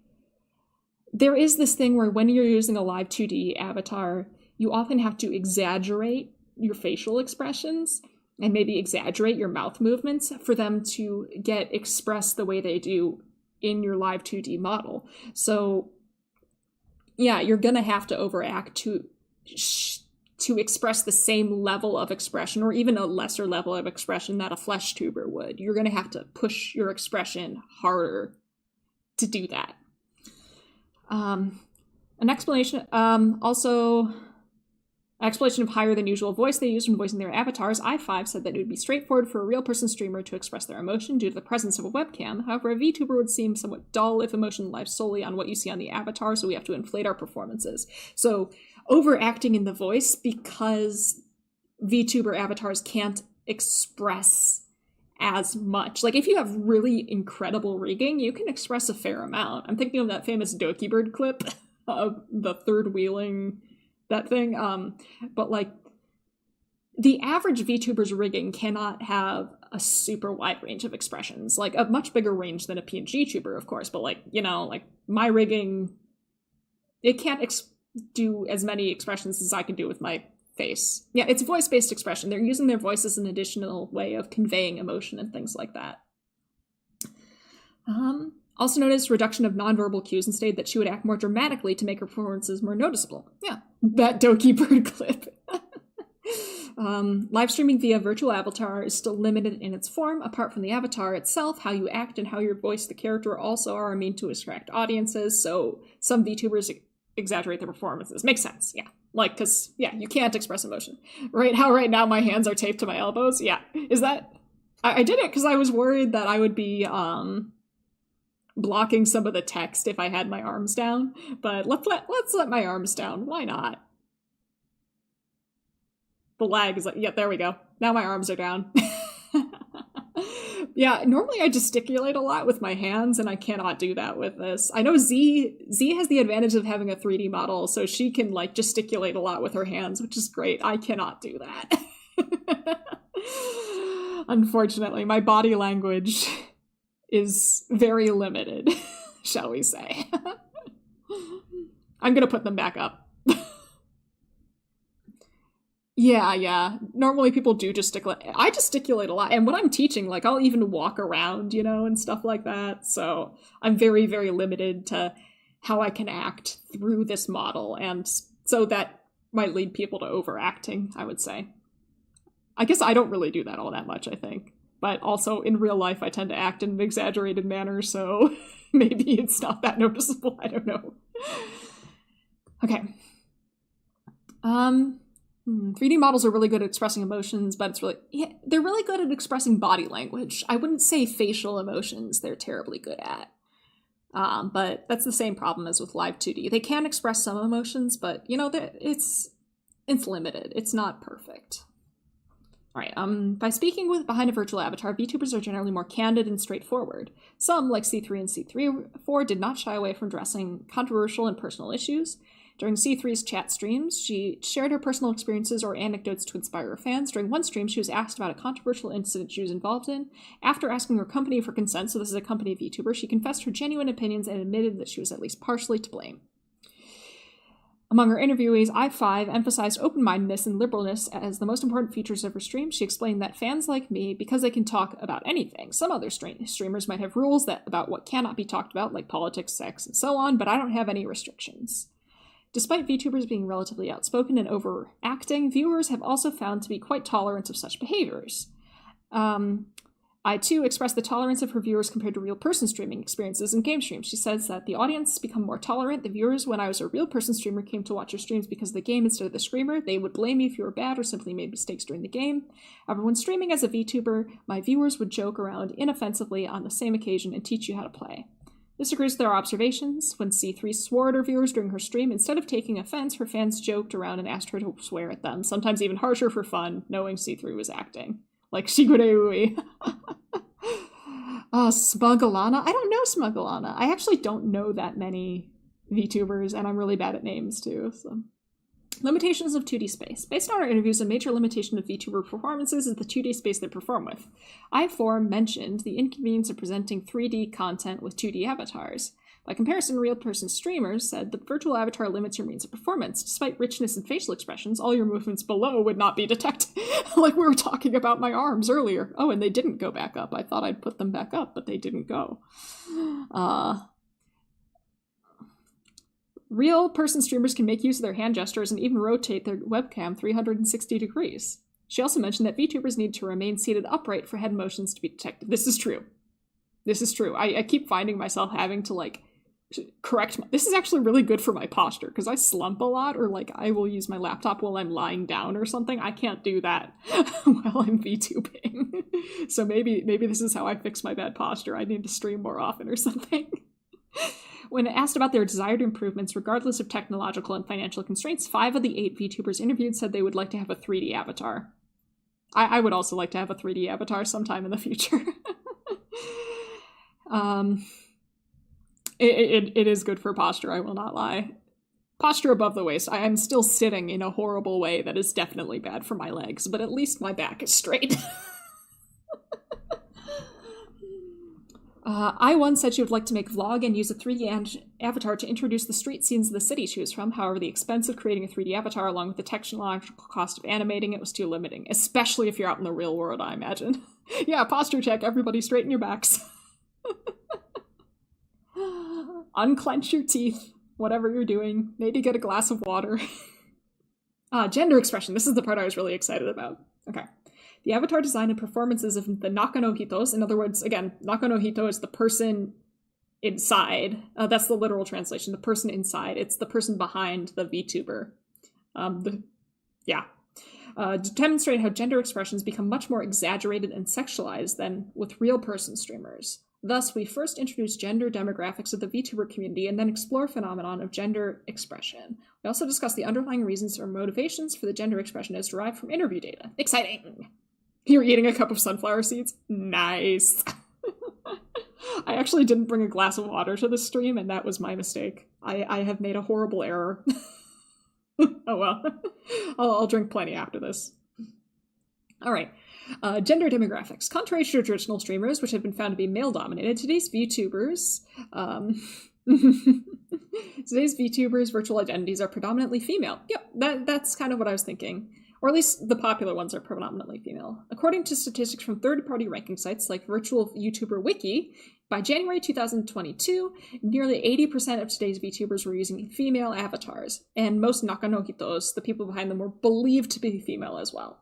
there is this thing where when you're using a live 2D avatar, you often have to exaggerate your facial expressions and maybe exaggerate your mouth movements for them to get expressed the way they do in your live 2D model. So yeah, you're gonna have to overact to express the same level of expression, or even a lesser level of expression that a flesh tuber would. You're gonna have to push your expression harder to do that. An explanation, explanation of higher than usual voice they used when voicing their avatars, i5 said that it would be straightforward for a real person streamer to express their emotion due to the presence of a webcam. However, a VTuber would seem somewhat dull if emotion lies solely on what you see on the avatar, so we have to inflate our performances. So overacting in the voice because VTuber avatars can't express as much. Like if you have really incredible rigging, you can express a fair amount. I'm thinking of that famous Doki Bird clip of the third wheeling that thing, but like the average VTuber's rigging cannot have a super wide range of expressions, like a much bigger range than a PNG tuber, of course, but like, you know, like my rigging, it can't do as many expressions as I can do with my face. Yeah, it's voice-based expression. They're using their voice as an additional way of conveying emotion and things like that. Also noticed reduction of nonverbal cues and stated that she would act more dramatically to make her performances more noticeable. Yeah, that Doki Bird clip. Live streaming via virtual avatar is still limited in its form. Apart from the avatar itself, how you act and how you voice the character also are a mean to attract audiences, so some VTubers exaggerate their performances. Makes sense, yeah. Like, because, yeah, you can't express emotion. Right? How right now my hands are taped to my elbows? Yeah. Is that... I did it because I was worried that I would be, blocking some of the text if I had my arms down, but let's let my arms down. Why not? The lag is like, yeah, there we go. Now my arms are down. Yeah, normally I gesticulate a lot with my hands, and I cannot do that with this. I know Z has the advantage of having a 3D model, so she can like gesticulate a lot with her hands, which is great. I cannot do that. Unfortunately, my body language is very limited, shall we say. I'm gonna put them back up. Yeah. Normally people do gesticulate. I gesticulate a lot. And when I'm teaching, like, I'll even walk around, and stuff like that. So I'm very, very limited to how I can act through this model. And so that might lead people to overacting, I would say. I guess I don't really do that all that much, I think. But also in real life, I tend to act in an exaggerated manner. So maybe it's not that noticeable. I don't know. Okay. 3D models are really good at expressing emotions, but they're really good at expressing body language. I wouldn't say facial emotions they're terribly good at. But that's the same problem as with live 2D. They can express some emotions, but it's limited. It's not perfect. All right. By speaking with behind a virtual avatar, VTubers are generally more candid and straightforward. Some, like C3 and C4, did not shy away from addressing controversial and personal issues. During C3's chat streams, she shared her personal experiences or anecdotes to inspire her fans. During one stream, she was asked about a controversial incident she was involved in. After asking her company for consent, so this is a company VTuber, she confessed her genuine opinions and admitted that she was at least partially to blame. Among her interviewees, I5 emphasized open-mindedness and liberalness as the most important features of her stream. She explained that fans like me, because they can talk about anything. Some other streamers might have rules about what cannot be talked about, like politics, sex, and so on, but I don't have any restrictions. Despite VTubers being relatively outspoken and overacting, viewers have also found to be quite tolerant of such behaviors. I, too, expressed the tolerance of her viewers compared to real person streaming experiences in game streams. She says that the audience become more tolerant. The viewers, when I was a real person streamer, came to watch your streams because of the game instead of the streamer. They would blame me if you were bad or simply made mistakes during the game. However, when streaming as a VTuber, my viewers would joke around inoffensively on the same occasion and teach you how to play. This agrees with our observations. When C3 swore at her viewers during her stream, instead of taking offense, her fans joked around and asked her to swear at them, sometimes even harsher for fun, knowing C3 was acting. Like Shigureui. Smugalana? I don't know Smugalana. I actually don't know that many VTubers, and I'm really bad at names, too, so... Limitations of 2D space. Based on our interviews, a major limitation of VTuber performances is the 2D space they perform with. I4 mentioned the inconvenience of presenting 3D content with 2D avatars. By comparison, real-person streamers said the virtual avatar limits your means of performance. Despite richness in facial expressions, all your movements below would not be detected. Like we were talking about my arms earlier. Oh, and they didn't go back up. I thought I'd put them back up, but they didn't go. Real person streamers can make use of their hand gestures and even rotate their webcam 360 degrees. She also mentioned that VTubers need to remain seated upright for head motions to be detected. This is true. I keep finding myself having to, correct this is actually really good for my posture, because I slump a lot, or, I will use my laptop while I'm lying down or something. I can't do that while I'm VTubing. So maybe this is how I fix my bad posture. I need to stream more often or something. When asked about their desired improvements, regardless of technological and financial constraints, 5 of the 8 VTubers interviewed said they would like to have a 3D avatar. I would also like to have a 3D avatar sometime in the future. It is good for posture, I will not lie. Posture above the waist. I am still sitting in a horrible way that is definitely bad for my legs, but at least my back is straight. I1 said she would like to make a vlog and use a 3D avatar to introduce the street scenes of the city she was from. However, the expense of creating a 3D avatar along with the technological cost of animating it was too limiting, especially if you're out in the real world, I imagine. Yeah, posture check, everybody straighten your backs. Unclench your teeth, whatever you're doing. Maybe get a glass of water. Gender expression. This is the part I was really excited about. Okay. The avatar design and performances of the Nakanohitos, in other words, again, Nakanohito is the person inside. That's the literal translation, the person inside. It's the person behind the VTuber. To demonstrate how gender expressions become much more exaggerated and sexualized than with real person streamers. Thus, we first introduce gender demographics of the VTuber community and then explore phenomenon of gender expression. We also discuss the underlying reasons or motivations for the gender expression as derived from interview data. Exciting! You're eating a cup of sunflower seeds? Nice! I actually didn't bring a glass of water to the stream, and that was my mistake. I have made a horrible error. Oh well. I'll drink plenty after this. Alright. Gender demographics. Contrary to traditional streamers, which have been found to be male-dominated, today's VTubers' virtual identities are predominantly female. Yep, that's kind of what I was thinking. Or at least the popular ones are predominantly female. According to statistics from third-party ranking sites like Virtual YouTuber Wiki, by January 2022, nearly 80% of today's VTubers were using female avatars, and most Nakanohitos, the people behind them, were believed to be female as well.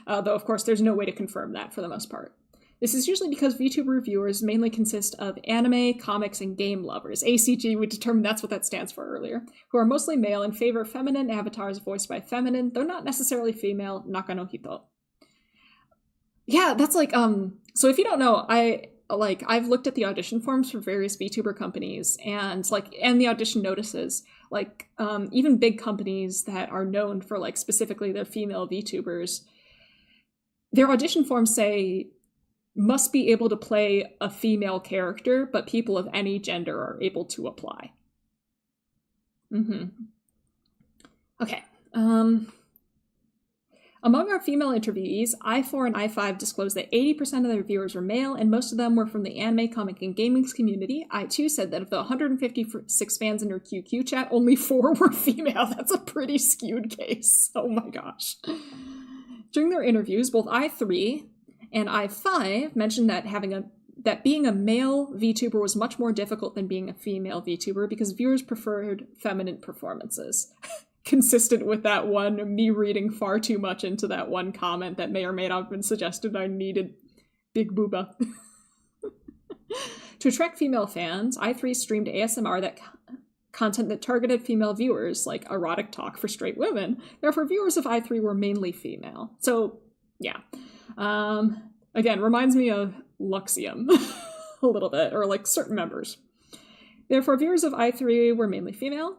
Though, of course, there's no way to confirm that for the most part. This is usually because VTuber viewers mainly consist of anime, comics, and game lovers. ACG, we determined that's what that stands for earlier, who are mostly male and favor feminine avatars voiced by feminine, though not necessarily female, Nakanohito. Yeah, that's like, so if you don't know, I've looked at the audition forms for various VTuber companies and the audition notices, even big companies that are known for specifically their female VTubers, their audition forms say must be able to play a female character, but people of any gender are able to apply. Okay. Among our female interviewees, I4 and I5 disclosed that 80% of their viewers were male, and most of them were from the anime, comic, and gaming community. I2 said that of the 156 fans in her QQ chat, only 4 were female. That's a pretty skewed case. Oh my gosh. During their interviews, both I3 and I5 mentioned that being a male VTuber was much more difficult than being a female VTuber because viewers preferred feminine performances. Consistent with that one, me reading far too much into that one comment that may or may not have been suggested I needed big booba. To attract female fans, I3 streamed ASMR content that targeted female viewers, like erotic talk for straight women. Therefore, viewers of I3 were mainly female. So, yeah. Again, reminds me of Luxium a little bit, or certain members. Therefore, viewers of I3 were mainly female.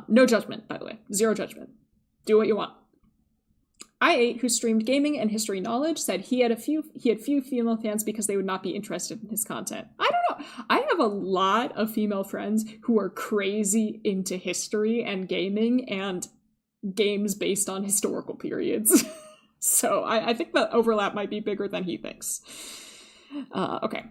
No judgment, by the way. Zero judgment. Do what you want. I8, who streamed gaming and history knowledge, said he had few female fans because they would not be interested in his content. I don't know. I have a lot of female friends who are crazy into history and gaming and games based on historical periods. So I think the overlap might be bigger than he thinks. Okay.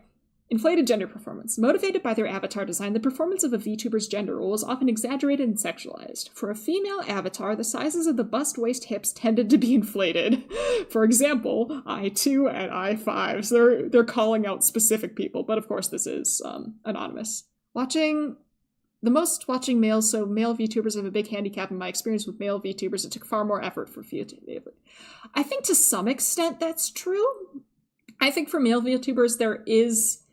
Inflated gender performance. Motivated by their avatar design, the performance of a VTuber's gender role is often exaggerated and sexualized. For a female avatar, the sizes of the bust, waist, hips tended to be inflated. For example, I2 and I5. So they're calling out specific people, but of course this is anonymous. Watching males, so male VTubers have a big handicap in my experience with male VTubers. It took far more effort for VTubers. I think to some extent that's true. I think for male VTubers there is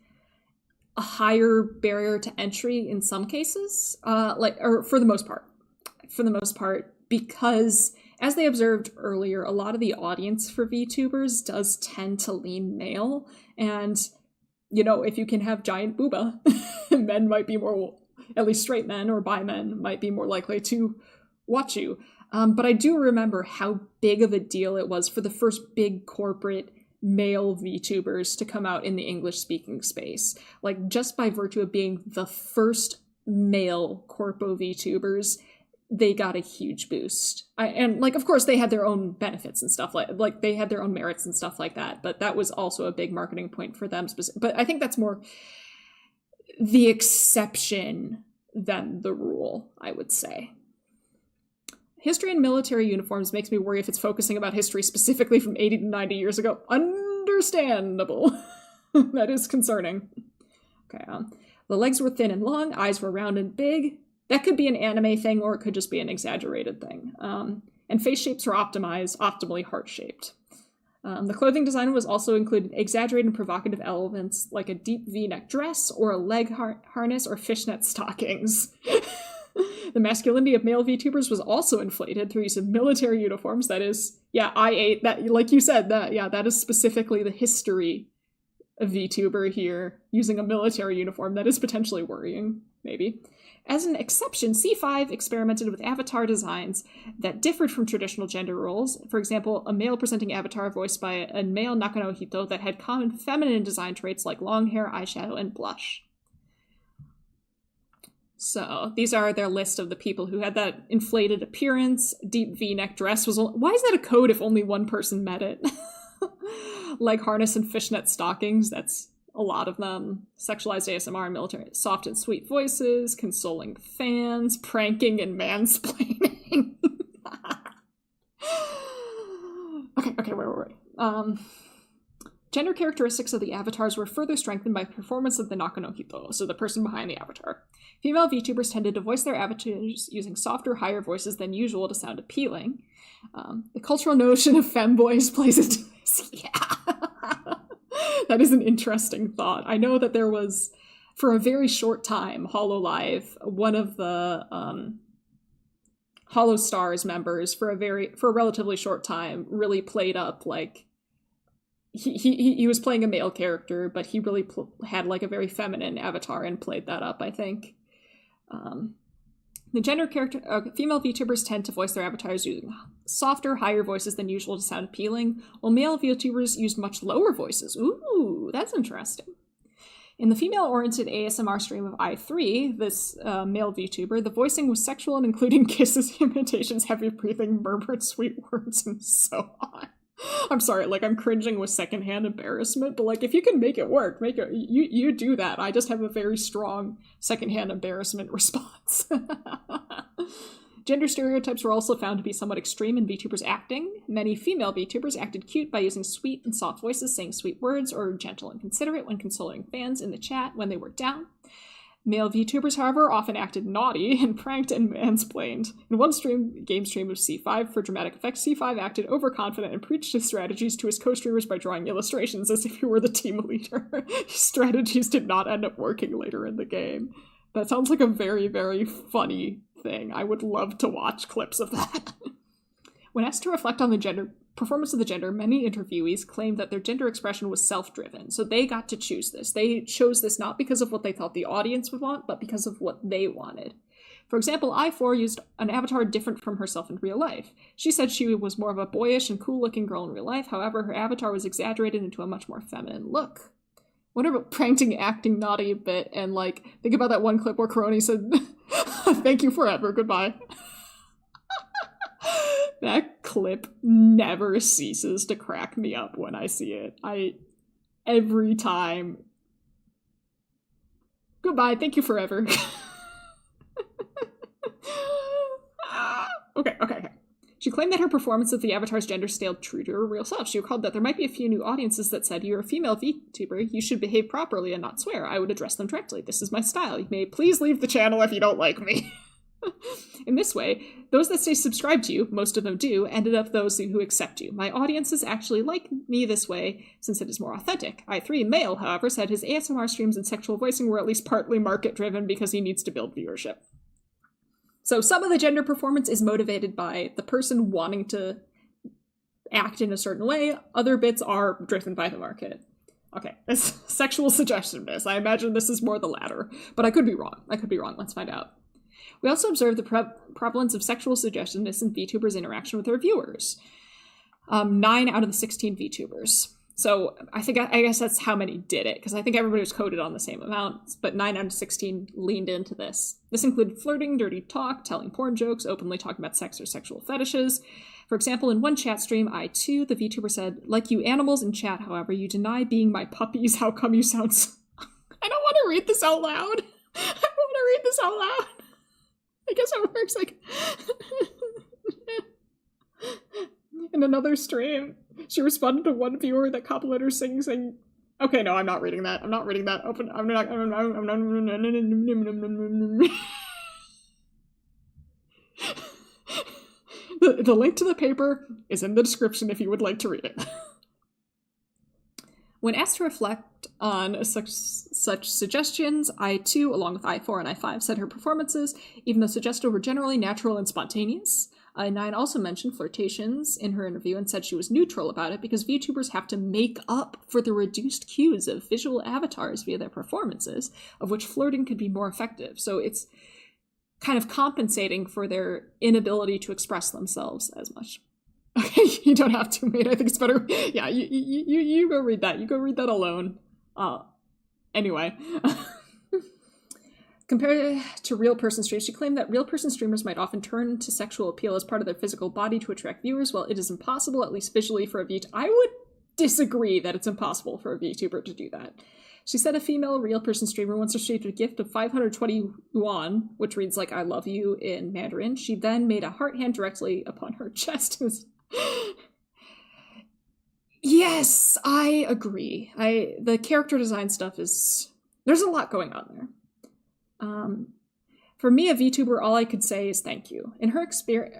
a higher barrier to entry in some cases, or for the most part, because as they observed earlier, a lot of the audience for VTubers does tend to lean male, and, if you can have giant booba, men might be more, at least straight men or bi men, might be more likely to watch you. But I do remember how big of a deal it was for the first big corporate male VTubers to come out in the English-speaking space. Just by virtue of being the first male corpo VTubers, they got a huge boost. Of course, they had their own benefits and stuff, like they had their own merits and stuff like that, but that was also a big marketing point for them. But I think that's more the exception than the rule, I would say. History in military uniforms makes me worry if it's focusing about history specifically from 80 to 90 years ago. Understandable. That is concerning. Okay, the legs were thin and long, eyes were round and big. That could be an anime thing, or it could just be an exaggerated thing. And face shapes were optimally heart-shaped. The clothing design was also included exaggerated and provocative elements like a deep V-neck dress or a leg harness or fishnet stockings. The masculinity of male VTubers was also inflated through use of military uniforms. That is, I8, that, like you said, that is specifically the history of VTuber here, using a military uniform. That is potentially worrying, maybe. As an exception, C5 experimented with avatar designs that differed from traditional gender roles. For example, a male presenting avatar voiced by a male Nakanohito that had common feminine design traits like long hair, eyeshadow, and blush. So these are their list of the people who had that inflated appearance. Deep V-neck dress was... Why is that a code if only one person met it? Leg harness and fishnet stockings, that's a lot of them. Sexualized ASMR and military. Soft and sweet voices, consoling fans, pranking and mansplaining. wait. Gender characteristics of the avatars were further strengthened by the performance of the Nakanohito, so the person behind the avatar. Female VTubers tended to voice their avatars using softer, higher voices than usual to sound appealing. The cultural notion of femboys plays into this. Yeah. That is an interesting thought. I know that there was, for a very short time, HoloLive, one of the Hollow Stars members, for a relatively short time, really played up, like, he was playing a male character, but he really had, like, a very feminine avatar and played that up, I think. The gender character, female VTubers tend to voice their avatars using softer, higher voices than usual to sound appealing, while male VTubers used much lower voices. Ooh, that's interesting. In the female-oriented ASMR stream of I3, this male VTuber, the voicing was sexual and including kisses, imitations, heavy breathing, murmured sweet words, and so on. I'm sorry, like, I'm cringing with secondhand embarrassment, but, like, if you can make it work, you do that. I just have a very strong secondhand embarrassment response. Gender stereotypes were also found to be somewhat extreme in VTubers acting. Many female VTubers acted cute by using sweet and soft voices, saying sweet words, or gentle and considerate when consoling fans in the chat when they were down. Male VTubers, however, often acted naughty and pranked and mansplained. In one game stream of C5, for dramatic effect, C5 acted overconfident and preached his strategies to his co-streamers by drawing illustrations as if he were the team leader. His strategies did not end up working later in the game. That sounds like a very, very funny thing. I would love to watch clips of that. When asked to reflect on the performance of the gender, many interviewees claimed that their gender expression was self-driven, so they got to choose this. They chose this not because of what they thought the audience would want, but because of what they wanted. For example, I4 used an avatar different from herself in real life. She said she was more of a boyish and cool-looking girl in real life, however, her avatar was exaggerated into a much more feminine look. What about pranking, acting naughty a bit, and, like, think about that one clip where Coroni said, "Thank you forever, goodbye." That clip never ceases to crack me up when I see it. Every time. Goodbye, thank you forever. Okay. She claimed that her performance of the avatar's gender stayed true to her real self. She recalled that there might be a few new audiences that said, "You're a female VTuber, you should behave properly and not swear. I would address them directly. This is my style. You may please leave the channel if you don't like me." In this way, those that stay subscribed to you, most of them do, ended up those who accept you. My audiences actually like me this way, since it is more authentic. I3 Male, however, said his ASMR streams and sexual voicing were at least partly market-driven because he needs to build viewership. So some of the gender performance is motivated by the person wanting to act in a certain way. Other bits are driven by the market. Okay, it's sexual suggestiveness. I imagine this is more the latter, but I could be wrong. Let's find out. We also observed the prevalence of sexual suggestiveness in VTubers' interaction with their viewers. 9 out of the 16 VTubers. So I guess that's how many did it, because I think everybody was coded on the same amount, but 9 out of 16 leaned into this. This included flirting, dirty talk, telling porn jokes, openly talking about sex or sexual fetishes. For example, in one chat stream, I2, the VTuber said, "Like you animals in chat, however, you deny being my puppies. How come you sound so..." I don't want to read this out loud. I guess it works like... In another stream, she responded to one viewer that complimented her saying... Okay, no, I'm not reading that. Open... The link to the paper is in the description if you would like to read it. When asked to reflect on such suggestions, I2, along with I4 and I5, said her performances, even though suggested, were generally natural and spontaneous. I9 also mentioned flirtations in her interview and said she was neutral about it because VTubers have to make up for the reduced cues of visual avatars via their performances, of which flirting could be more effective. So it's kind of compensating for their inability to express themselves as much. Okay, you don't have to, mate. I think it's better. Yeah, you go read that. You go read that alone. Anyway. Compared to real person streamers, she claimed that real person streamers might often turn to sexual appeal as part of their physical body to attract viewers, while it is impossible, at least visually, for a VTuber. I would disagree that it's impossible for a VTuber to do that. She said a female real person streamer once received a gift of 520 yuan, which reads like "I love you" in Mandarin. She then made a heart hand directly upon her chest. Yes, I agree. The character design stuff there's a lot going on there. For me, a VTuber, all I could say is thank you. In her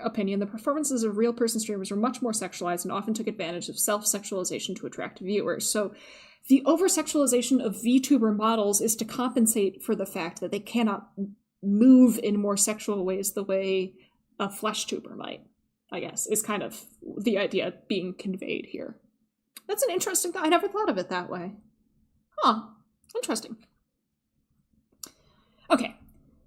opinion, the performances of real-person streamers were much more sexualized and often took advantage of self-sexualization to attract viewers. So the over-sexualization of VTuber models is to compensate for the fact that they cannot move in more sexual ways the way a flesh tuber might, I guess, is kind of the idea being conveyed here. That's an interesting thought. I never thought of it that way. Huh. Interesting. Okay.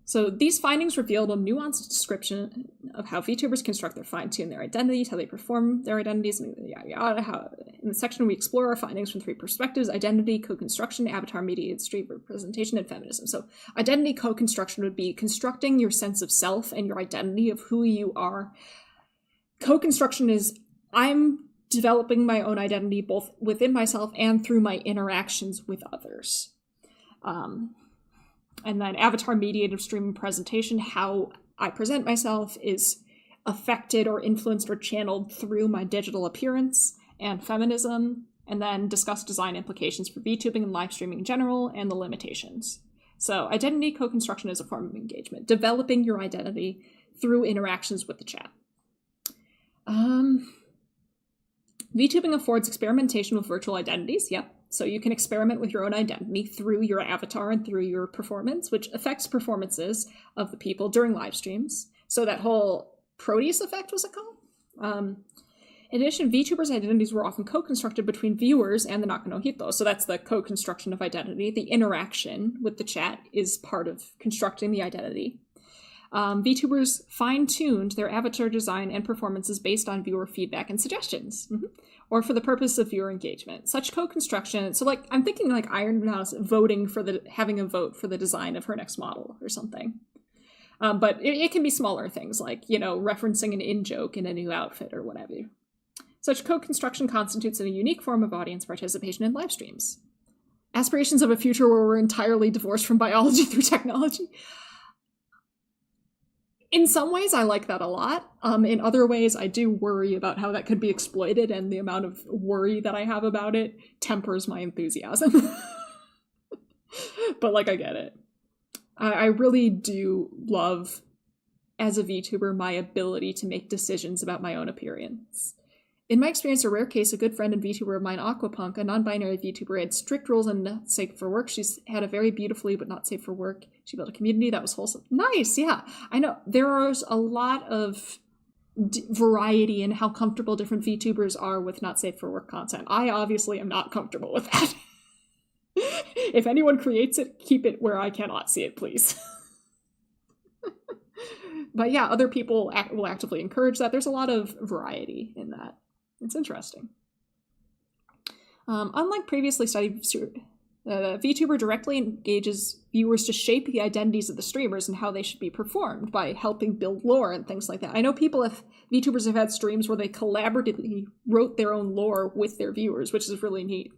So these findings revealed a nuanced description of how VTubers construct their fine-tune their identities, how they perform their identities, and yada yada. In the section, we explore our findings from 3 perspectives: identity, co-construction, avatar-mediated stream representation, and feminism. So identity co-construction would be constructing your sense of self and your identity of who you are. Co-construction is I'm developing my own identity both within myself and through my interactions with others. And then avatar-mediated stream presentation, how I present myself is affected or influenced or channeled through my digital appearance, and feminism, and then discuss design implications for VTubing and live streaming in general, and the limitations. So identity co-construction is a form of engagement, developing your identity through interactions with the chat. VTubing affords experimentation with virtual identities, yep. So you can experiment with your own identity through your avatar and through your performance, which affects performances of the people during live streams. So that whole Proteus effect, was it called? In addition, VTubers' identities were often co-constructed between viewers and the Naka no Hito. So that's the co-construction of identity. The interaction with the chat is part of constructing the identity. VTubers fine-tuned their avatar design and performances based on viewer feedback and suggestions, or for the purpose of viewer engagement. Such co-construction, so like I'm thinking like Iron Mouse voting for having a vote for the design of her next model or something. But it can be smaller things like, referencing an in-joke in a new outfit or whatever. Such co-construction constitutes a unique form of audience participation in live streams. Aspirations of a future where we're entirely divorced from biology through technology. In some ways, I like that a lot. In other ways, I do worry about how that could be exploited, and the amount of worry that I have about it tempers my enthusiasm. But, I get it. I really do love, as a VTuber, my ability to make decisions about my own appearance. In my experience, a rare case, a good friend and VTuber of mine, Aquapunk, a non-binary VTuber, had strict rules and not safe for work. She's had a very beautifully but not safe for work. She built a community that was wholesome. Nice, yeah. I know. There's a lot of variety in how comfortable different VTubers are with not safe for work content. I obviously am not comfortable with that. If anyone creates it, keep it where I cannot see it, please. But yeah, other people will actively encourage that. There's a lot of variety in that. It's interesting. Unlike previously studied, VTuber directly engages viewers to shape the identities of the streamers and how they should be performed by helping build lore and things like that. I know VTubers have had streams where they collaboratively wrote their own lore with their viewers, which is really neat.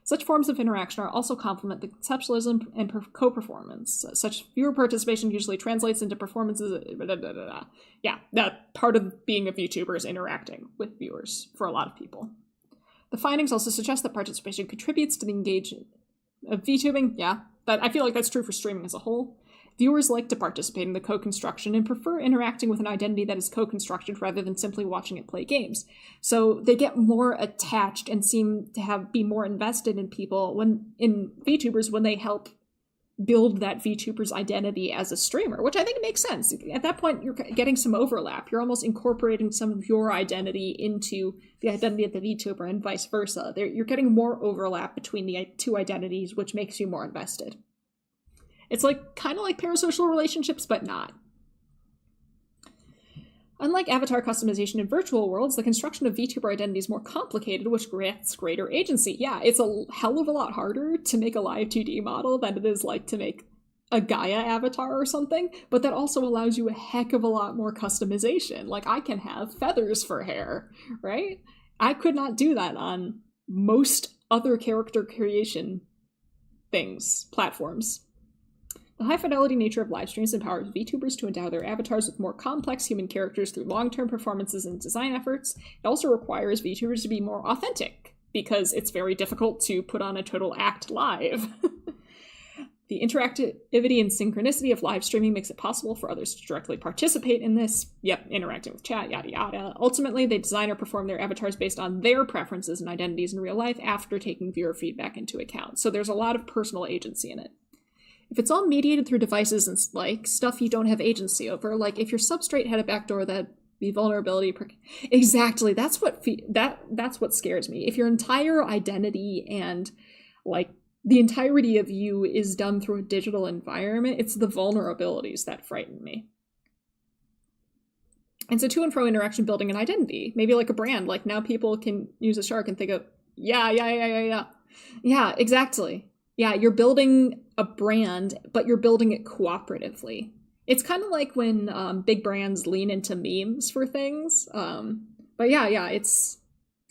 Such forms of interaction are also complement the conceptualism and co-performance. Such viewer participation usually translates into performances. Yeah, that part of being a VTuber is interacting with viewers for a lot of people. The findings also suggest that participation contributes to the engagement of VTubing. Yeah, I feel like that's true for streaming as a whole. Viewers like to participate in the co-construction and prefer interacting with an identity that is co-constructed rather than simply watching it play games. So they get more attached and seem to be more invested in people in VTubers when they help build that VTuber's identity as a streamer, which I think makes sense. At that point, you're getting some overlap. You're almost incorporating some of your identity into the identity of the VTuber and vice versa. You're getting more overlap between the two identities, which makes you more invested. It's kind of like parasocial relationships, but not. Unlike avatar customization in virtual worlds, the construction of VTuber identity is more complicated, which grants greater agency. Yeah, it's a hell of a lot harder to make a live 2D model than it is to make a Gaia avatar or something, but that also allows you a heck of a lot more customization. I can have feathers for hair, right? I could not do that on most other character creation platforms. The high-fidelity nature of live streams empowers VTubers to endow their avatars with more complex human characters through long-term performances and design efforts. It also requires VTubers to be more authentic, because it's very difficult to put on a total act live. The interactivity and synchronicity of live streaming makes it possible for others to directly participate in this. Yep, interacting with chat, yada yada. Ultimately, they design or perform their avatars based on their preferences and identities in real life after taking viewer feedback into account. So there's a lot of personal agency in it. If it's all mediated through devices and like stuff you don't have agency over, like if your substrate had a backdoor that'd be vulnerability. Exactly, that's what scares me. If your entire identity and like the entirety of you is done through a digital environment, it's the vulnerabilities that frighten me. And so to and fro interaction building an identity, maybe like a brand, like now people can use a shark and think of, yeah, exactly. Yeah, you're building a brand, but you're building it cooperatively. It's kind of like when big brands lean into memes for things. But yeah, it's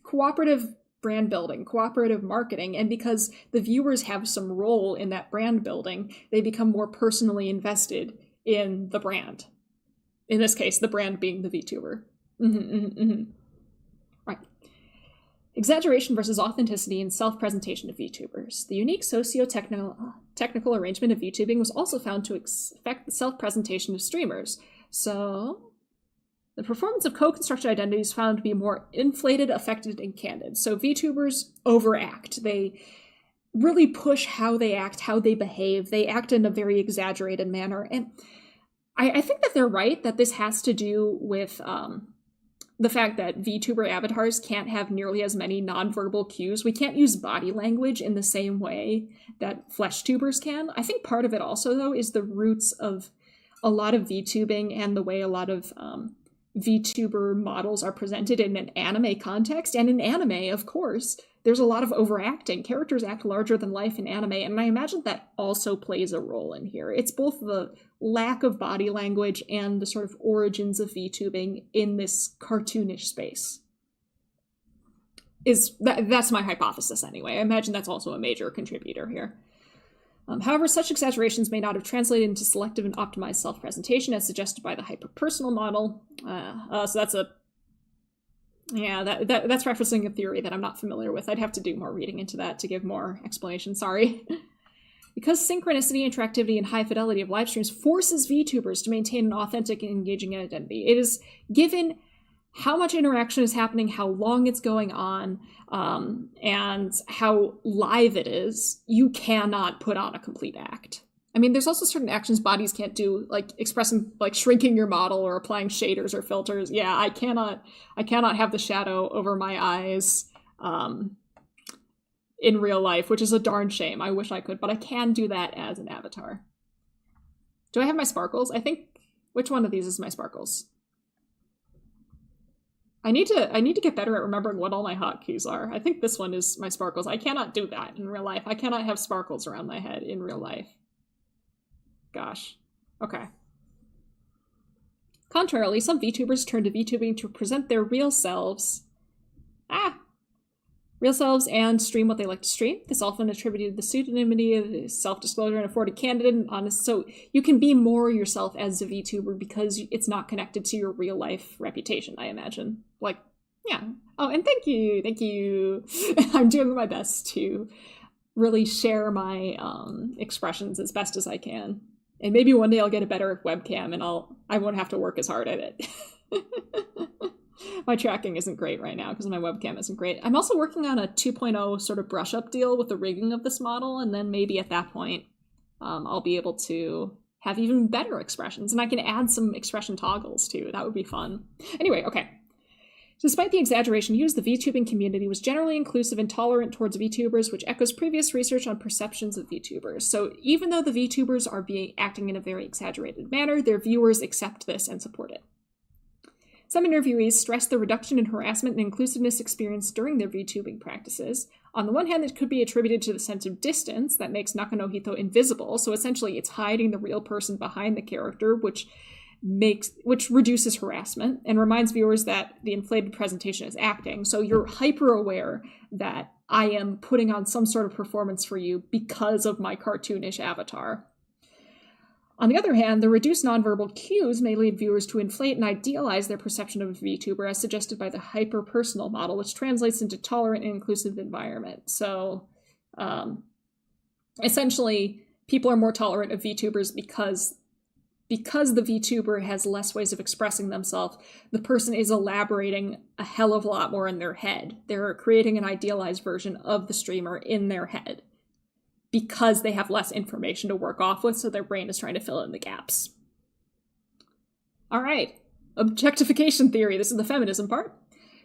cooperative brand building, cooperative marketing, and because the viewers have some role in that brand building, they become more personally invested in the brand. In this case, the brand being the VTuber. Right. Exaggeration versus authenticity and self-presentation of VTubers. The unique socio-technical arrangement of VTubing was also found to affect the self-presentation of streamers. So the performance of co-constructed identities found to be more inflated, affected, and candid. So VTubers overact. They really push how they act, how they behave. They act in a very exaggerated manner. And I think that they're right that this has to do with the fact that VTuber avatars can't have nearly as many nonverbal cues. We can't use body language in the same way that flesh tubers can. I think part of it also, though, is the roots of a lot of VTubing and the way a lot of VTuber models are presented in an anime context. And in anime, of course, there's a lot of overacting. Characters act larger than life in anime, and I imagine that also plays a role in here. It's both the lack of body language and the sort of origins of VTubing in this cartoonish space. That's my hypothesis anyway. I imagine that's also a major contributor here. However, such exaggerations may not have translated into selective and optimized self-presentation as suggested by the hyperpersonal model. So that's that's referencing a theory that I'm not familiar with. I'd have to do more reading into that to give more explanation, sorry. Because synchronicity, interactivity, and high fidelity of live streams forces VTubers to maintain an authentic and engaging identity. It is given how much interaction is happening, how long it's going on, and how live it is, you cannot put on a complete act. I mean, there's also certain actions bodies can't do, like expressing, like shrinking your model or applying shaders or filters. Yeah, I cannot have the shadow over my eyes in real life, which is a darn shame. I wish I could, but I can do that as an avatar. Do I have my sparkles? I think, which one of these is my sparkles? I need to get better at remembering what all my hotkeys are. I think this one is my sparkles. I cannot do that in real life. I cannot have sparkles around my head in real life. Gosh. Okay. Contrarily, some VTubers turn to VTubing to present their real selves. Real selves and stream what they like to stream. This often attributed to the pseudonymity of self-disclosure and afforded candid and honest. So you can be more yourself as a VTuber because it's not connected to your real life reputation, I imagine. Like, yeah. Oh, and thank you. I'm doing my best to really share my expressions as best as I can. And maybe one day I'll get a better webcam and I won't have to work as hard at it. My tracking isn't great right now because my webcam isn't great. I'm also working on a 2.0 sort of brush up deal with the rigging of this model, and then maybe at that point I'll be able to have even better expressions, and I can add some expression toggles too. That would be fun. Anyway, okay. Despite the exaggeration used, the VTubing community was generally inclusive and tolerant towards VTubers, which echoes previous research on perceptions of VTubers. So even though the VTubers are acting in a very exaggerated manner, their viewers accept this and support it. Some interviewees stressed the reduction in harassment and inclusiveness experienced during their VTubing practices. On the one hand, it could be attributed to the sense of distance that makes Nakanohito invisible, so essentially it's hiding the real person behind the character, which reduces harassment and reminds viewers that the inflated presentation is acting. So you're hyper aware that I am putting on some sort of performance for you because of my cartoonish avatar. On the other hand, the reduced nonverbal cues may lead viewers to inflate and idealize their perception of a VTuber as suggested by the hyper-personal model, which translates into tolerant and inclusive environment. So, essentially, people are more tolerant of VTubers because the VTuber has less ways of expressing themselves. The person is elaborating a hell of a lot more in their head. They're creating an idealized version of the streamer in their head, because they have less information to work off with, so their brain is trying to fill in the gaps. All right, objectification theory. This is the feminism part.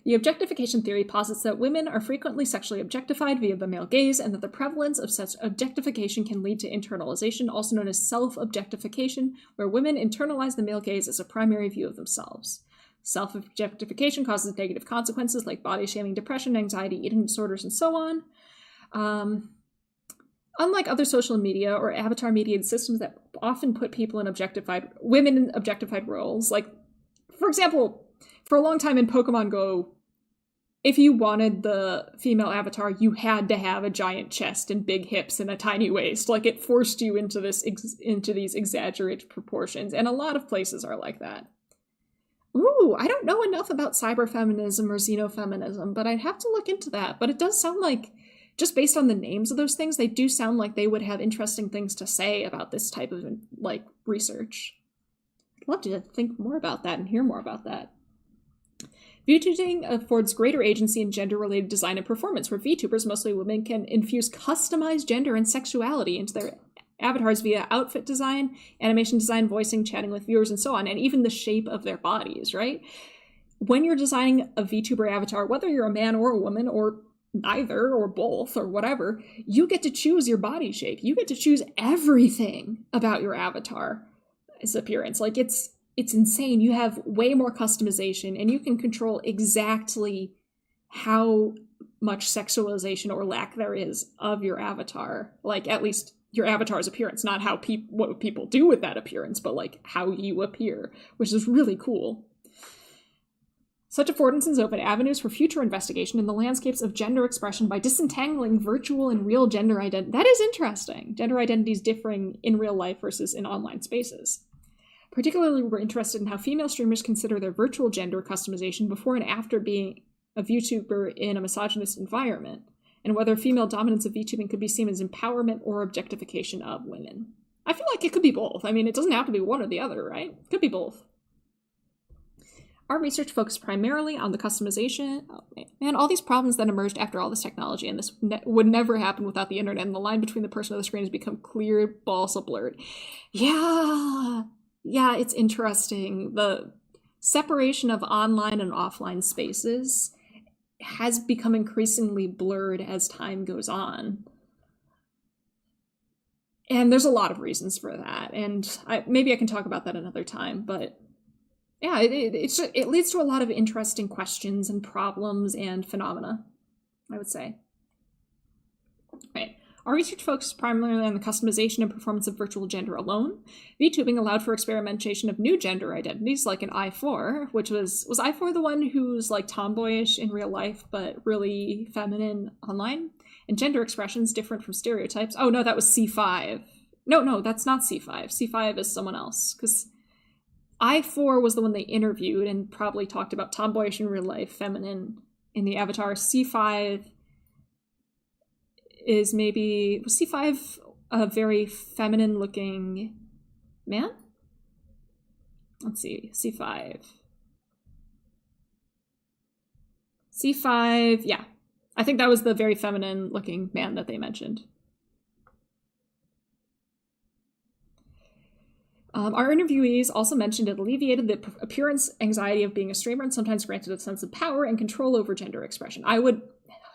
The objectification theory posits that women are frequently sexually objectified via the male gaze, and that the prevalence of such objectification can lead to internalization, also known as self-objectification, where women internalize the male gaze as a primary view of themselves. Self-objectification causes negative consequences like body shaming, depression, anxiety, eating disorders, and so on. Unlike other social media or avatar-mediated systems that often put women in objectified roles, like, for example, for a long time in Pokemon Go, if you wanted the female avatar, you had to have a giant chest and big hips and a tiny waist. Like, it forced you into these exaggerated proportions, and a lot of places are like that. Ooh, I don't know enough about cyberfeminism or xenofeminism, but I'd have to look into that. But it does sound like, just based on the names of those things, they do sound like they would have interesting things to say about this type of, like, research. I'd love to think more about that and hear more about that. VTubing affords greater agency in gender-related design and performance, where VTubers, mostly women, can infuse customized gender and sexuality into their avatars via outfit design, animation design, voicing, chatting with viewers, and so on, and even the shape of their bodies, right? When you're designing a VTuber avatar, whether you're a man or a woman, or neither, or both, or whatever, you get to choose your body shape. You get to choose everything about your avatar's appearance. Like, it's insane. You have way more customization, and you can control exactly how much sexualization or lack there is of your avatar. Like, at least your avatar's appearance, not how what people do with that appearance, but like how you appear, which is really cool. Such affordances open avenues for future investigation in the landscapes of gender expression by disentangling virtual and real gender identity. That is interesting. Gender identities differing in real life versus in online spaces. Particularly, we're interested in how female streamers consider their virtual gender customization before and after being a VTuber in a misogynist environment, and whether female dominance of VTubing could be seen as empowerment or objectification of women. I feel like it could be both. I mean, it doesn't have to be one or the other, right? It could be both. Our research focused primarily on the customization, and all these problems that emerged after all this technology, and this would never happen without the internet, and the line between the person and the screen has become clear, balsa blurred. Yeah, it's interesting. The separation of online and offline spaces has become increasingly blurred as time goes on. And there's a lot of reasons for that, and maybe I can talk about that another time, but yeah, it leads to a lot of interesting questions and problems and phenomena, I would say. Right. Our research focused primarily on the customization and performance of virtual gender alone. VTubing allowed for experimentation of new gender identities, like an I4, which was I4 the one who's like tomboyish in real life, but really feminine online? And gender expressions different from stereotypes. Oh no, that was C5. No, that's not C5. C5 is someone else, because I4 was the one they interviewed and probably talked about tomboyish in real life, feminine in the avatar. C5 is was C5 a very feminine looking man? Let's see, C5, yeah. I think that was the very feminine looking man that they mentioned. Our interviewees also mentioned it alleviated the appearance anxiety of being a streamer and sometimes granted a sense of power and control over gender expression. I would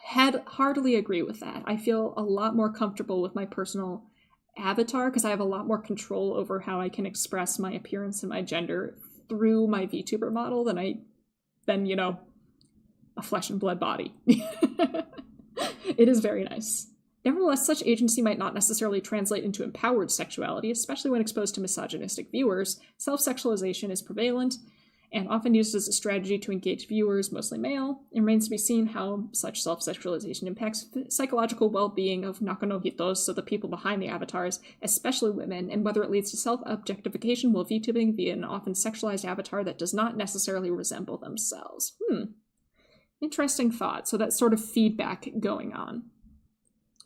heartily agree with that. I feel a lot more comfortable with my personal avatar because I have a lot more control over how I can express my appearance and my gender through my VTuber model than a flesh and blood body. It is very nice. Nevertheless, such agency might not necessarily translate into empowered sexuality, especially when exposed to misogynistic viewers. Self-sexualization is prevalent, and often used as a strategy to engage viewers, mostly male. It remains to be seen how such self-sexualization impacts the psychological well-being of Nakanohitos, so the people behind the avatars, especially women, and whether it leads to self-objectification while VTubing via an often sexualized avatar that does not necessarily resemble themselves. Interesting thought. So that's sort of feedback going on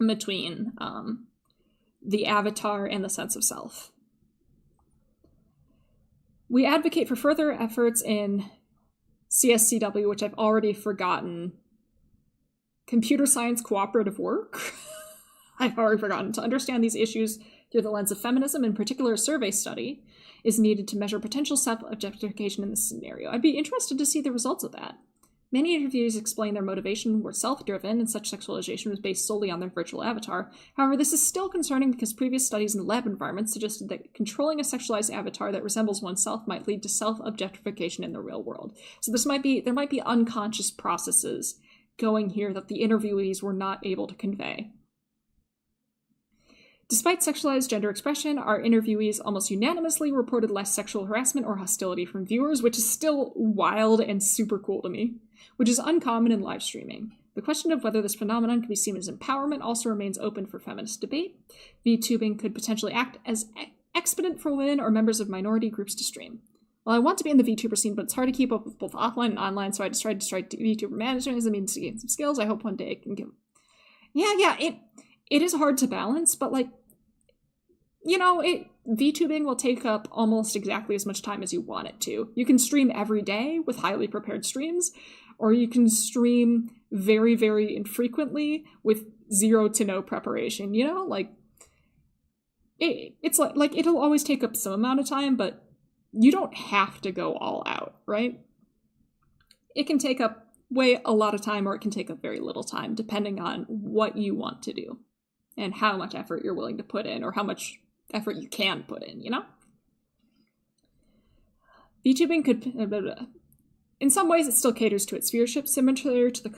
between the avatar and the sense of self. We advocate for further efforts in CSCW, which I've already forgotten. Computer science cooperative work? I've already forgotten. To understand these issues through the lens of feminism, in particular a survey study, is needed to measure potential self-objectification in this scenario. I'd be interested to see the results of that. Many interviewees explain their motivation were self-driven, and such sexualization was based solely on their virtual avatar. However, this is still concerning because previous studies in lab environments suggested that controlling a sexualized avatar that resembles oneself might lead to self-objectification in the real world. So there might be unconscious processes going here that the interviewees were not able to convey. Despite sexualized gender expression, our interviewees almost unanimously reported less sexual harassment or hostility from viewers, which is still wild and super cool to me, which is uncommon in live streaming. The question of whether this phenomenon can be seen as empowerment also remains open for feminist debate. VTubing could potentially act as expedient for women or members of minority groups to stream. Well, I want to be in the VTuber scene, but it's hard to keep up with both offline and online, so I decided to try VTuber management as a means to gain some skills. I hope one day I can give... It is hard to balance, but VTubing will take up almost exactly as much time as you want it to. You can stream every day with highly prepared streams, or you can stream very, very infrequently with zero to no preparation, it'll always take up some amount of time, but you don't have to go all out, right? It can take up a lot of time, or it can take up very little time, depending on what you want to do and how much effort you're willing to put in, or how much effort you can put in, VTubing could... In some ways, it still caters to its viewership, similar to the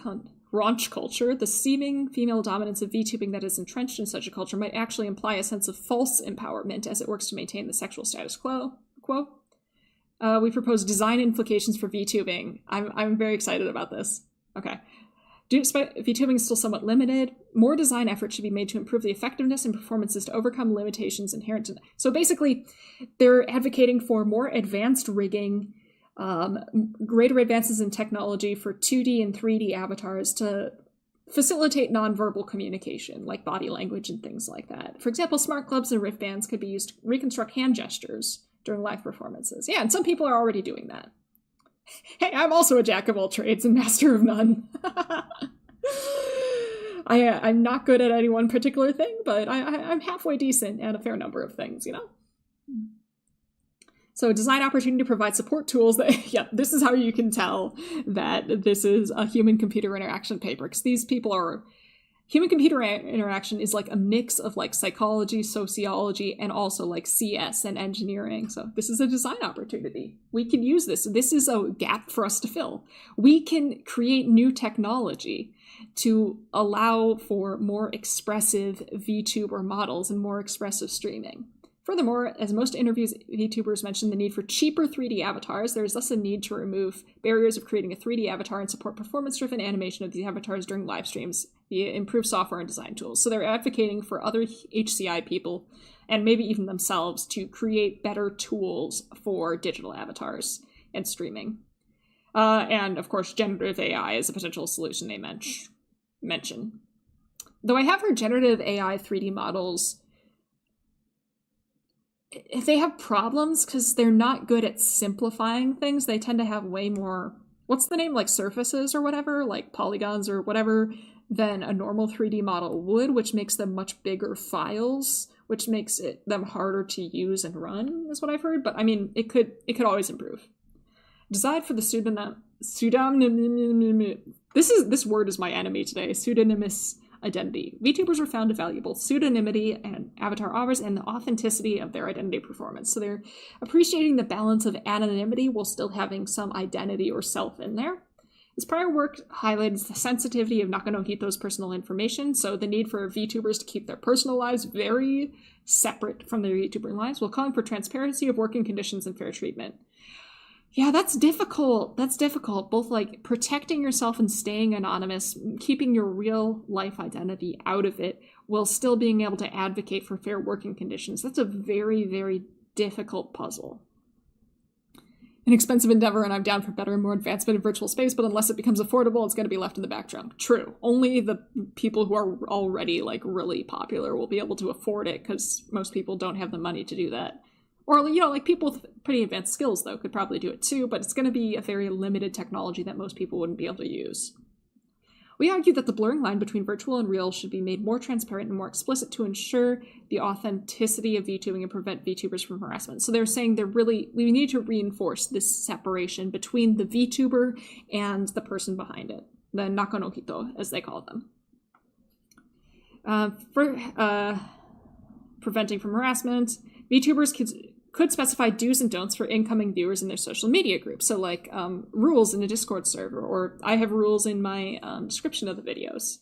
raunch culture. The seeming female dominance of VTubing that is entrenched in such a culture might actually imply a sense of false empowerment as it works to maintain the sexual status quo. We propose design implications for VTubing. I'm very excited about this. Okay. VTubing is still somewhat limited. More design effort should be made to improve the effectiveness and performances to overcome limitations inherent in... So basically, they're advocating for more advanced rigging, greater advances in technology for 2D and 3D avatars to facilitate nonverbal communication, like body language and things like that. For example, smart gloves and wristbands could be used to reconstruct hand gestures during live performances. Yeah, and some people are already doing that. Hey, I'm also a jack of all trades and master of none. I'm not good at any one particular thing, but I'm halfway decent at a fair number of things, So design opportunity to provide support tools that, this is how you can tell that this is a human-computer interaction paper, because these people are... Human-computer interaction is like a mix of psychology, sociology, and also CS and engineering. So this is a design opportunity. We can use this. This is a gap for us to fill. We can create new technology to allow for more expressive VTuber models and more expressive streaming. Furthermore, as most VTubers mention the need for cheaper 3D avatars, there is thus a need to remove barriers of creating a 3D avatar and support performance-driven animation of these avatars during live streams via improved software and design tools. So they're advocating for other HCI people, and maybe even themselves, to create better tools for digital avatars and streaming. And, of course, generative AI is a potential solution they mention. Though I have heard generative AI 3D models... they have problems because they're not good at simplifying things. They tend to have way more, what's the name, surfaces or whatever, polygons or whatever, than a normal 3D model would, which makes them much bigger files, which makes them harder to use and run, is what I've heard. But it could always improve. Design for the pseudonym. This word is my enemy today. Pseudonymous identity. VTubers are found to valuable pseudonymity and avatar hours and the authenticity of their identity performance. So they're appreciating the balance of anonymity while still having some identity or self in there. This prior work highlights the sensitivity of Nakanohito's personal information, so the need for VTubers to keep their personal lives very separate from their VTuber lives, while calling for transparency of working conditions and fair treatment. Yeah, that's difficult. That's difficult. Both like protecting yourself and staying anonymous, keeping your real life identity out of it, while still being able to advocate for fair working conditions. That's a very, very difficult puzzle. An expensive endeavor, and I'm down for better and more advancement in virtual space, but unless it becomes affordable, it's going to be left in the back trunk. True. Only the people who are already like really popular will be able to afford it, because most people don't have the money to do that. Or, you know, like people with pretty advanced skills, though, could probably do it too, but it's going to be a very limited technology that most people wouldn't be able to use. We argue that the blurring line between virtual and real should be made more transparent and more explicit to ensure the authenticity of VTubing and prevent VTubers from harassment. So they're saying we need to reinforce this separation between the VTuber and the person behind it, the Nakanohito, as they call them. For preventing from harassment, VTubers could specify do's and don'ts for incoming viewers in their social media groups. So like rules in a Discord server, or I have rules in my description of the videos.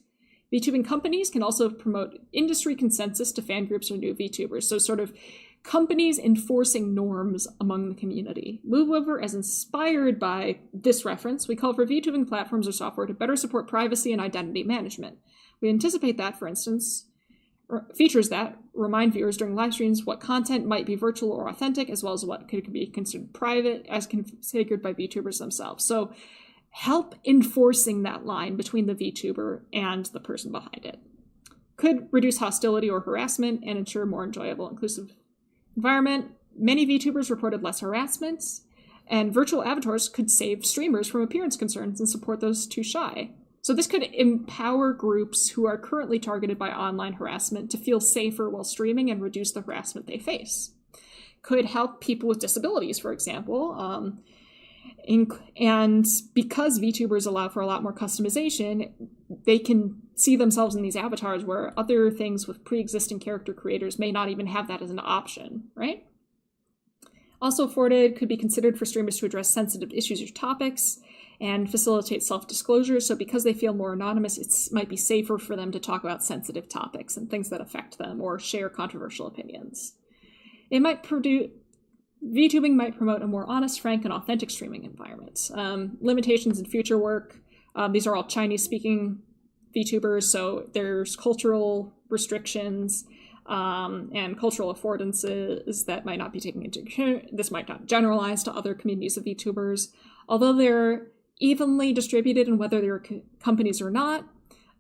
VTubing companies can also promote industry consensus to fan groups or new VTubers. So sort of companies enforcing norms among the community. Moreover, as inspired by this reference, we call for VTubing platforms or software to better support privacy and identity management. We anticipate that, for instance, features that remind viewers during live streams what content might be virtual or authentic, as well as what could be considered private as configured by VTubers themselves. So help enforcing that line between the VTuber and the person behind it. Could reduce hostility or harassment and ensure a more enjoyable, inclusive environment. Many VTubers reported less harassment, and virtual avatars could save streamers from appearance concerns and support those too shy. So this could empower groups who are currently targeted by online harassment to feel safer while streaming and reduce the harassment they face. Could help people with disabilities, for example. And because VTubers allow for a lot more customization, they can see themselves in these avatars where other things with pre-existing character creators may not even have that as an option, right? Also afforded could be considered for streamers to address sensitive issues or topics and facilitate self-disclosure. So because they feel more anonymous, it might be safer for them to talk about sensitive topics and things that affect them or share controversial opinions. VTubing might promote a more honest, frank, and authentic streaming environment. Limitations in future work. These are all Chinese-speaking VTubers, so there's cultural restrictions and cultural affordances that might not be taken into account. This might not generalize to other communities of VTubers. Although they're evenly distributed in whether they're companies or not,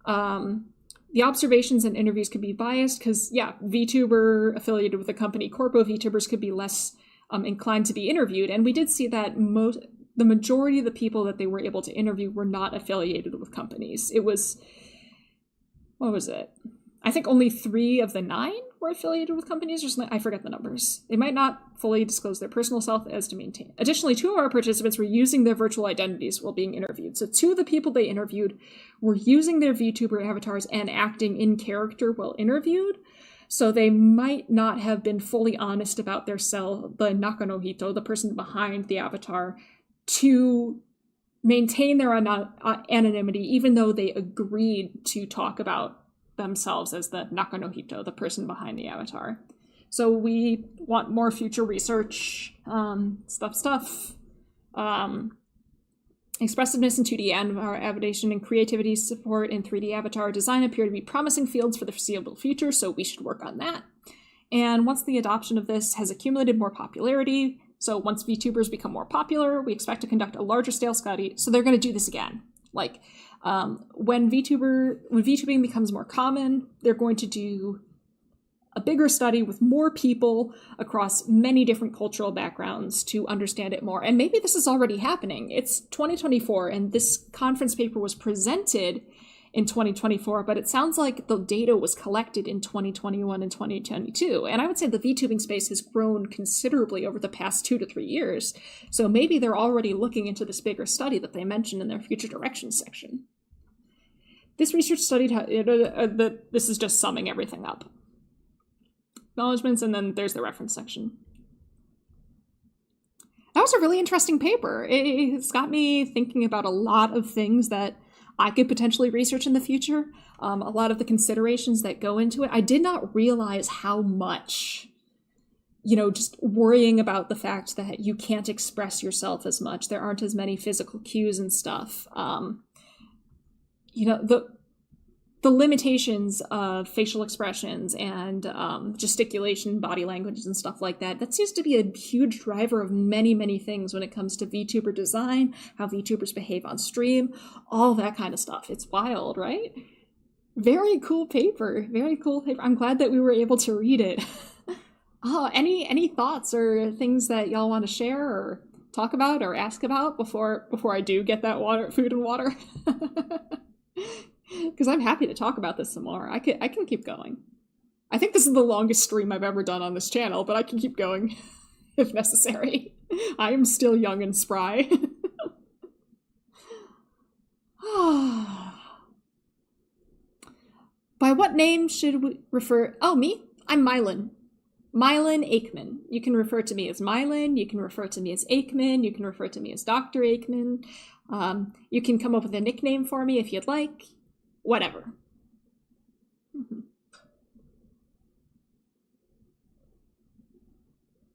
the observations and interviews could be biased because, yeah, VTuber affiliated with a company, corpo VTubers could be less inclined to be interviewed. And we did see that the majority of the people that they were able to interview were not affiliated with companies. It was, what was it? I think only 3 of the 9 were affiliated with companies, or something. I forget the numbers. They might not fully disclose their personal self as to maintain. Additionally, 2 of our participants were using their virtual identities while being interviewed. So 2 of the people they interviewed were using their VTuber avatars and acting in character while interviewed. So they might not have been fully honest about their self, the Nakanohito, the person behind the avatar, to maintain their anonymity, even though they agreed to talk about themselves as the Nakanohito, the person behind the avatar. So we want more future research, Expressiveness in 2D animation and creativity support in 3D avatar design appear to be promising fields for the foreseeable future, so we should work on that. And once the adoption of this has accumulated more popularity, so once VTubers become more popular, we expect to conduct a larger scale study. So they're going to do this again. Like when VTubing becomes more common, they're going to do a bigger study with more people across many different cultural backgrounds to understand it more. And maybe this is already happening. It's 2024, and this conference paper was presented in 2024, but it sounds like the data was collected in 2021 and 2022. And I would say the VTubing space has grown considerably over the past 2 to 3 years. So maybe they're already looking into this bigger study that they mentioned in their future directions section. This research studied how, this is just summing everything up. Acknowledgements, and then there's the reference section. That was a really interesting paper. It's got me thinking about a lot of things that I could potentially research in the future. A lot of the considerations that go into it. I did not realize how much just worrying about the fact that you can't express yourself as much. There aren't as many physical cues and stuff. The limitations of facial expressions and gesticulation, body languages, and stuff like that, that seems to be a huge driver of many, many things when it comes to VTuber design, how VTubers behave on stream, all that kind of stuff. It's wild, right? Very cool paper. Very cool paper. I'm glad that we were able to read it. Oh, any thoughts or things that y'all want to share or talk about or ask about before I do get that food and water? Because I'm happy to talk about this some more. I can keep going. I think this is the longest stream I've ever done on this channel, but I can keep going if necessary. I am still young and spry. By what name should we refer? Oh, me? I'm Mylan. Mylan Aikman. You can refer to me as Mylan. You can refer to me as Aikman. You can refer to me as Dr. Aikman. You can come up with a nickname for me if you'd like. Whatever.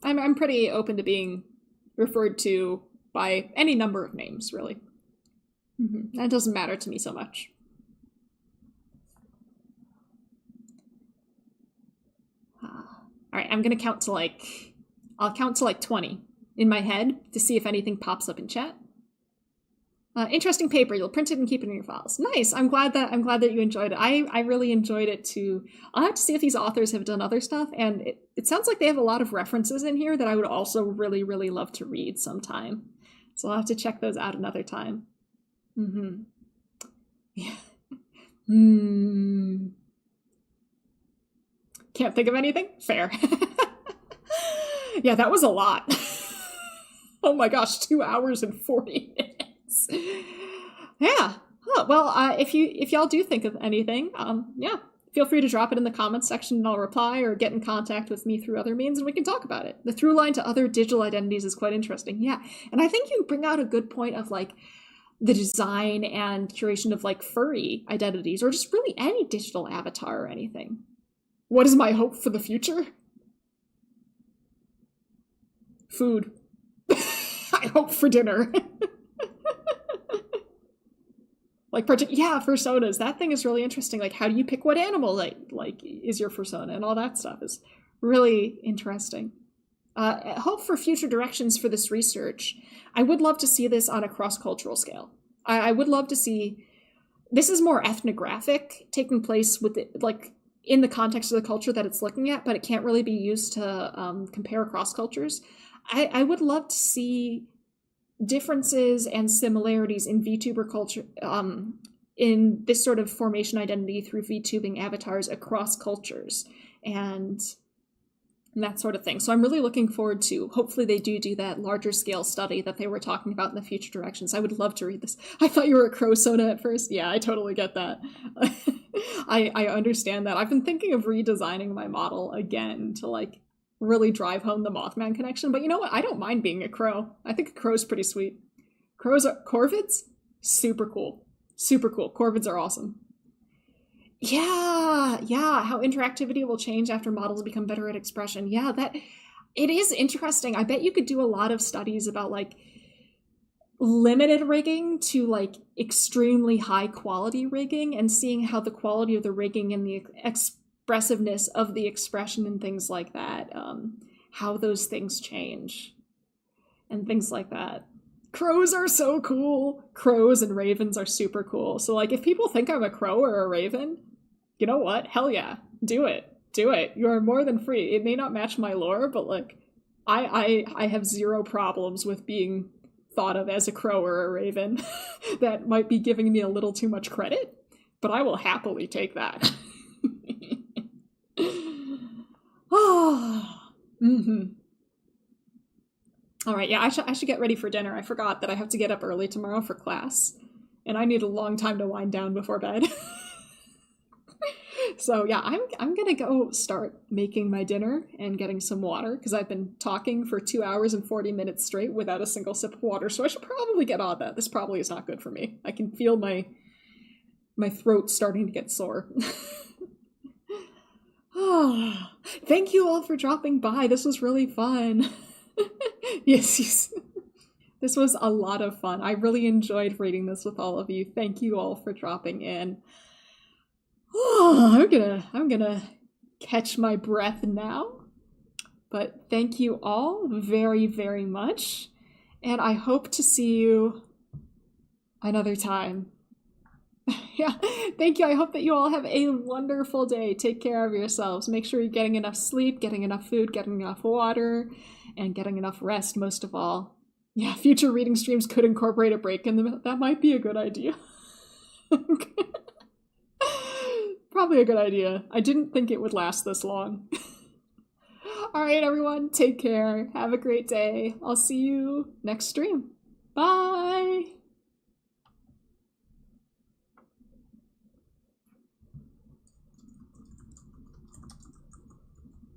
I'm pretty open to being referred to by any number of names, really. That doesn't matter to me so much. All right, I'm gonna count to I'll count to 20 in my head to see if anything pops up in chat. Interesting paper. You'll print it and keep it in your files. Nice. I'm glad that you enjoyed it. I really enjoyed it too. I'll have to see if these authors have done other stuff, and it sounds like they have a lot of references in here that I would also really, really love to read sometime. So I'll have to check those out another time. Yeah. Can't think of anything? Fair. Yeah, that was a lot. Oh my gosh, 2 hours and 40 minutes. Yeah. Oh, well, if y'all do think of anything, yeah, feel free to drop it in the comments section and I'll reply, or get in contact with me through other means and we can talk about it. The through line to other digital identities is quite interesting. Yeah. And I think you bring out a good point of the design and curation of furry identities, or just really any digital avatar or anything. What is my hope for the future? Food. I hope for dinner. Yeah, personas. That thing is really interesting. How do you pick what animal is your persona, and all that stuff is really interesting. Hope for future directions for this research. I would love to see this on a cross-cultural scale. I would love to see this is more ethnographic, taking place with in the context of the culture that it's looking at, but it can't really be used to compare across cultures. I would love to see differences and similarities in VTuber culture, in this sort of formation identity through VTubing avatars across cultures and that sort of thing. So I'm really looking forward to, hopefully they do that larger scale study that they were talking about in the future directions. I would love to read this. I thought you were a Crowsona at first. Yeah, I totally get that. I understand that. I've been thinking of redesigning my model again to really drive home the Mothman connection. But you know what? I don't mind being a crow. I think a crow's pretty sweet. Corvids? Super cool. Super cool. Corvids are awesome. Yeah, how interactivity will change after models become better at expression. Yeah, it is interesting. I bet you could do a lot of studies about limited rigging to extremely high quality rigging, and seeing how the quality of the rigging and the expressiveness of the expression and things like that, how those things change and things like that. Crows are so cool. Crows and ravens are super cool. So if people think I'm a crow or a raven, you know what? Hell yeah. Do it. Do it. You are more than free. It may not match my lore, but I have zero problems with being thought of as a crow or a raven. That might be giving me a little too much credit, but I will happily take that. All right, yeah, I should get ready for dinner. I forgot that I have to get up early tomorrow for class, and I need a long time to wind down before bed. So yeah, I'm gonna go start making my dinner and getting some water, because I've been talking for 2 hours and 40 minutes straight without a single sip of water, so I should probably get on that. This probably is not good for me. I can feel my throat starting to get sore. Thank you all for dropping by. This was really fun. Yes, yes. This was a lot of fun. I really enjoyed reading this with all of you. Thank you all for dropping in. I'm gonna catch my breath now. But thank you all very, very much. And I hope to see you another time. Yeah, thank you. I hope that you all have a wonderful day. Take care of yourselves. Make sure you're getting enough sleep, getting enough food, getting enough water, and getting enough rest, most of all. Yeah, future reading streams could incorporate a break in them. That might be a good idea. Probably a good idea. I didn't think it would last this long. All right, everyone, take care. Have a great day. I'll see you next stream. Bye.